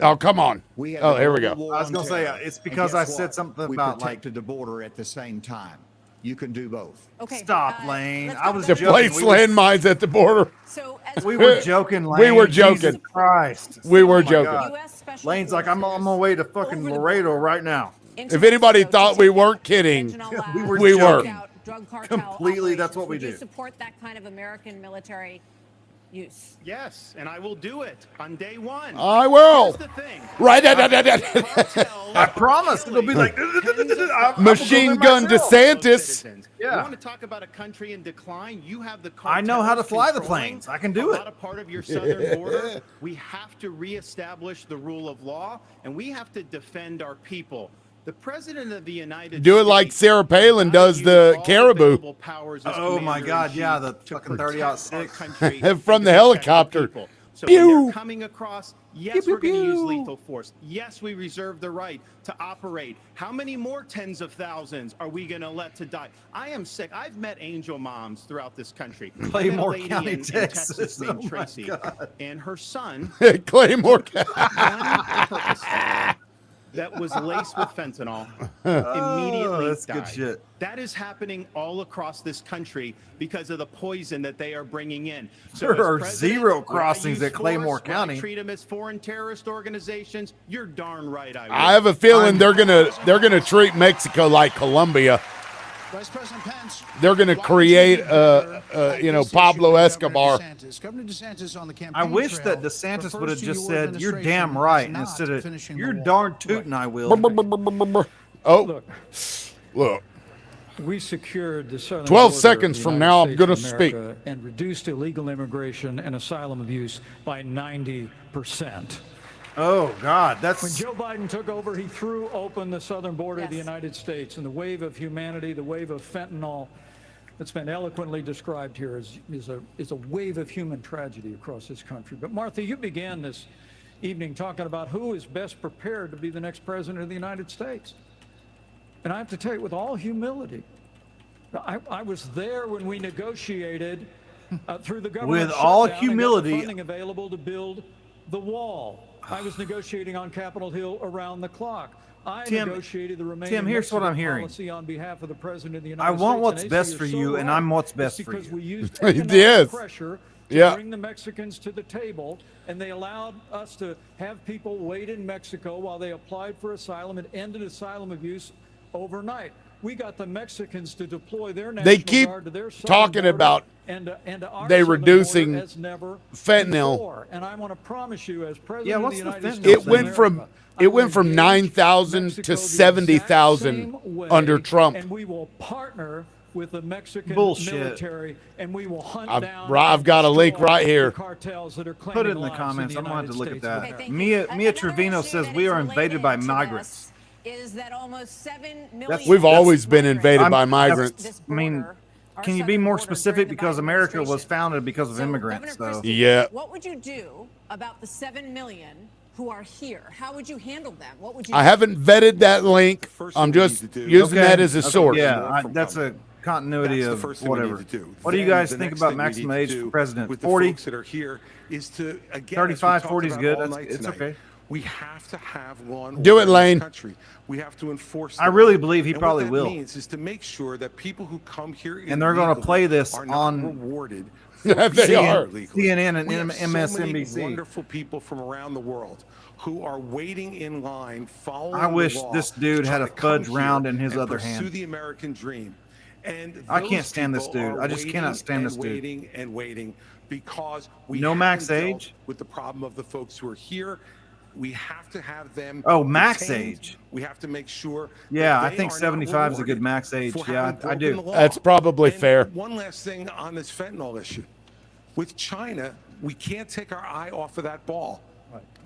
Oh, come on. We have Oh, a here we global go. war I was on gonna say, terror. it's And because guess I said what? something we about, protected the border at the same time. You can do both. Okay. Stop, Lane. I was To joking. place landmines at the border. So as We were joking, Lane. We were Jesus joking. Christ. We were Oh my joking. God. U.S. Special Lane's like, I'm on my way to fucking Laredo right now. If anybody thought we weren't kidding, We were we were. joking. drug cartel Completely, that's what we Would you do. support that kind of American military use? Yes, and I will do it on day one. I will. Here's the thing. Right. I promise. It'll be like Machine gun DeSantis. You Yeah. want to talk about a country in decline? You have the I know how to cartels fly the controlling planes. I can do a it. lot of part of your southern border. We have to reestablish the rule of law, and we have to defend our people. The president of the United States. Do it like Sarah Palin does the caribou. Oh my God, yeah, the fucking 30-06 from the helicopter. So when Pew. they're coming across, yes, Pew, pew, we're going to use pew. lethal force. Yes, we reserve the right to operate. How many more tens of thousands are we going to let to die? I am sick. I've met angel moms throughout this country. I met a Claymore lady County, in Texas. Texas named Oh my Tracy, God. and her son Claymore. one Percocet that was laced with fentanyl immediately that's died. good shit. That is happening all across this country because of the poison that they are bringing in. There as are president, zero when I crossings use at Claymore force, when I County. treat them as foreign terrorist organizations. You're darn right I will. I have a feeling they're gonna treat Mexico like Colombia. Vice President Pence. They're gonna create Pablo Escobar. Governor DeSantis on the campaign I wish trail that DeSantis refers would have to just your said, "You're damn administration right," as not instead of finishing the "You're wall. darn tootin' I will." Oh, look. We secured the southern 12 border of seconds the from United now, I'm States gonna of speak. America and reduced illegal immigration and asylum abuse by 90%. Oh God, When that's Joe Biden took over, he threw open the southern border of the United States, and the wave of humanity, the wave of fentanyl that's been eloquently described here is a wave of human tragedy across this country. But Martha, you began this evening talking about who is best prepared to be the next president of the United States. And I have to tell you, with all humility, I was there when we negotiated through the government With all shutdown and got the humility. funding available to build the wall. I was negotiating on Capitol Hill around the clock. I negotiated the remaining Tim, here's what I'm Mexico hearing. policy on behalf of the president of the United I States. want what's And best Asa, for you're you, so and right. I'm what's best It's for because you. we used Yes. economic pressure to Yeah. bring the Mexicans to the table, and they allowed us to have people wait in Mexico while they applied for asylum and ended asylum abuse overnight. We got the Mexicans to deploy their National They keep Guard to their southern talking border about and to our they southern reducing border as never fentanyl. before. And I want to promise you, as president Yeah, of what's the the United fentanyl States It of went America, from I will 9,000 engage to Mexico the 70,000 exact same way, under Trump. and we will partner with the Mexican Bullshit. military, and we will hunt I've down. I've and got a link destroy right here. the cartels that are Put it claiming in the lives comments. the I'm going to United look at States of that. America. Thank you. Mia Another Trevino issue says that we is are invaded by related to migrants. this Is that almost 7 million That's- We've always been migrants invaded by I'm- migrants. this I mean, border, our can you be southern more border specific? during the Because Biden America was administration. founded because of So, immigrants. Governor So Christie, Yeah. what would you do about the 7 million who are here? How would you handle them? What would you I do? haven't vetted that link. First I'm thing we just need to do- using Okay. that as a source. Yeah, that's a continuity That's the of first thing we whatever. need to do. What do you Then guys the think next about thing we maximum need age to for do president? with the 40? folks that are here is to, again, 35, as we 40 is talked good. about all That's- night it's tonight, okay. We have to have law and Do order it, in this Lane. country. We have to enforce. I the really law. believe he And probably what will. that means is to make sure that people who come here And they're gonna illegally play this are not on rewarded. They are. CNN and We have so many MSNBC. wonderful people from around the world who are waiting in line, following I wish the law this to dude try had a to come fudge round here in his and other pursue hand. the American dream. And I can't those stand this people dude. are I just cannot stand this dude. Waiting and waiting because we No haven't max dealt age? with the problem of the folks who are here. We have to have them. Oh, max detained. age. We have to make sure. Yeah, that I they think are not 75 is a good rewarded max age. for Yeah, having I broken do. the law. That's probably And fair. One last thing on this fentanyl issue. With China, we can't take our eye off of that ball.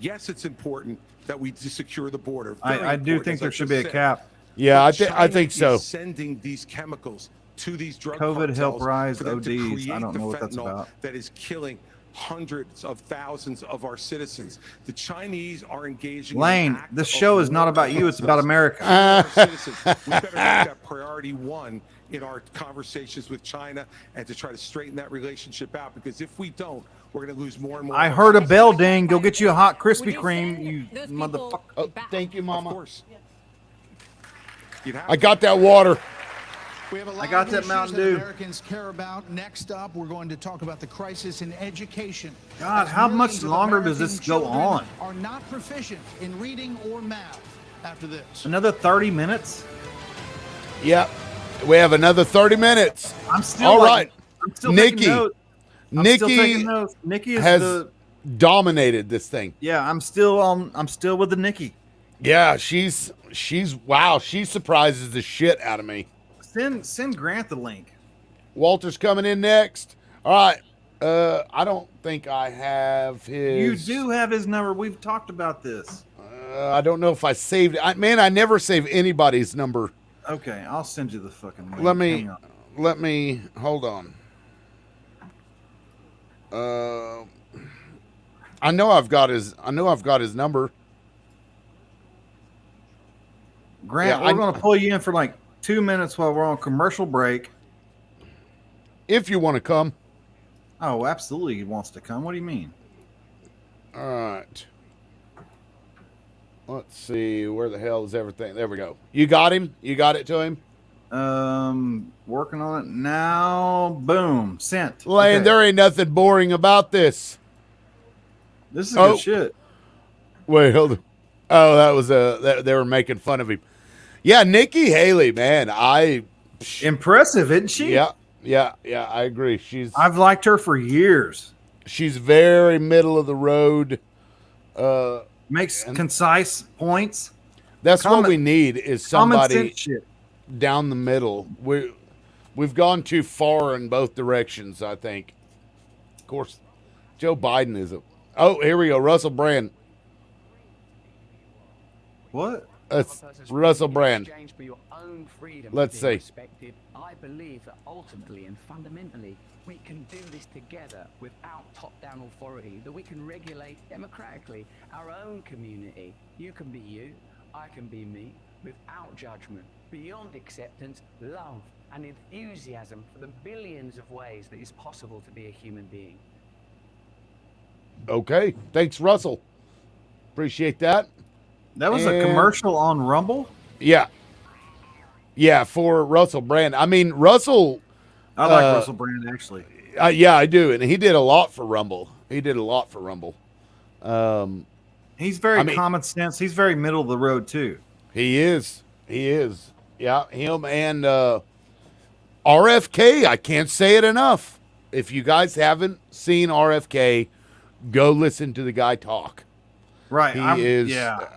Yes, it's important that we secure the border. Very I do important, think as there I should just be a said. cap. Yeah, But I China think so. is sending these chemicals to these drug COVID cartels help rise for them to ODs. I create don't the know what that's fentanyl about. that is killing hundreds of thousands of our citizens. The Chinese are engaging. Lane, in an act this of show is not war about you. It's about against America. our citizens. We better make that priority one in our conversations with China and to try to straighten that relationship out. Because if we don't, we're going to lose more and more. I heard a bell ding. Go get you a hot Krispy Kreme, you motherfucker. Oh, thank you, Mama. Of course. I got that water. We have a lot I got of that issues Mountain that Dew. Americans care about. Next up, we're going to talk about the crisis in education. God, As how much millions of longer does American this go children on? Are not proficient in reading or math after this. Another 30 minutes? Yep. We have another 30 minutes. I'm still all like, right. I'm still Nikki. taking notes. I'm still Nikki taking notes. Nikki is has dominated this thing. Yeah, I'm still with the Nikki. Yeah, she's wow, she surprises the shit out of me. Send Grant the link. Walter's coming in next. All right. I don't think I have his. You do have his number. We've talked about this. I don't know if I saved it. Man, I never save anybody's number. Okay, I'll send you the fucking link. Let me hold on. I know I've got his number. Grant, we're going to pull you in for like 2 minutes while we're on commercial break. If you want to come. Oh, absolutely, he wants to come. What do you mean? All right. Let's see. Where the hell is everything? There we go. You got him? You got it to him? Working on it now. Boom. Sent. Lane, Okay. there ain't nothing boring about this. This is good shit. Wait, hold on. Oh, that was they were making fun of him. Yeah, Nikki Haley, man. Impressive, isn't she? Yeah, I agree. I've liked her for years. She's very middle of the road. Makes concise points. That's what we need is somebody shit. down the middle. We've gone too far in both directions, I think. Of course, Joe Biden is oh, here we go. Russell Brand. What? That's Russell Brand. Let's see. I believe that ultimately and fundamentally we can do this together without top-down authority, that we can regulate democratically our own community. You can be you, I can be me, without judgment, beyond acceptance, love and enthusiasm for the billions of ways that it's possible to be a human being. Okay. Thanks, Russell. Appreciate that. That was a commercial on Rumble? Yeah. Yeah, for Russell Brand. I mean, Russell. I like Russell Brand, actually. Yeah, I do. And he did a lot for Rumble. He's very common sense. He's very middle of the road, too. He is. Yeah, him and RFK. I can't say it enough. If you guys haven't seen RFK, go listen to the guy talk. Right. Yeah.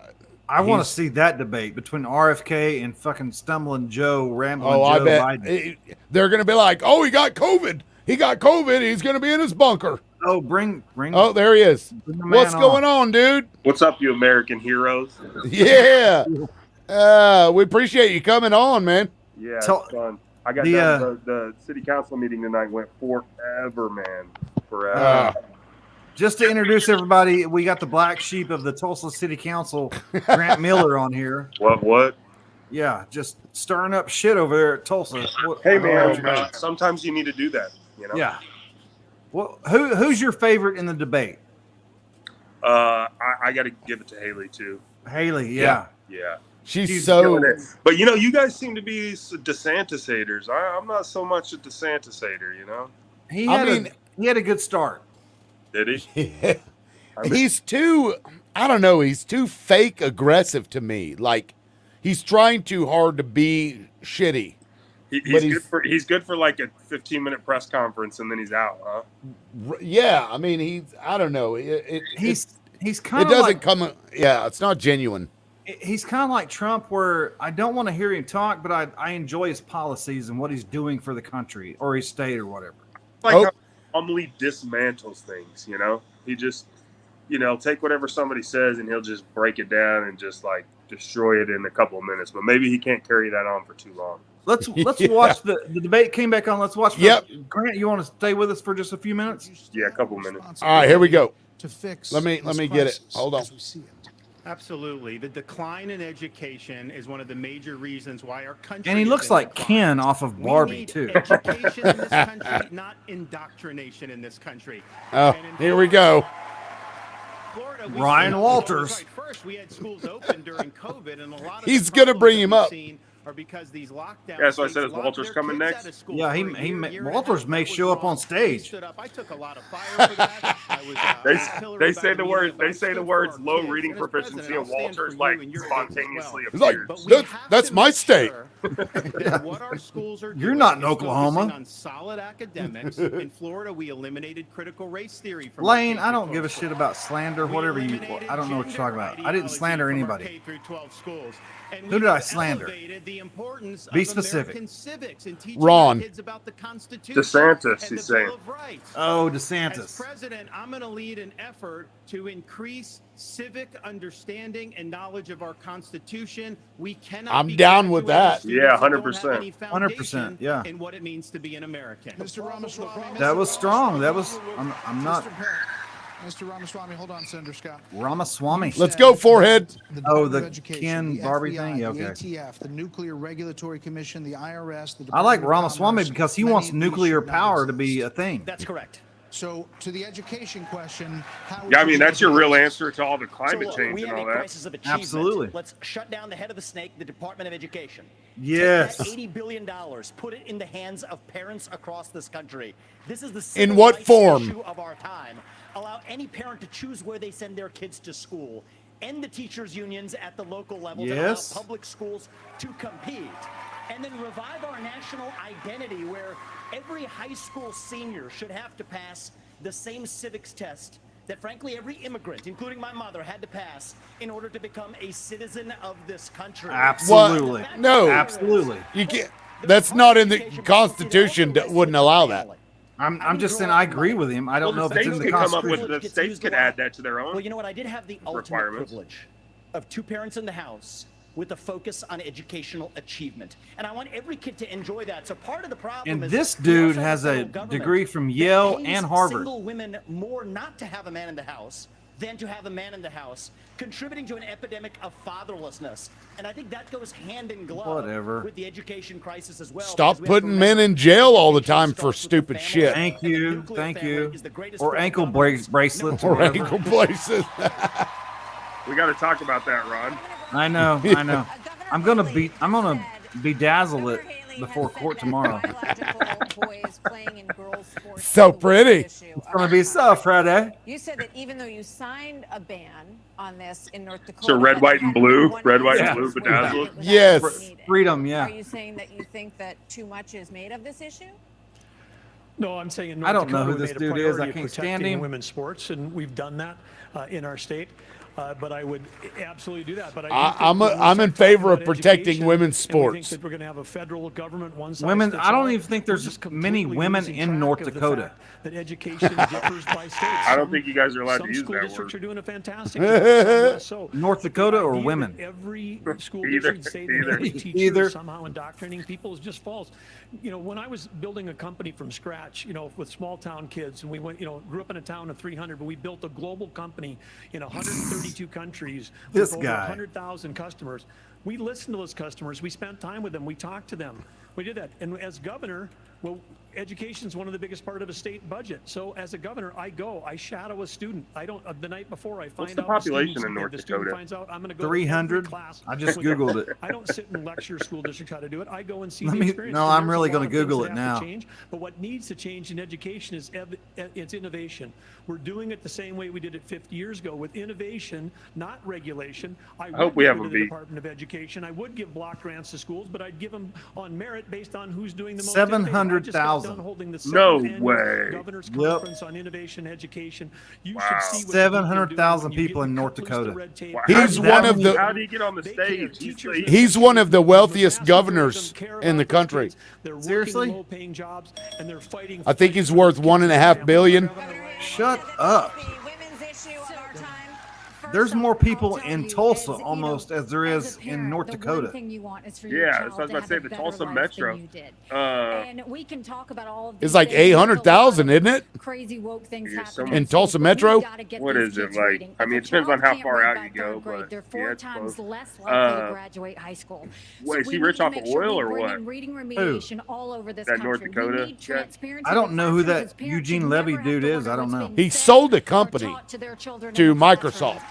I want to see that debate between RFK and fucking stumbling Joe, rambling Joe I bet Biden. They're going to be like, oh, he got COVID. He's going to be in his bunker. Oh, bring. Oh, there he is. What's going on, dude? What's up, you American heroes? Yeah. We appreciate you coming on, man. Yeah, it's fun. I got done. The city council meeting tonight went forever, man. Forever. Just to introduce everybody, we got the black sheep of the Tulsa City Council, Grant Miller, on here. What? Yeah, just stirring up shit over there at Tulsa. Hey, man, sometimes you need to do that, you know? Yeah. Well, who's your favorite in the debate? I got to give it to Haley, too. Haley, yeah. She's so... But, you know, you guys seem to be DeSantis haters. I'm not so much a DeSantis hater, you know? He had a good start. Did he? He's too, I don't know, he's too fake aggressive to me. Like, he's trying too hard to be shitty. He's good for like a 15-minute press conference and then he's out, huh? Yeah, I mean, I don't know. He's kind of it doesn't like, come, yeah, it's not genuine. He's kind of like Trump, where I don't want to hear him talk, but I enjoy his policies and what he's doing for the country or his state or whatever. Like how calmly dismantles things, you know? He just, you know, take whatever somebody says and he'll just break it down and just like destroy it in a couple of minutes. But maybe he can't carry that on for too long. Let's watch the debate came back on. Let's watch. Grant, you want to stay with us for just a few minutes? Yeah, a couple minutes. All right, here we go. To fix let me get it. Hold on. Absolutely. The decline in education is one of the major reasons why our country. And he looks like Ken off of Barbie, we need too. Education in this country, not indoctrination in this country. Oh, here we go. Florida, Ryan Walters. First, we had schools open during COVID, and a lot of He's going to bring him up. Are because these lockdowns. Yeah, so I said, is Walters coming next? Yeah, Walters may show up on stage. I took a lot of fire for that. They say the words. They say the words low reading proficiency, and Walters like spontaneously He's like, appears. that's my state. What our schools are You're not in Oklahoma. On solid academics. In Florida, we eliminated critical race theory. From Lane, I don't give a shit about slander, whatever you. I don't know what you're talking about. I didn't slander anybody. Who did I slander? Be specific. Ron. DeSantis, he's saying. Oh, DeSantis. As president, I'm going to lead an effort to increase civic understanding and knowledge of our Constitution. We cannot. I'm down with that. Yeah, 100%. 100%. Yeah. And what it means to be an American. Mr. Ramaswamy. That was strong. That was. I'm not. Mr. Ramaswamy, hold on, Senator Scott. Ramaswamy. Let's go, forehead. The Ken Barbie FBI, thing? Yeah, okay. The ATF, the Nuclear Regulatory Commission, the IRS. I like Ramaswamy because he wants nuclear power to be a thing. That's correct. So, to the education question, Yeah, I mean, that's your real answer to all the climate change we and have all a that. crisis of achievement. Absolutely. Let's shut down the head of the snake, the Department of Education. Yes. Take that $80 billion, put it in the hands of parents across this country. This is the In civil what rights form? issue of our time. Allow any parent to choose where they send their kids to school. End the teachers' unions at the local level to allow Yes. public schools to compete. And then revive our national identity where every high school senior should have to pass the same civics test that, frankly, every immigrant, including my mother, had to pass in order to become a citizen of this country. Absolutely. What? No. Absolutely. You can't. That's not in the Constitution. That wouldn't allow that. I'm just saying I agree with him. I don't know if it's in the Constitution. The states could add that to their own. Well, you know what? I did have the ultimate privilege of 2 parents in the house with a focus on educational achievement. And I want every kid to enjoy that. So part of the problem And is this we dude also have has a federal government degree from that Yale pays and Harvard. Single women more not to have a man in the house than to have a man in the house, contributing to an epidemic of fatherlessness. And I think that goes hand in glove with the education crisis as well. Stop putting men in jail all the time for stupid shit. Thank you. Thank you. Or ankle bracelets. Or ankle bracelets. We got to talk about that, Ron. I know. I know. I'm gonna bedazzle it before court tomorrow. So pretty. It's gonna be so pretty. You said that even though you signed a ban on this in North Dakota, So red, white, and blue, red, white, and blue, bedazzled. Yes. Freedom. Yeah. Are you saying that you think that too much is made of this issue? No, I'm saying in I North don't know Dakota, who we this made a dude is. I priority of can't stand protecting him. women's sports, and we've done that in our state. But I would absolutely do that. But I'm in favor of protecting women's sports. We think that we're going to have a federal government Women. I don't even think there's many women in North Dakota. That education differs by states. I don't think you guys are allowed to use Some school that districts word. are doing a fantastic job. Some less so. North Dakota or The idea women? that every school Either. district say that every teacher Either. is somehow indoctrinating people is just false. You know, when I was building a company from scratch, you know, with small town kids, and we went, you know, grew up in a town of 300, but we built a global company in 132 countries This with guy. over 100,000 customers. We listened to those customers. We spent time with them. We talked to them. We did that. And as governor, well, education is one of the biggest part of a state budget. So as a governor, I shadow a student. I don't, the night before I find What's the out population in the North student Dakota? finds out I'm going to go to 300? every class I just with them. Googled it. I don't sit and lecture school districts how to do it. I go and see Let the me- experience. no, And I'm there's really a gonna lot of things Google that it have to now. change. But what needs to change in education is it's innovation. We're doing it the same way we did it 50 years ago with innovation, not regulation. I hope would we give have it a to the beat. Department of Education. I would give block grants to schools, but I'd give them on merit based on who's doing the most. 700,000. No No way. Governor's Yep. Conference on Innovation Education. You Wow. should see what 700,000 you can do people when in you North cut loose Dakota. the red tape. Wow. He's one of the- How do you get on the stage? He's one of the wealthiest governors in the country. They're working Seriously? low-paying jobs, and they're fighting. I think he's worth $1.5 billion. Shut up. there's more people in Tulsa almost as there is in North Dakota. Yeah, that's what I was about to say. The Tulsa Metro. And we can talk about all of It's like 800,000, isn't it? crazy woke things Yeah, happening in Tulsa Metro. What is it like? I mean, it depends on how far out you go, but they're yeah, 4 it's times close. less likely to graduate high school. Wait, is we he need rich to off make of sure oil we or bring what? in reading remediation all over this That North country. Dakota We need guy? transparency I don't in know who classrooms. that As parents Eugene should Levy never have dude to is. wonder I don't what's know. being He said sold a or company taught to their children to in the classroom. Microsoft.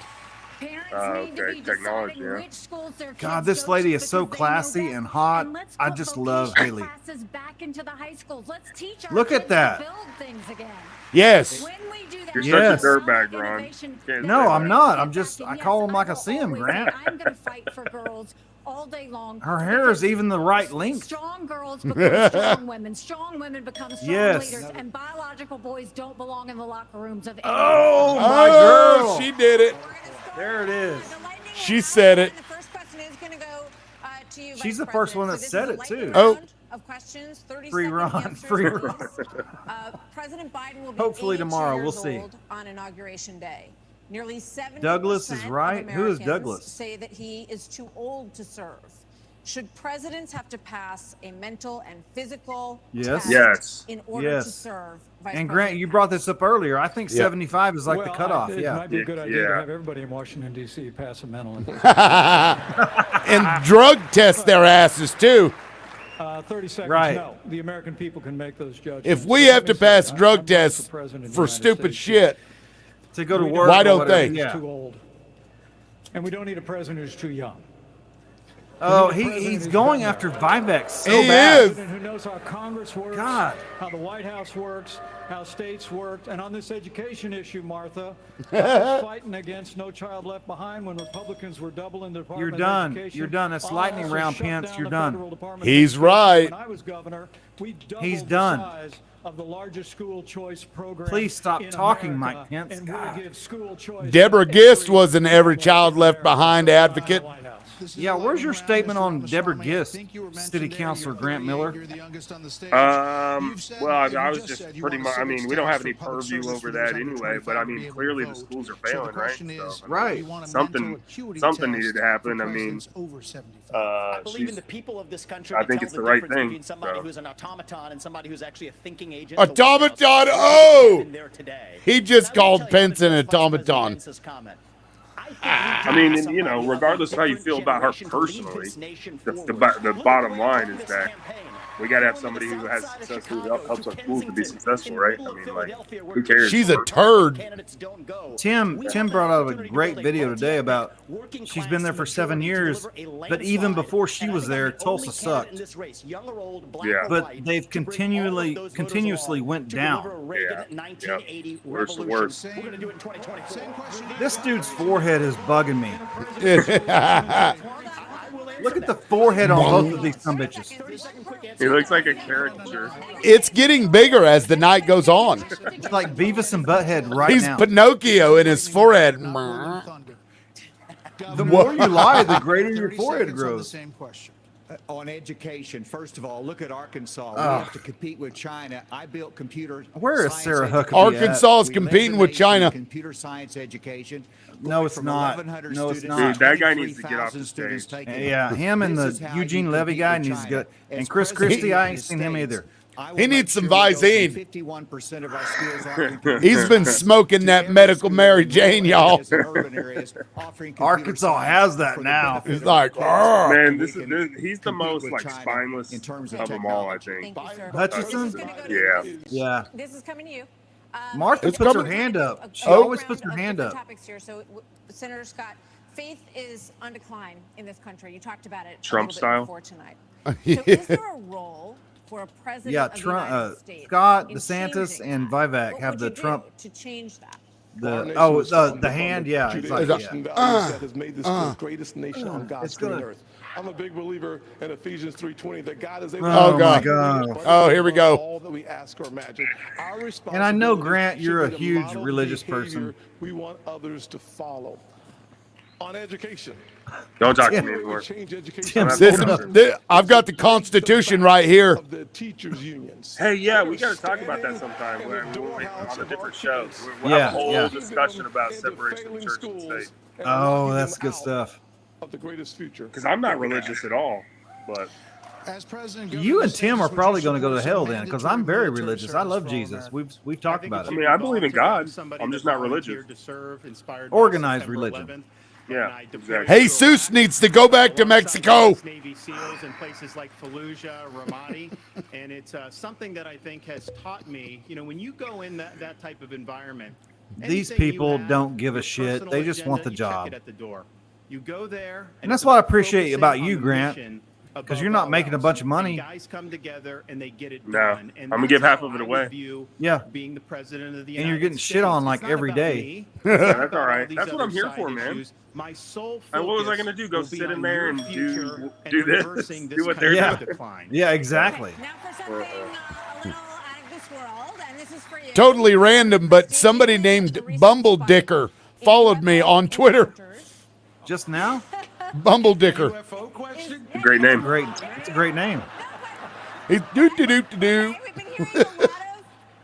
Parents Okay, need to be technology, deciding yeah. which schools their kids God, this go lady to is so because they know classy best. and hot. And let's I put just love vocational Haley. classes back into the high schools. Let's teach our Look at kids that. to build things again. Yes. When we do that, You're Yes. such a dirtbag, Ron. innovation, Can't No, say I'm that. not. I'm just, I call them like I see them, always Grant. say, I'm going to fight for girls all day long. Her hair is even the right length. Strong girls become strong women. Strong women become strong Yes. leaders. And biological boys don't belong in the locker rooms of any. Oh, my Oh, girl. she did it. There it is. She said it. The first question is going to go to you, She's Vice the first one President. that So said this it, is a lightning too. Oh. round of questions, 30 Free second Ron, answers, free please. Ron. President Biden will be Hopefully 82 tomorrow, we'll years see. old on Inauguration Day. Nearly 70% Douglas is right. of Who is Americans Douglas? say that he is too old to serve. Should presidents have to pass a mental and physical Yes. test Yes. in order to Yes. serve? Vice And Grant, President you brought this up earlier. I think Yeah. 75 is like the Well, cutoff. It Yeah. might be a good idea Yeah. to have everybody in Washington, D.C. pass a mental and And drug test their asses too. 30 seconds. Right. No, the American people can make those judgments. If we So have let to me say, pass I'm drug running tests president of the for United stupid States. shit, To go to We work. Why or don't whatever. they? He's Yeah. too old. And we don't need a president who's too young. Oh, We need a president he's who's going been after there. Vivek so He bad. is. President who knows how Congress works, God. how the White House works, how states work, and on this education issue, Martha, I was fighting against No Child Left Behind when Republicans were doubling the Department You're of done. Education. You're done. That's I lightning also round, shut Pence. down You're the done. Federal Department of He's Education. right. When I was governor, we doubled He's the done. size of the largest school choice program. Please stop in talking, America, Mike Pence. and God. we'll give school choice Deborah to Gist every was an every family child in left America. behind Go to advocate. the White House. Yeah, where's your statement on Deborah Gist, City Councilor Grant Miller? Well, I was just pretty much. I mean, we don't have any purview over that anyway. But I mean, clearly the schools are failing, right? So, Right. Something needed to happen. I mean, I believe in the people of this country. I to think tell it's the the right difference thing, between somebody so. who's an automaton and somebody who's actually a thinking agent. Automaton. Oh, he just called Pence an automaton. I mean, and, you know, regardless of how you feel about her personally, the bottom line is that we got to have somebody who has success, who helps our schools to be successful, right? I mean, like, who cares? She's a turd. Tim brought out a great video today about she's been there for 7 years, but even before she was there, Tulsa sucked. Yeah. But they've continuously went down. Yeah. Worse and worse. This dude's forehead is bugging me. Look at the forehead on both of these some bitches. He looks like a caricature. It's getting bigger as the night goes on. It's like Beavis and Butthead right He's now. Pinocchio in his forehead. The more you lie, the greater your forehead grows. On education, first of all, look at Arkansas. We Oh. have to compete with China. I built computer. Where is science Sarah education. Huckabee at? Arkansas is We competing led with the nation in China. Computer science education. No, it's From not. 1,100 No, it's students not. Dude, that guy needs to get off 23,000 the students stage. taking Yeah, it. him and This the is how Eugene you Levy compete guy with needs to China. go. As And Chris president Christie, of I the ain't seen him States, either. I will He make needs some sure we go to Visine. 51% of our schools are in computer He's been science. smoking that medical Mary Jane, y'all. Arkansas has that now. He's like, "Arr." Man, he's the most like spineless of them all, I think. Thank you, sir. Hutchinson? This is gonna go to Yeah. Yeah. This is coming to you. Martha It's puts her coming. hand up. She Oh. always puts her hand up. Topics here. So, Senator Scott, faith is on decline in this country. You talked about it Trump a little style? bit before tonight. So, is there a role for a president Yeah, of the Trump, United States Scott, in DeSantis, changing and that? Vivek What have would the you do Trump. to change that. The hand, yeah. It's like, Tradition yeah. values that has made this the greatest nation on God's It's green gonna- earth. I'm a big believer in Ephesians 3:20 that God is able Oh, to my do God. Oh, here we go. all that we ask or imagine. Our And I know, responsibility Grant, you're should a be to huge model religious behavior person. we want others to follow. On education, Don't talk to Tim- me we anymore. change education. Tim, I'm This, not I've got the Constitution right here. of the teachers unions. Hey, yeah, we got to talk about that sometime on a different show. We'll Yeah, have a whole yeah. discussion about separation of church and state. Oh, that's good stuff. Of the greatest future. Because I'm not religious at all, but As president, You and Tim are probably going to go to hell then, because I'm very religious. I love Jesus. We've talked about I it. mean, I believe in God. I'm just not religious. Organized religion. Yeah, exactly. Jesus needs to go back to Mexico. Navy SEALs in places like Fallujah, Ramadi, and it's something that I think has taught me. You know, when you go in that type of environment, These anything you people have, don't give a your shit. personal They just want the agenda, you check job. it at the door. You go there, And that's what I appreciate focusing about on you, the Grant, mission because above you're not all making a else. bunch of money. And guys come together and they get it No, done. And I'm gonna give that's half how of it I would away. view Yeah. being the president of the And United you're getting States. shit on It's like not every about day. me. Yeah, It's not that's about all all right. these That's what I'm other here side for, man. issues. My sole And what was I focus gonna do? Go will be sit in on there your and future and do this? reversing Do this what they're country's doing? decline. Yeah, exactly. Now for something a little out of this world, and this is for you. Totally random, but somebody named Bumble Dicker followed me on Twitter. Just now? Bumble Dicker. UFO question? Great name. It's a great name. He's do.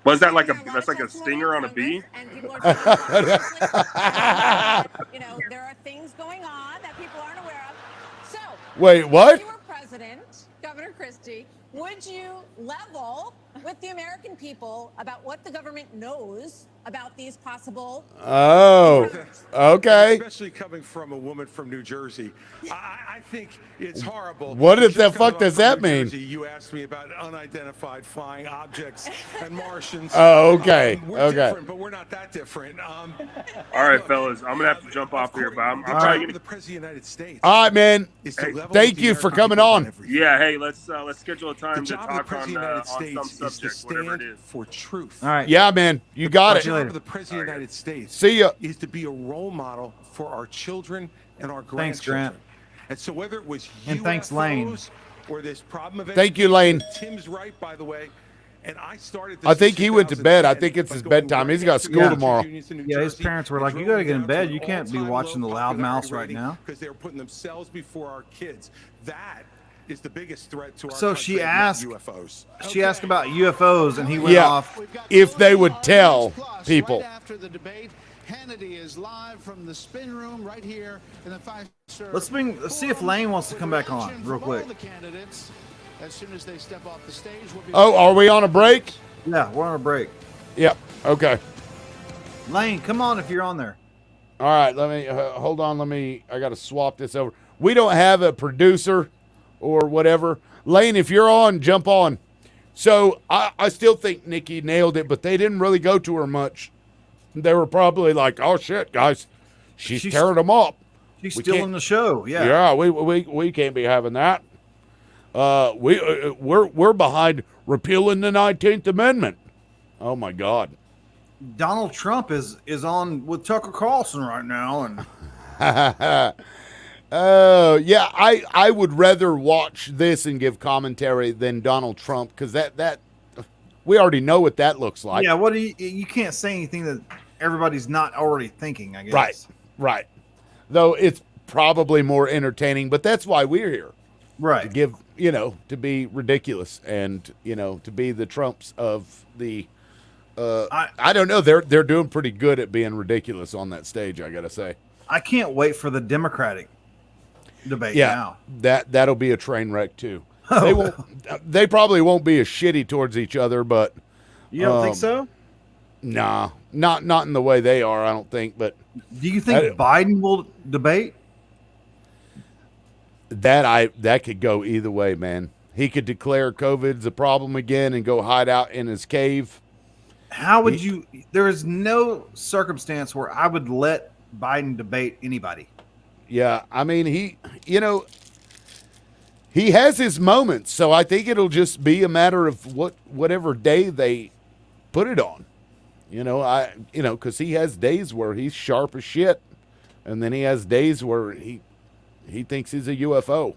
Was that like that's like a stinger on a bee? And people are taking it seriously. That, you know, there are things going on that people aren't aware of. So, Wait, what? if you were president, Governor Christie, would you level with the American people about what the government knows about these possible? Oh, okay. Especially coming from a woman from New Jersey. I think it's horrible. What the Just coming fuck up does from that New mean? Jersey, you asked me about unidentified flying objects and Martians. Oh, okay. We're Okay. different, but we're not that different. All right, fellas, I'm gonna have to jump off here, but I'm The probably job gonna. of the president of the United States. All right, man. is to Hey, level thank with the you for American coming people on. everything. Yeah, hey, let's schedule a The time to job of the talk president on of the United some States is to subject, whatever it stand is. for truth. All right. Yeah, man. You got The it. job of the president of the United States See ya. is to be a role model for our children and our Thanks, grandchildren. Grant. And so whether it was And UFOs thanks, Lane. or this problem of Thank you, Lane. Tim's right, by the way. And I started this I think in he went to bed. I 2010 think it's by his going bedtime. right He's got next to school the tomorrow. unions in New Yeah, his Jersey parents were and like, you drove got to get in down bed. to You an can't be all-time watching the low loud mouse popularity right rating now. because they were putting themselves before our kids. That is the biggest threat to our So country, she not asked- UFOs. She asked about UFOs, and he went Yeah. off. If they would tell Plus, people. Right after the debate, Hannity is live from the spin room right here in the five-star. Let's see if Lane wants to come back on real From all quick. the candidates, as soon as they step off the stage, we'll be Oh, are we on a break? Yeah, we're on a break. Yep. Okay. Lane, come on if you're on there. All right. Let me hold on. I got to swap this over. We don't have a producer or whatever. Lane, if you're on, jump on. So I still think Nikki nailed it, but they didn't really go to her much. They were probably like, "Oh shit, guys, she's tearing them up. She's We still can't- in the show. Yeah. Yeah, we can't be having that. We're behind repealing the 19th Amendment. Oh my God. Donald Trump is on with Tucker Carlson right now, and Oh yeah, I would rather watch this and give commentary than Donald Trump, because that we already know what that looks like. yeah, what do you can't say anything that everybody's not already thinking, I guess. Right. Though it's probably more entertaining, but that's why we're here. Right. To give, to be ridiculous and, to be the Trumps of the I don't know, they're doing pretty good at being ridiculous on that stage, I got to say. I can't wait for the Democratic debate Yeah. now. That'll be a train wreck too. They probably won't be as shitty towards each other, but You don't think so? Nah, not in the way they are, I don't think, but Do you think Biden will debate? that could go either way, man. He could declare COVID's a problem again and go hide out in his cave. How would you? There is no circumstance where I would let Biden debate anybody. Yeah, I mean, he has his moments, so I think it'll just be a matter of whatever day they put it on. Because he has days where he's sharp as shit, and then he has days where he thinks he's a UFO.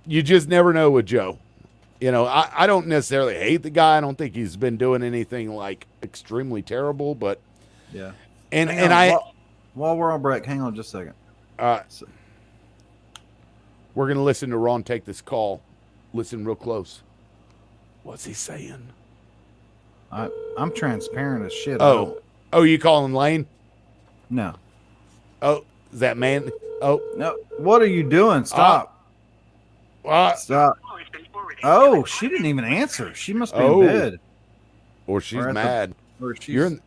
You just never know with Joe. I don't necessarily hate the guy. I don't think he's been doing anything like extremely terrible, but yeah. While we're on break, hang on just a second. We're gonna listen to Ron take this call. Listen real close. What's he saying? I'm transparent as shit. Oh, Oh, you calling Lane? No. Oh, is that man? Oh. No. What are you doing? Stop. Stop. Oh, she didn't even answer. She must be in bed. Or she's Or at the- mad. or she's-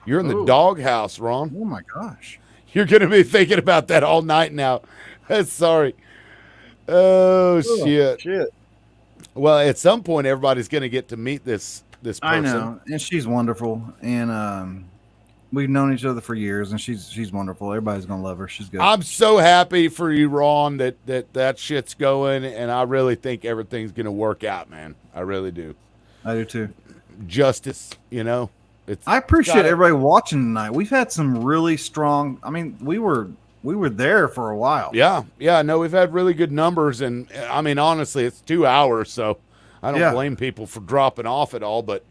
You're in the Oh. doghouse, Ron. Oh my gosh. You're gonna be thinking about that all night now. Sorry. Oh shit. Well, at some point, everybody's gonna get to meet this person. I know, and she's wonderful, and we've known each other for years, and she's wonderful. Everybody's gonna love her. She's good. I'm so happy for you, Ron, that shit's going, and I really think everything's gonna work out, man. I really do. I do too. Justice, you know. I appreciate everybody watching tonight. We've had some really strong. I mean, we were there for a while. Yeah. No, we've had really good numbers, and I mean, honestly, it's 2 hours, so I don't blame people for dropping off at all. But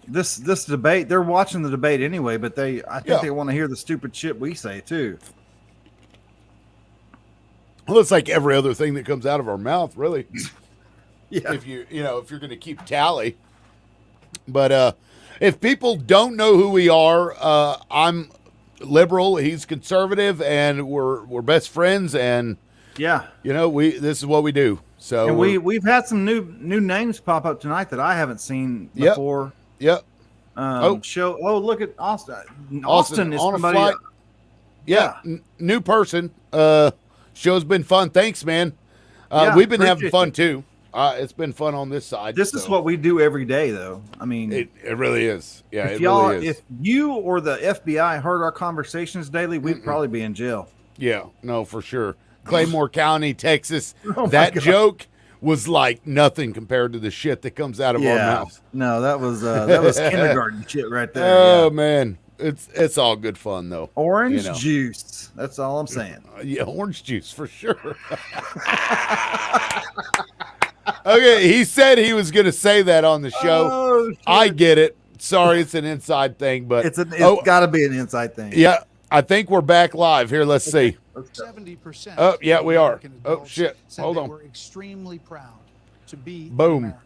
this debate, they're watching the debate anyway, but I think they want to hear the stupid shit we say too. Well, it's like every other thing that comes out of our mouth, really. Yeah. If you're going to keep tally, but if people don't know who we are, I'm liberal, he's conservative, and we're best friends, and this is what we do. So and we've had some new names pop up tonight that I haven't seen before. Yep. Look at Austin. Austin is on somebody. a flight. New person. Show's been fun. Thanks, man. We've been having fun too. It's been fun on this side. This is what we do every day, though. I mean, it really is. Yeah, if it really is. If you or the FBI heard our conversations daily, we'd probably be in jail. Yeah, no, for sure. Claymore County, Texas. Oh that joke was like nothing compared to the shit that comes out of our mouths. No, that was kindergarten shit right there. Oh man, it's all good fun though. Orange juice. That's all I'm saying. Yeah, orange juice for sure. Okay, he said he was going to say that on the show. Oh, I get it. Sorry, it's an inside thing, but it's got to be an inside thing. Yeah, I think we're back live here. Let's see. 70%. Oh, yeah, we are. Oh shit! Hold on. We're extremely proud to be Boom. American.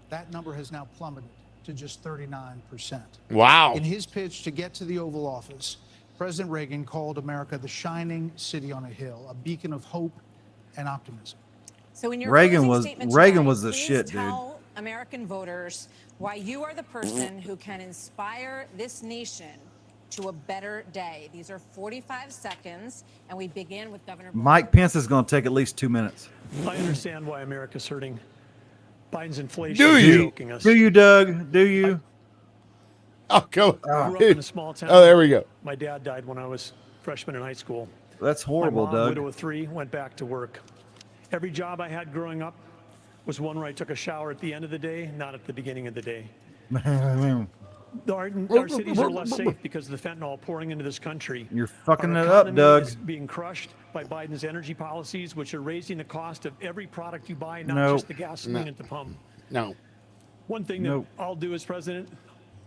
That number has now plummeted to just 39%. Wow. In his pitch to get to the Oval Office, President Reagan called America the shining city on a hill, a beacon of hope and optimism. So in your Reagan was the please shit, dude. tell American voters why you are the person who can inspire this nation to a better day. These are 45 seconds, and we begin with Governor Mike Pence is going to take at least 2 minutes. I understand why America's hurting. Biden's inflation Do is you? choking us. Do you, Doug? Do you? Oh, go. I grew up in a small town. Oh, there we go. My dad died when I was freshman in high school. That's horrible, My mom, Doug. widow of 3, went back to work. Every job I had growing up was one where I took a shower at the end of the day, not at the beginning of the day. Our cities are less safe because of the fentanyl pouring into this country. You're fucking Our it up, economy Doug. is being crushed by Biden's energy policies, which are raising the cost of every product you buy, not No. just the gasoline at the pump. No. One thing that I'll do as president,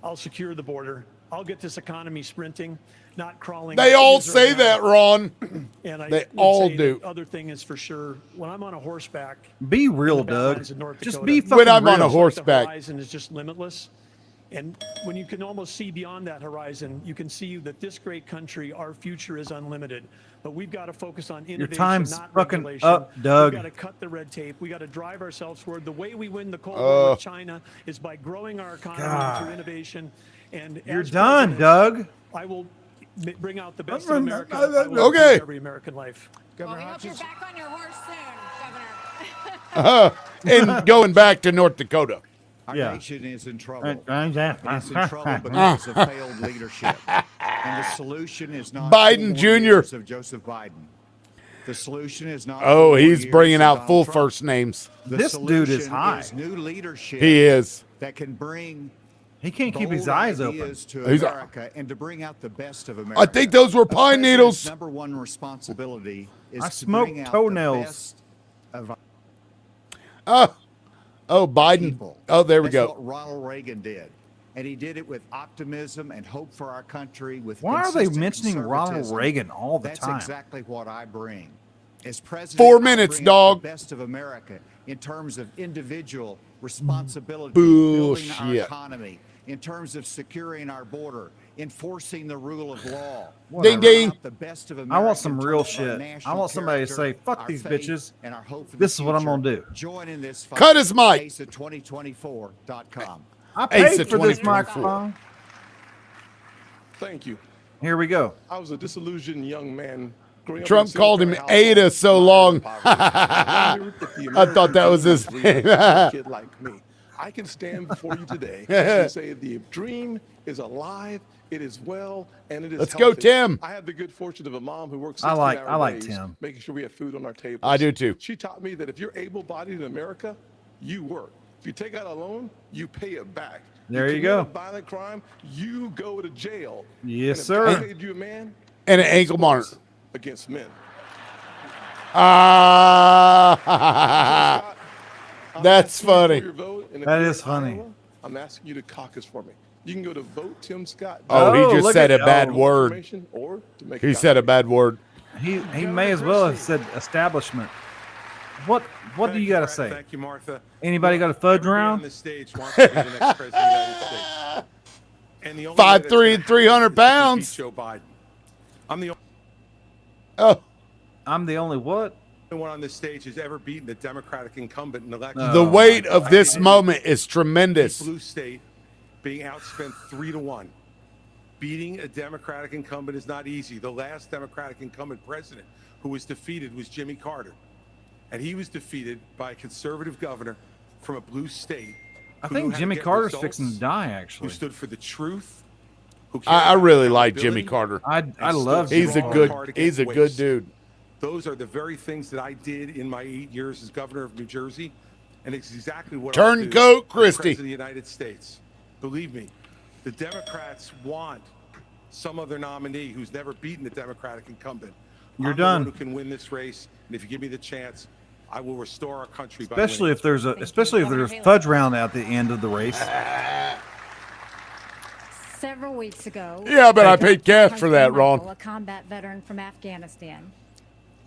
I'll secure the border. I'll get this economy sprinting, not crawling. They all Israel say down. that, Ron. And I They would all say do. the other thing is for sure, when I'm on a horseback, Be real, in the Doug. Badlands of North Just Dakota, be fucking When I'm on real. a horseback. The horizon is just limitless. And when you can almost see beyond that horizon, you can see that this great country, our future is unlimited. But we've got to focus on innovation, time's not fucking regulation. up, Doug. We've got to cut the red tape. We got to drive ourselves forward. The way we win the Cold War with China is by growing our economy God. through innovation. And You're as done, president, Doug. I will bring out the best of America. I will Okay. improve every American life. Governor We hope you're Hodges, back on your horse soon, Governor. And going back to North Dakota. Our Yeah. nation is in trouble. It's It's in trouble because of failed leadership. And the solution is not Biden 4 Jr.. years of Joseph Biden. The solution is not Oh, 4 he's years bringing of out Donald full Trump. first names. The This dude is solution high. new leadership He is. that can bring He can't keep his bold eyes open. ideas to He's- America and to bring out the best of America. I think those were A pine president's needles. Number one responsibility is I to smoked bring out toenails. the best of our Oh, Biden. people. Oh, there we That's go. what Ronald Reagan did. And he did it with optimism and hope for our country. With Why are they consistent mentioning Ronald conservatism. Reagan all the That's time? exactly what I bring. As president, 4 I minutes, bring out dog. the best of America in terms of individual responsibility, building our Bullshit. economy, in terms of securing our border, enforcing the rule of law. Ding, ding. The best of I want some America in real terms of our shit. I national want somebody to character, say, fuck our these faith, bitches. and our hope for This is the what I'm future. going to do. Join in this fight. Cut his mic. ACE2024.com. I Ace paid of for this 2024. microphone. Thank you. Here we go. I was a disillusioned young man. growing up Trump in a called him single-parent Ada household, so mired long. in poverty. wondered if the I thought that was his American dream name. was for a kid like me. I can stand before you today and say the dream is alive, it is well, and it is Let's go, healthy. Tim. I have the good fortune of a mom who works I 16-hour like days, Tim. making sure we have food on our table. I do too. She taught me that if you're able-bodied in America, you work. If you take out a loan, you pay it back. There you commit go. a violent crime, you go to jail. Yes, and if sir. God made you a man, And an you ankle monitor. sports against men. Ah, that's funny. That is funny. I'm asking you to caucus for me. You can go to votetimscott. Oh, he just look said at- a bad oh. word. Or to make He said a bad word. He may as well have said establishment. What do you got to say? Thank you, Martha. Anybody got a fudge Everybody on round? this stage wants to be the next president of the United States. And the only way 5'3" that's gonna and 300 happen is to pounds. defeat Joe Biden. I'm the Oh, I'm the only what? only one on this stage who's ever beaten the Democratic incumbent in election. the weight of I this did it. moment is tremendous. Blue state being outspent 3-1. Beating a Democratic incumbent is not easy. The last Democratic incumbent president who was defeated was Jimmy Carter. And he was defeated by a conservative governor from a blue state. I who think knew how to Jimmy get Carter's results, fixing to die, who actually. stood for the truth. Who I cared about really like Jimmy accountability, Carter. I and love stood He's a Jimmy strong good hard he's against a good waste. dude. Those are the very things that I did in my 8 years as governor of New Jersey, and it's exactly what Turncoat I'll do as Christie. President of the United States. Believe me, the Democrats want some other nominee who's never beaten the Democratic incumbent. You're I'm done. The one who can win this race, and if you give me the chance, I will restore our country. Especially by winning. if there's a fudge round at the end of the race. Several weeks ago. Yeah, but I paid cash for that, Michael, Ron. a combat veteran from Afghanistan,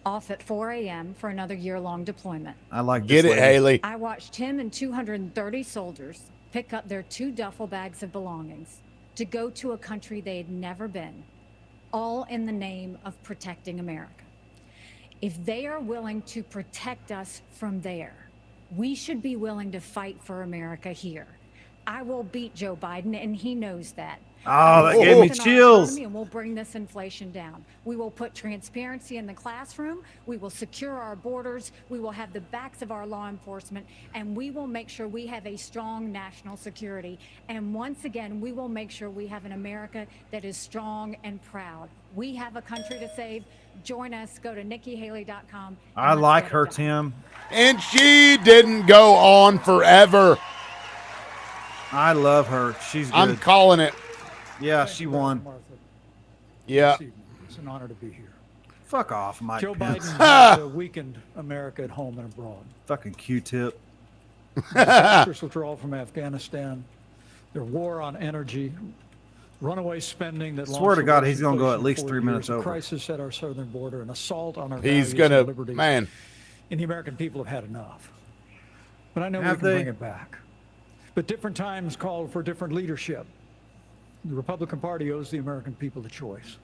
off at 4 a.m. for another year-long deployment. I like Get this it, lady. Haley. I watched him and 230 soldiers pick up their 2 duffel bags of belongings to go to a country they had never been, all in the name of protecting America. If they are willing to protect us from there, we should be willing to fight for America here. I will beat Joe Biden, and he knows that. Oh, that We will gave me strengthen our chills. economy, and we'll bring this inflation down. We will put transparency in the classroom. We will secure our borders. We will have the backs of our law enforcement, and we will make sure we have a strong national security. And once again, we will make sure we have an America that is strong and proud. We have a country to save. Join us. Go to NikkiHaley.com. I like her, Tim. And she didn't go on forever. I love her. She's good. I'm calling it. Yeah, she won. Martha, Yeah. this evening. It's an honor to be here. Fuck off, Mike Joe Pence. Biden has weakened America at home and abroad. Fucking Q-tip. Disastrous withdrawal from Afghanistan, their war on energy, runaway spending that Swear to launched God, the he's gonna go at inflation least 40 3 minutes years, a over. crisis at our southern border, an assault on our He's values gonna, and liberties. man. And the American people have had enough. But I know Have we can they? bring it back. But different times call for different leadership. The Republican Party owes the American people a choice.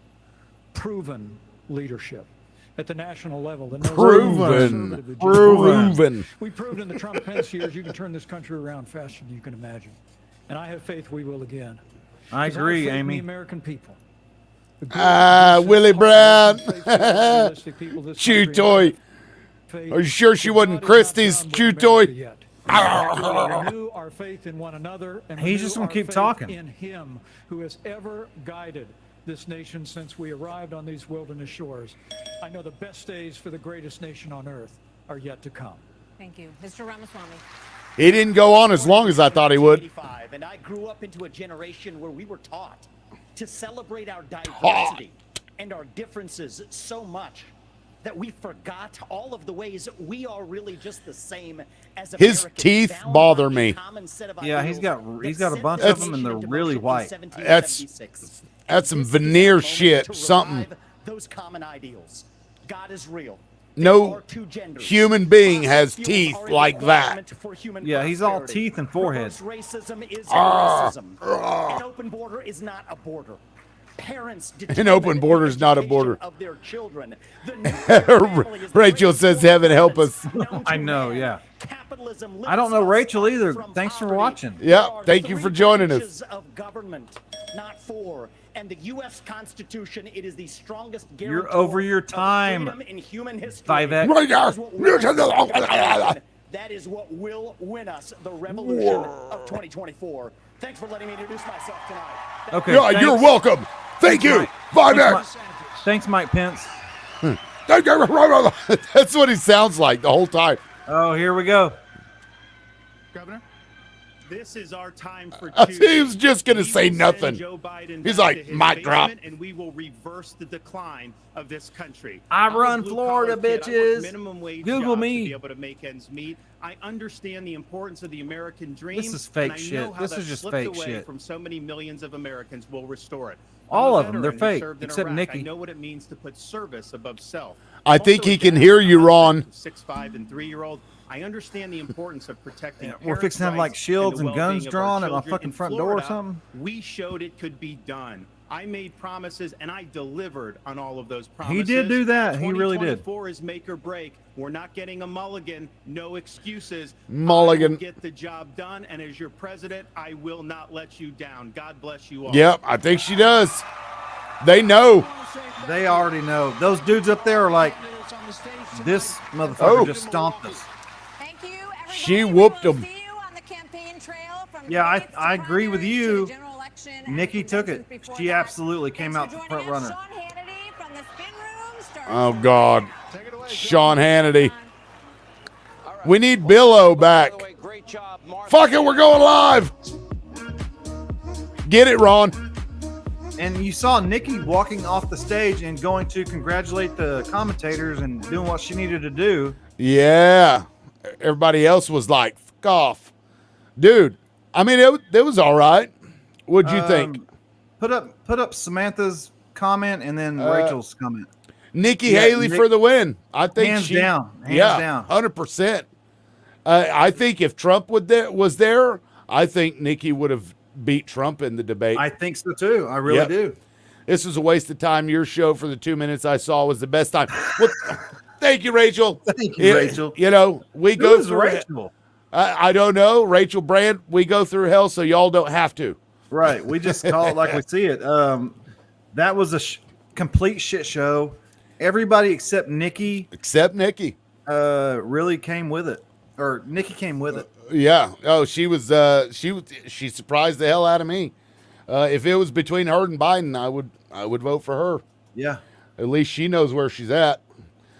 Proven leadership at the national level. That knows Proven. conservative agenda. Proven. We proved in the Trump-Pence years you can turn this country around faster than you can imagine. And I have faith we will again. I 'Cause agree, have faith in Amy. the American people. The good, Willie decent, Brown. hardworking, faithful, realistic people of this Chew country. toy. Faith Are you sure she that wasn't God is not Christie's done with chew America toy? yet. We renew our faith in one another, and He's just renew gonna keep our faith talking. in Him who has ever guided this nation since we arrived on these wilderness shores. I know the best days for the greatest nation on earth are yet to come. Thank you. Mr. Ramaswamy. He didn't go on as long as I thought he would. 85, and I grew up into a generation where we were taught to celebrate our diversity and our differences so much that we forgot all of the ways we are really just the same as His Americans, teeth bound bother by a me. common set of Yeah, ideals he's got a that bunch set of the them, and they're nation into really motion in white. 1776. That's some This is our veneer moment shit. to Something. revive those common ideals. God is real. no human being has teeth like that. Yeah, he's all teeth and forehead. Racism is racism. An open border is not a border. Parents An open border is not a border. Of their children. Rachel says, "Heaven help us." I know, yeah. I don't know Rachel either. Thanks for watching. Yeah, thank you for joining us. Of government, not for. And the U.S. Constitution, it is the strongest guarantee. You're over your time, in human history. Vivek. That is what will win us the revolution of 2024. Thanks for letting me introduce myself tonight. Okay. Yeah, you're welcome. Thank you. Vivek. Thanks, Mike Pence. That's what he sounds like the whole time. Oh, here we go. Governor? This is our time for He was just going to say nothing. He's like, mic drop. And we will reverse the decline of this country. I run Florida, bitches. Minimum wage Google jobs me. to be able to make ends meet. I understand the importance of the American dream. This is fake and I shit. know how This that is just slipped fake away shit. From so many millions of Americans will restore it. All I'm a of them, they're veteran who fake, served in except Iraq. Nikki. I know what it means to put service above self. I think he can hear you, Ron. 6, 5, and 3-year-old. I understand the importance of protecting. We're fixing to have like shields and guns drawn at my fucking In front door or Florida, something. We showed it could be done. I made promises and I delivered on all of those promises. He did do that. He really did. 2024 is make or break. We're not getting a mulligan. No excuses. Mulligan. I will get the job done, and as your president, I will not let you down. God bless you all. Yep, I think she does. They know. They already know. Those dudes up there are like, this motherfucker just stomped us. Thank you, everybody. She whooped We will him. see you on the campaign trail from Yeah, debates to I agree with primaries to you. the general election Nikki and took it. conventions before She that. absolutely came Thanks out for the front joining us. runner. Sean Hannity from the spin room starts Oh, right God. now. Sean Hannity. We need Billo back. Fuck it, we're going live. Get it, Ron. And you saw Nikki walking off the stage and going to congratulate the commentators and doing what she needed to do. Yeah. Everybody else was like, fuck off. Dude, I mean, it was all right. What'd you think? Put up Samantha's comment and then Rachel's comment. Nikki Yeah, Haley for the win. I think hands down. Hands yeah, down. 100%. I think if Trump was there, I think Nikki would have beat Trump in the debate. I think so too. I really Yep. do. This was a waste of time. Your show for the 2 minutes I saw was the best time. Well, thank you, Rachel. Thank you, Rachel. You know, we Who go is through Rachel? I don't know. Rachel Brand, we go through hell so y'all don't have to. Right. We just call it like we see it. That was a complete shit show. Everybody except Nikki. Really came with it. Or Nikki came with it. Yeah. Oh, she surprised the hell out of me. If it was between her and Biden, I would vote for her. Yeah. At least she knows where she's at.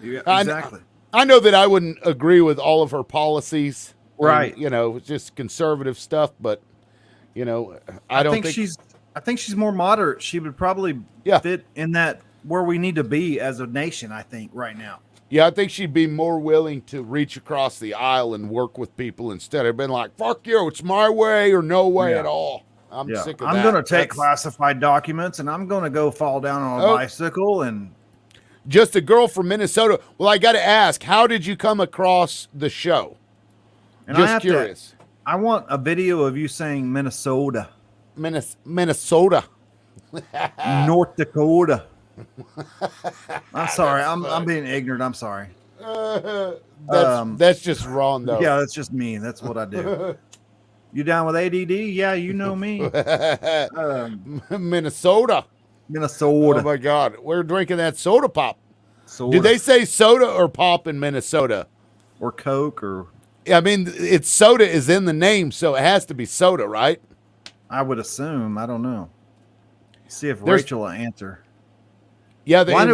Yeah, exactly. I know that I wouldn't agree with all of her policies. Right. And, you know, it's just conservative stuff, but you know, I think she's more moderate. She would probably fit in that where we need to be as a nation, I think, right now. Yeah, I think she'd be more willing to reach across the aisle and work with people instead of being like, fuck you, it's my way or no way at all. I'm sick of that. I'm going to take classified documents and I'm going to go fall down on a bicycle and just a girl from Minnesota. Well, I got to ask, how did you come across the show? And just curious. I want a video of you saying Minnesota. Minnesota. North Dakota. I'm sorry. I'm being ignorant. I'm sorry. That's just wrong, though. Yeah, that's just me. That's what I do. You down with ADD? Yeah, you know me. Minnesota. Minnesota. Oh, my God. We're drinking that soda pop. Soda. Did they say soda or pop in Minnesota? Or Coke or... I mean, it's soda is in the name, so it has to be soda, right? I would assume. I don't know. See if Rachel will answer. Yeah, why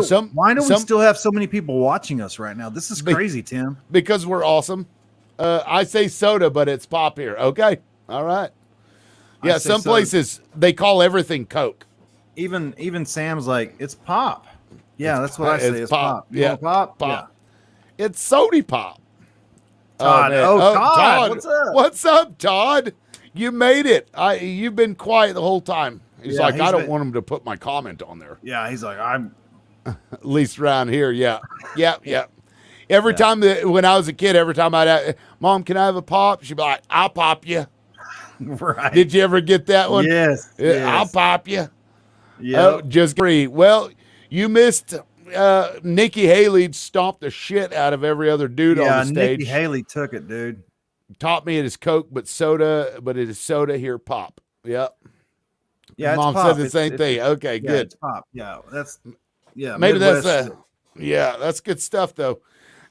do we still have so many people watching us right now? This is crazy, Tim. Because we're awesome. I say soda, but it's pop here. Okay. All right. Yeah, some places they call everything Coke. Even Sam's like, it's pop. Yeah, that's what I say. It's pop. You Yeah, want pop. Pop. Yeah. It's sody pop. Todd. Todd. What's up? What's up, Todd? You made it. You've been quiet the whole time. He's like, I don't want him to put my comment on there. Yeah, he's like, I'm at least around here. Yeah. Yeah. Every time when I was a kid, every time Mom, can I have a pop? She'd be like, I'll pop you. Right. Did you ever get that one? Yes. I'll pop you. Yeah. Just agree. Well, you missed Nikki Haley stomped the shit out of every other dude on the stage. Nikki Haley took it, dude. Taught me it is Coke, but it is soda here, pop. Yep. Yeah, Mom it's pop. said the same thing. Okay, good. It's pop. Yeah, Maybe Midwest that's shit. that's good stuff though.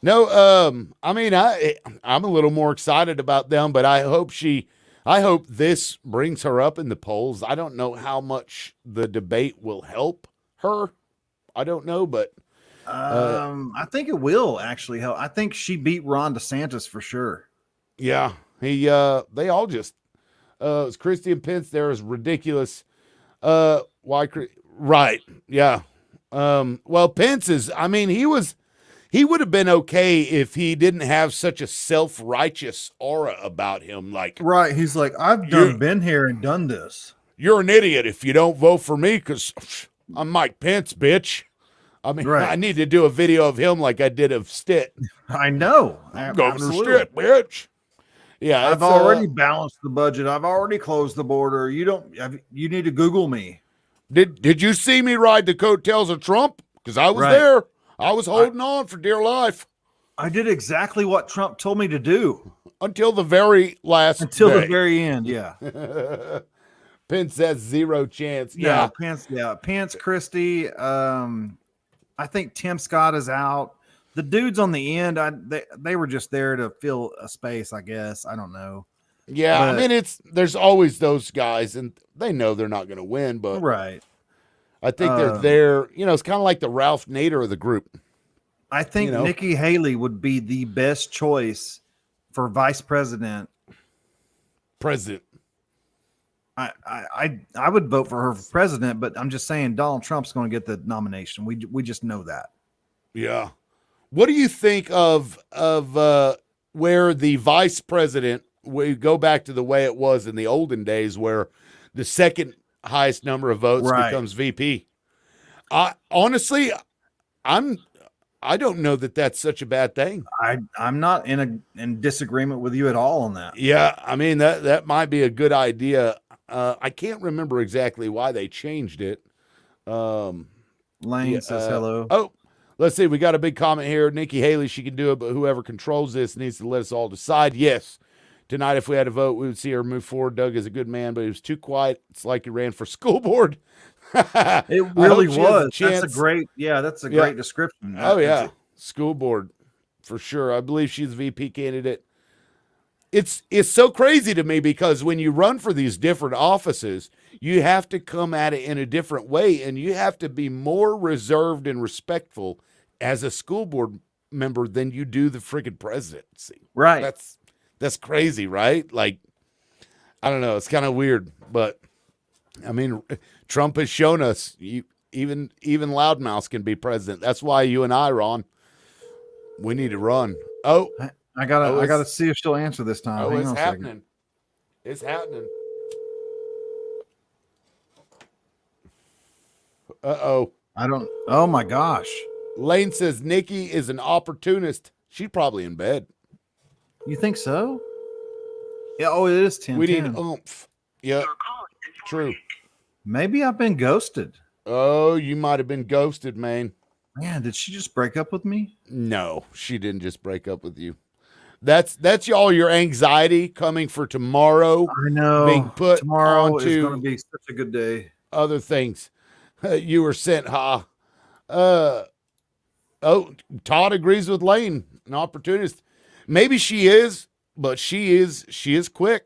No, I mean I'm a little more excited about them, but I hope this brings her up in the polls. I don't know how much the debate will help her. I don't know, but I think it will actually help. I think she beat Ron DeSantis for sure. Yeah, they all just it's Christian Pence there is ridiculous. Right? Yeah. Well, Pence is. I mean, he would have been okay if he didn't have such a self-righteous aura about him. Like, right? He's like, I've been here and done this. You're an idiot if you don't vote for me because I'm Mike Pence, bitch. I mean, I need to do a video of him like I did of Stitt. I know. Governor Stitt, bitch. Yeah, I've already balanced the budget. I've already closed the border. You need to Google me. Did you see me ride the coattails of Trump? Because I was there. I was holding on for dear life. I did exactly what Trump told me to do. Until the very last Until day. the very end, yeah. Pence has zero chance. No, Pence, Christie. I think Tim Scott is out. The dudes on the end, they were just there to fill a space, I guess. I don't know. Yeah, I mean, there's always those guys, and they know they're not going to win, but right. I think they're there. You know, it's kind of like the Ralph Nader of the group. I think Nikki Haley would be the best choice for vice president. I would vote for her for president, but I'm just saying Donald Trump's going to get the nomination. We just know that. Yeah. What do you think of where the vice president? We go back to the way it was in the olden days, where the second highest number of votes becomes VP. Honestly, I don't know that that's such a bad thing. I'm not in disagreement with you at all on that. Yeah, I mean that might be a good idea. I can't remember exactly why they changed it. Lane says hello. Oh, let's see. We got a big comment here. Nikki Haley, she can do it, but whoever controls this needs to let us all decide. Yes. Tonight, if we had a vote, we would see her move forward. Doug is a good man, but he was too quiet. It's like he ran for school board. It really was. That's a great description. Oh, yeah. School board, for sure. I believe she's a VP candidate. It's so crazy to me because when you run for these different offices, you have to come at it in a different way, and you have to be more reserved and respectful as a school board member than you do the freaking presidency. Right. That's crazy, right? Like, I don't know. It's kind of weird, but I mean, Trump has shown us even loudmouths can be president. That's why you and I, Ron, we need to run. Oh, I gotta see if she'll answer this time. Oh, it's happening. It's happening. Uh-oh. Oh my gosh. Lane says Nikki is an opportunist. She's probably in bed. You think so? Yeah. Oh, it is 10. We need oomph. Yeah. True. Maybe I've been ghosted. Oh, you might have been ghosted, man. Man, did she just break up with me? No, she didn't just break up with you. That's all your anxiety coming for tomorrow. I know. Being put tomorrow onto is going to be such a good day. Other things. You were sent, Todd agrees with Lane, an opportunist. Maybe she is, but she is quick.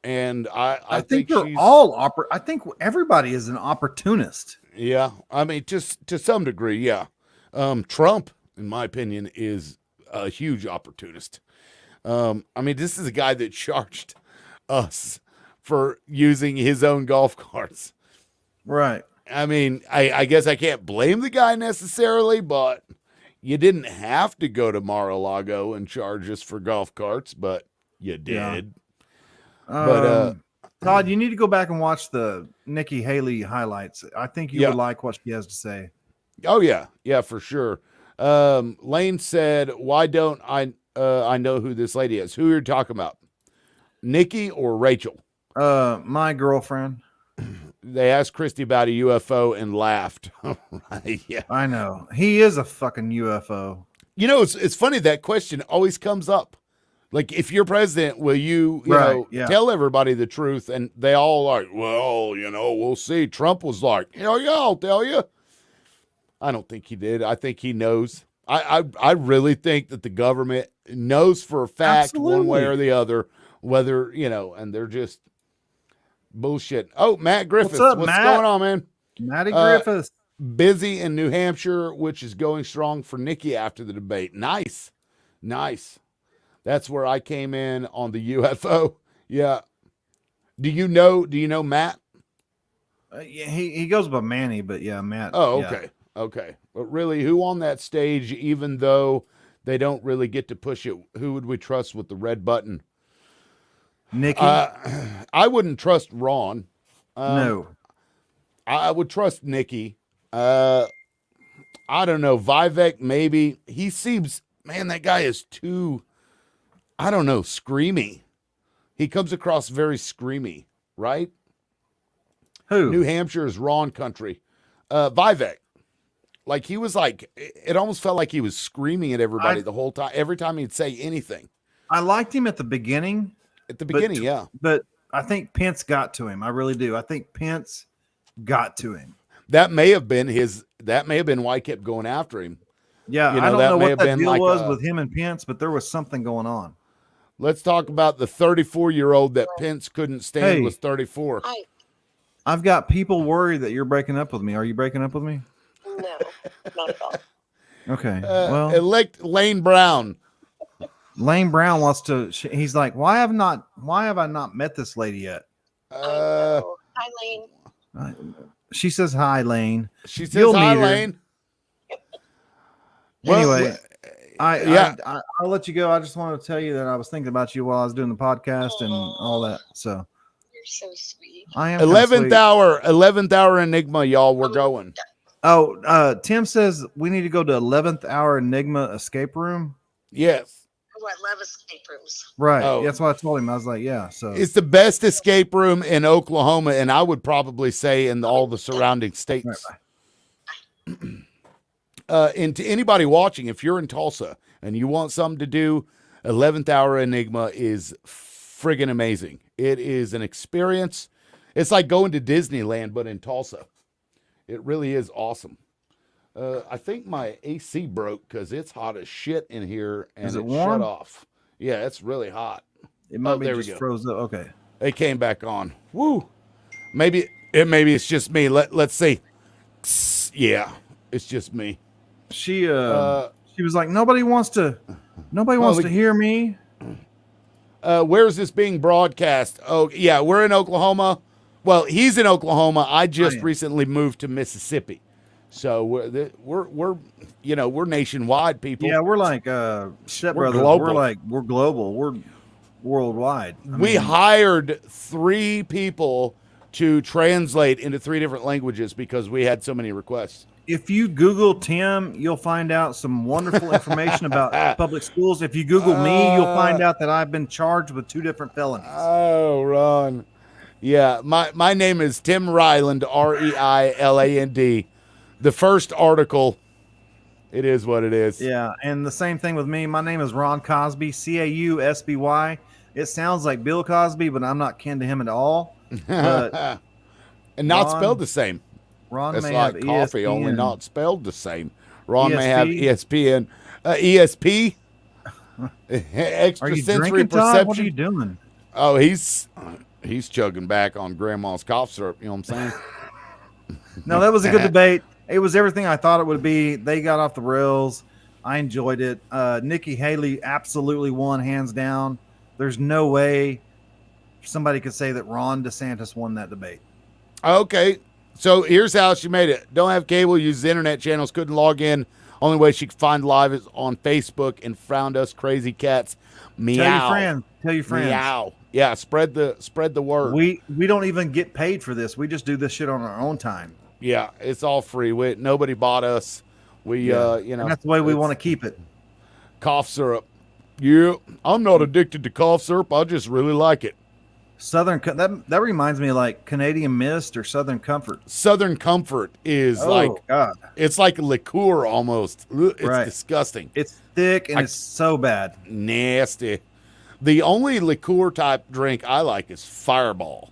And I think they're all I think everybody is an opportunist. Yeah. I mean, just to some degree, yeah. Trump, in my opinion, is a huge opportunist. I mean, this is a guy that charged us for using his own golf carts. Right. I mean, I guess I can't blame the guy necessarily, but you didn't have to go to Mar-a-Lago and charge us for golf carts, but you did. Yeah. But Todd, you need to go back and watch the Nikki Haley highlights. I think you would like what she has to say. Oh, yeah. Yeah, for sure. Lane said, "Why don't I know who this lady is? Who you're talking about? Nikki or Rachel?" My girlfriend. They asked Christy about a UFO and laughed. Right, yeah, I know. He is a fucking UFO. You know, it's funny that question always comes up. Like, if you're president, will you tell everybody the truth? And they all like, well, we'll see. Trump was like, yeah, I'll tell you. I don't think he did. I think he knows. I really think that the government knows for a fact one way or the other whether, and they're just bullshit. Oh, Matt Griffiths. What's up, What's Matt? going on, man? Matty Griffiths. Busy in New Hampshire, which is going strong for Nikki after the debate. Nice. That's where I came in on the UFO. Yeah. Do you know Matt? Yeah, he goes by Manny, but yeah, Matt. Oh, yeah. okay. Okay. But really, who on that stage, even though they don't really get to push it, who would we trust with the red button? Nikki? I wouldn't trust Ron. No. I would trust Nikki. I don't know. Vivek, maybe. He seems, man, that guy is too, I don't know, screamy. He comes across very screamy, right? Who? New Hampshire is Ron country. Vivek. Like, he was like, it almost felt like he was screaming at everybody the whole time, every time he'd say anything. I liked him at the beginning. Yeah. But I think Pence got to him. I really do. I think Pence got to him. That may have been why he kept going after him. Yeah, I don't know what that deal was with him and Pence, but there was something going on. Let's talk about the 34-year-old that Pence couldn't stand was 34. I've got people worried that you're breaking up with me. Are you breaking up with me? No, not at all. Okay. Well, elect Lane Brown. Lane Brown wants to. He's like, why have I not met this lady yet? Hi, Lane. She says hi, Lane. She says hi, Lane. Anyway, I'll let you go. I just wanted to tell you that I was thinking about you while I was doing the podcast and all that. So you're so sweet. I am 11th hour Enigma, y'all. We're going. Oh, Tim says we need to go to 11th hour Enigma escape room. Yes. Oh, I love escape rooms. Right. Oh. That's what I told him. I was like, yeah. So it's the best escape room in Oklahoma, and I would probably say in all the surrounding states. And to anybody watching, if you're in Tulsa and you want something to do, 11th hour Enigma is friggin' amazing. It is an experience. It's like going to Disneyland, but in Tulsa. It really is awesome. I think my AC broke because it's hot as shit in here, and is it shut warm? off. Yeah, it's really hot. It might be just froze up. Okay. It came back on. Woo. Maybe it's just me. Let's see. Yeah, it's just me. She was like, nobody wants to hear me. Where's this being broadcast? Oh, yeah, we're in Oklahoma. Well, he's in Oklahoma. I just recently moved to Mississippi. So we're nationwide, people. Yeah, we're like stepbrothers. We're global. We're worldwide. We hired 3 people to translate into 3 different languages because we had so many requests. If you Google Tim, you'll find out some wonderful information about public schools. If you Google me, you'll find out that I've been charged with 2 different felonies. Oh, Ron. Yeah, my name is Tim Ryland, Reiland. The first article, it is what it is. Yeah, and the same thing with me. My name is Ron Cosby, Causby. It sounds like Bill Cosby, but I'm not kin to him at all. But and not spelled the same. Ron it's may like have coffee, ESPN. only not spelled the same. Ron ESP? may have ESPN. ESP? Are you Extrasensory drinking, Todd? perception. What are you doing? Oh, he's chugging back on grandma's cough syrup. You know what I'm saying? No, that was a good debate. It was everything I thought it would be. They got off the rails. I enjoyed it. Nikki Haley absolutely won, hands down. There's no way somebody could say that Ron DeSantis won that debate. Okay. So here's how she made it. Don't have cable, use the internet channels, couldn't log in. Only way she could find live is on Facebook and found us crazy cats. Meow. Tell your friends. Meow. Yeah, spread the word. We don't even get paid for this. We just do this shit on our own time. Yeah, it's all free. Nobody bought us. We, and that's the way we want to keep it. Cough syrup. Yeah, I'm not addicted to cough syrup. I just really like it. That reminds me of like Canadian Mist or Southern Comfort. Southern Comfort is God. It's like a liqueur almost. It's disgusting. It's thick and it's so bad. Nasty. The only liqueur type drink I like is Fireball.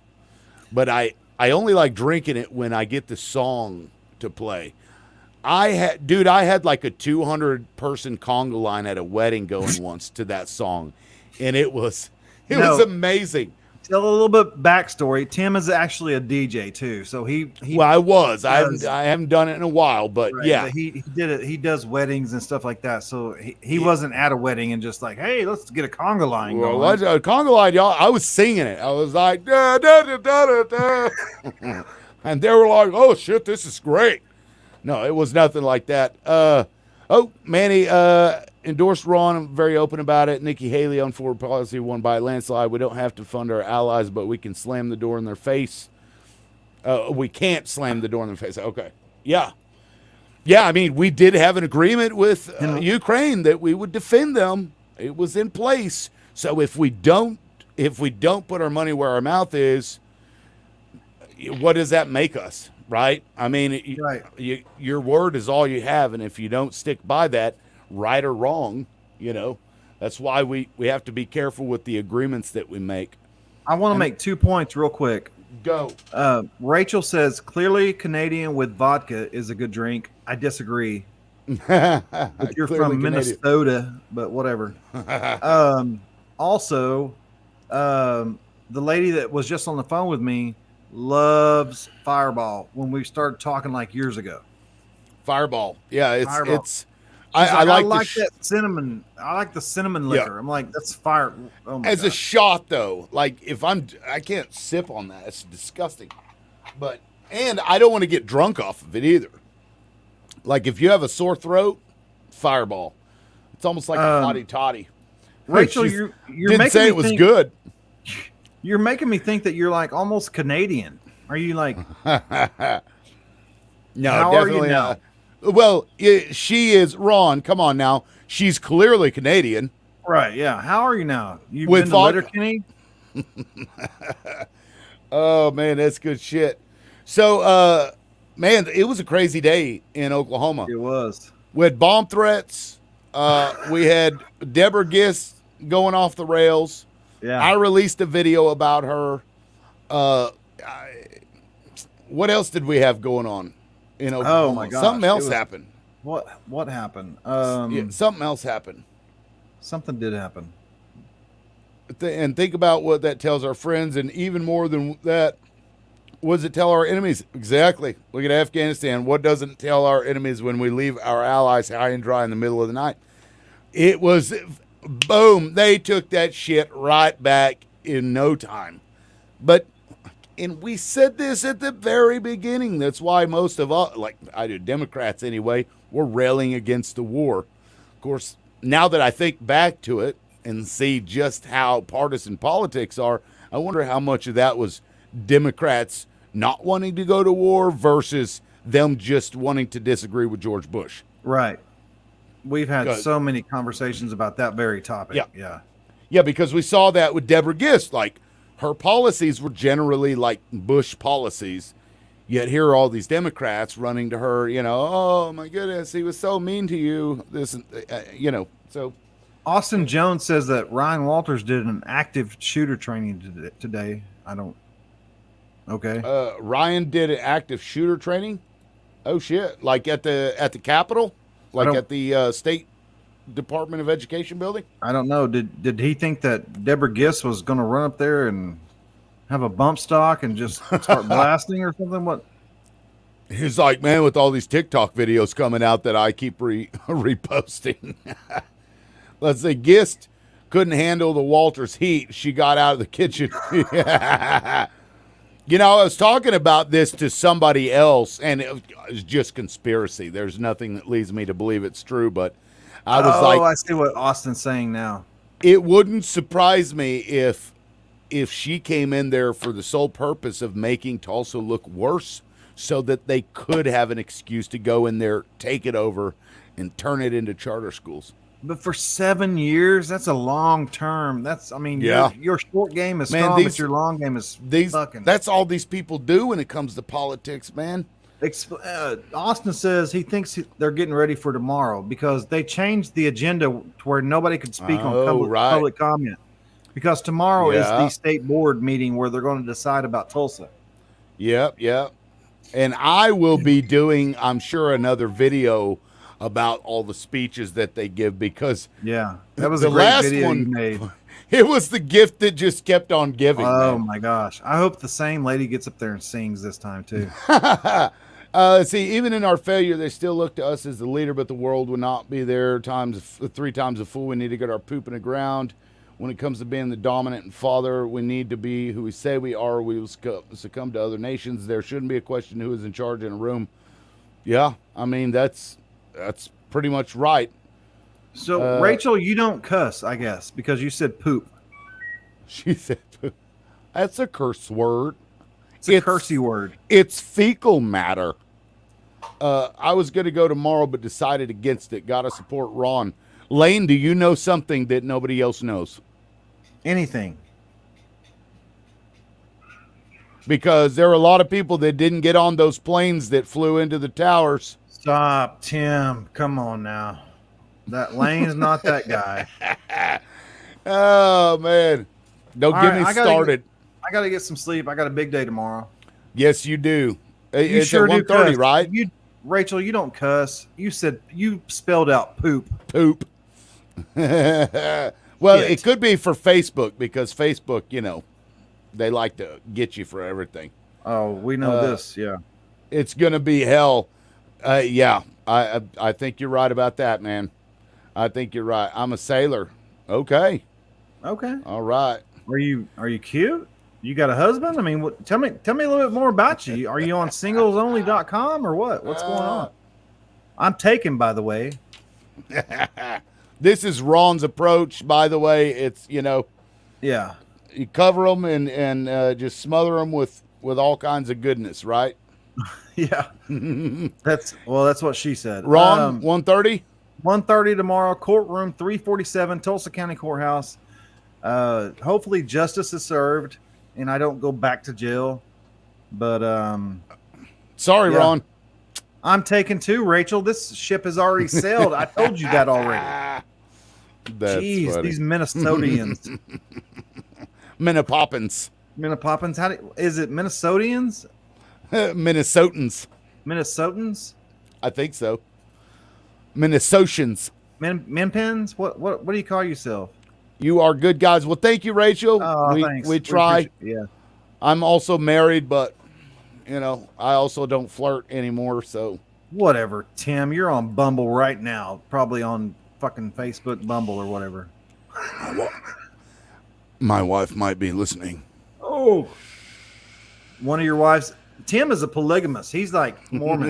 But I only like drinking it when I get the song to play. I had like a 200-person conga line at a wedding going once to that song, and it was amazing. Tell a little bit backstory. Tim is actually a DJ too, so he I haven't done it in a while, but yeah, but he did it. He does weddings and stuff like that. So he wasn't at a wedding and just like, hey, let's get a conga line going. Well, a conga line, y'all. I was singing it. I was like, da, da, da, da, da, da. And they were like, oh shit, this is great. No, it was nothing like that. Manny endorsed Ron. I'm very open about it. Nikki Haley on foreign policy won by a landslide. We don't have to fund our allies, but we can slam the door in their face. We can't slam the door in their face. Okay. Yeah. Yeah, I mean, we did have an agreement with Ukraine that we would defend them. It was in place. So if we don't put our money where our mouth is, what does that make us? Right? I mean, your word is all you have, and if you don't stick by that, right or wrong, that's why we have to be careful with the agreements that we make. I want to make 2 points real quick. Go. Rachel says, clearly Canadian with vodka is a good drink. I disagree. If you're from Minnesota, but whatever. Also, the lady that was just on the phone with me loves Fireball when we started talking like years ago. Fireball. Yeah, Fireball. it's I like that cinnamon. I like the cinnamon liquor. Yeah. I'm like, that's fire. Oh As a shot though, like I can't sip on that. It's disgusting. And I don't want to get drunk off of it either. Like if you have a sore throat, Fireball. It's almost like a hottie totty. Rachel, you're didn't making say me it was think, good. You're making me think that you're like almost Canadian. Are you like? No, how definitely are you now? not. Well, she is. Ron, come on now. She's clearly Canadian. Right, yeah. How are you now? You've With been to Letterkenny? Oh, man, that's good shit. So, man, it was a crazy day in Oklahoma. It was. We had bomb threats. We had Deborah Gist going off the rails. Yeah. I released a video about her. What else did we have going on in Oklahoma? Oh, my gosh. Something else happened. What happened? Something else happened. Something did happen. And think about what that tells our friends, and even more than that, what does it tell our enemies? Exactly. Look at Afghanistan. What doesn't tell our enemies when we leave our allies high and dry in the middle of the night? It was, boom, they took that shit right back in no time. And we said this at the very beginning. That's why most of us, like I do, Democrats anyway, were railing against the war. Of course, now that I think back to it and see just how partisan politics are, I wonder how much of that was Democrats not wanting to go to war versus them just wanting to disagree with George Bush. Right. We've had so many conversations about that very topic. Yeah, because we saw that with Deborah Gist. Like, her policies were generally like Bush policies, yet here are all these Democrats running to her, oh my goodness, he was so mean to you. So. Austin Jones says that Ryan Walters did an active shooter training today. Okay. Ryan did an active shooter training? Oh shit. Like at the Capitol? Like at the State Department of Education building? I don't know. Did he think that Deborah Gist was going to run up there and have a bump stock and just start blasting or something? What? He's like, man, with all these TikTok videos coming out that I keep reposting. Let's say Gist couldn't handle the Walters heat. She got out of the kitchen. I was talking about this to somebody else, and it was just conspiracy. There's nothing that leads me to believe it's true, but I was I see what Austin's saying now. It wouldn't surprise me if she came in there for the sole purpose of making Tulsa look worse, so that they could have an excuse to go in there, take it over, and turn it into charter schools. But for 7 years, that's a long term. Your short game is strong, but your long game is fucking. That's all these people do when it comes to politics, man. Austin says he thinks they're getting ready for tomorrow because they changed the agenda to where nobody could speak on public comment. Because tomorrow is the state board meeting where they're going to decide about Tulsa. Yep. And I will be doing, I'm sure, another video about all the speeches that they give because that was a great video you made. It was the gift that just kept on giving. Oh my gosh! I hope the same lady gets up there and sings this time too. See, even in our failure, they still look to us as the leader, but the world will not be there. 3 times a fool. We need to get our poop in the ground. When it comes to being the dominant father, we need to be who we say we are. We will succumb to other nations. There shouldn't be a question who is in charge in a room. Yeah, I mean, that's pretty much right. So, Rachel, you don't cuss, I guess, because you said poop. She said poop. That's a curse word. It's a cursey word. It's fecal matter. I was going to go tomorrow, but decided against it. Got to support Ron. Lane, do you know something that nobody else knows? Anything. Because there are a lot of people that didn't get on those planes that flew into the towers. Stop, Tim. Come on now. That Lane's not that guy. Oh, man. Don't get me started. I got to get some sleep. I got a big day tomorrow. Yes, you do. You it's sure at 1:30, right? Rachel, you don't cuss. You spelled out poop. Poop. Well, it could be for Facebook because Facebook, they like to get you for everything. Oh, we know this. Yeah. It's going to be hell. Yeah, I think you're right about that, man. I think you're right. I'm a sailor. Okay. All right. Are you cute? You got a husband? I mean, tell me a little bit more about you. Are you on singlesonly.com or what? What's going on? I'm taken, by the way. This is Ron's approach, by the way. It's, yeah. You cover them and just smother them with all kinds of goodness, right? Yeah. That's what she said. Ron, 1:30? 1:30 tomorrow, courtroom 347, Tulsa County Courthouse. Hopefully justice is served and I don't go back to jail. But sorry, Ron. I'm taken too, Rachel. This ship has already sailed. I told you that already. Jeez, funny. These Minnesotians. Minnepoppins. Is it Minnesotians? Minnesotans. Minnesotans? I think so. Minnesotans. Minpins? What do you call yourself? You are good guys. Well, thank you, Rachel. Thanks. We try. Yeah. I'm also married, but I also don't flirt anymore. So whatever, Tim. You're on Bumble right now. Probably on fucking Facebook Bumble or whatever. My wife might be listening. Oh, one of your wives. Tim is a polygamist. He's like Mormon.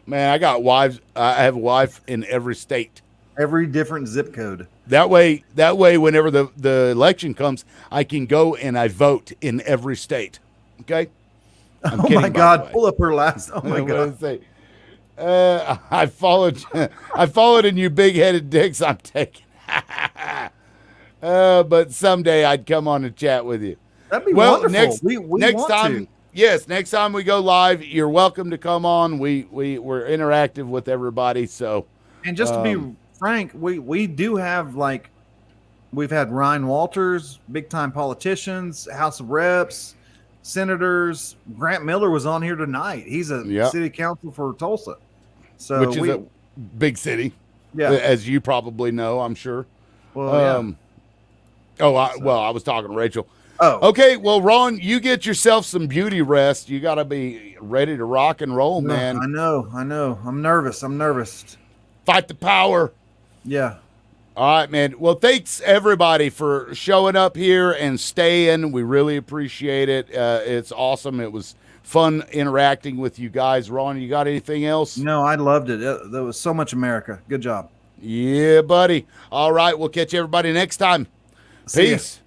Man, I got wives. I have a wife in every state. Every different zip code. That way, whenever the election comes, I can go and I vote in every state. Okay. Oh my God! Pull up her last. Oh my God! I followed in you big-headed dicks. I'm taking. But someday I'd come on and chat with you. That'd be wonderful. Next time. Yes, next time we go live, you're welcome to come on. We're interactive with everybody. So, and just to be frank, we do have we've had Ryan Walters, big time politicians, House of Reps, senators. Grant Miller was on here tonight. He's a city council for Tulsa, which is a big city. Yeah, as you probably know, I'm sure. Well, I was talking to Rachel. Oh, okay. Well, Ron, you get yourself some beauty rest. You got to be ready to rock and roll, man. I know. I'm nervous. Fight the power. Yeah. All right, man. Well, thanks everybody for showing up here and staying. We really appreciate it. It's awesome. It was fun interacting with you guys. Ron, you got anything else? No, I loved it. There was so much America. Good job. Yeah, buddy. All right. We'll catch everybody next time. Peace.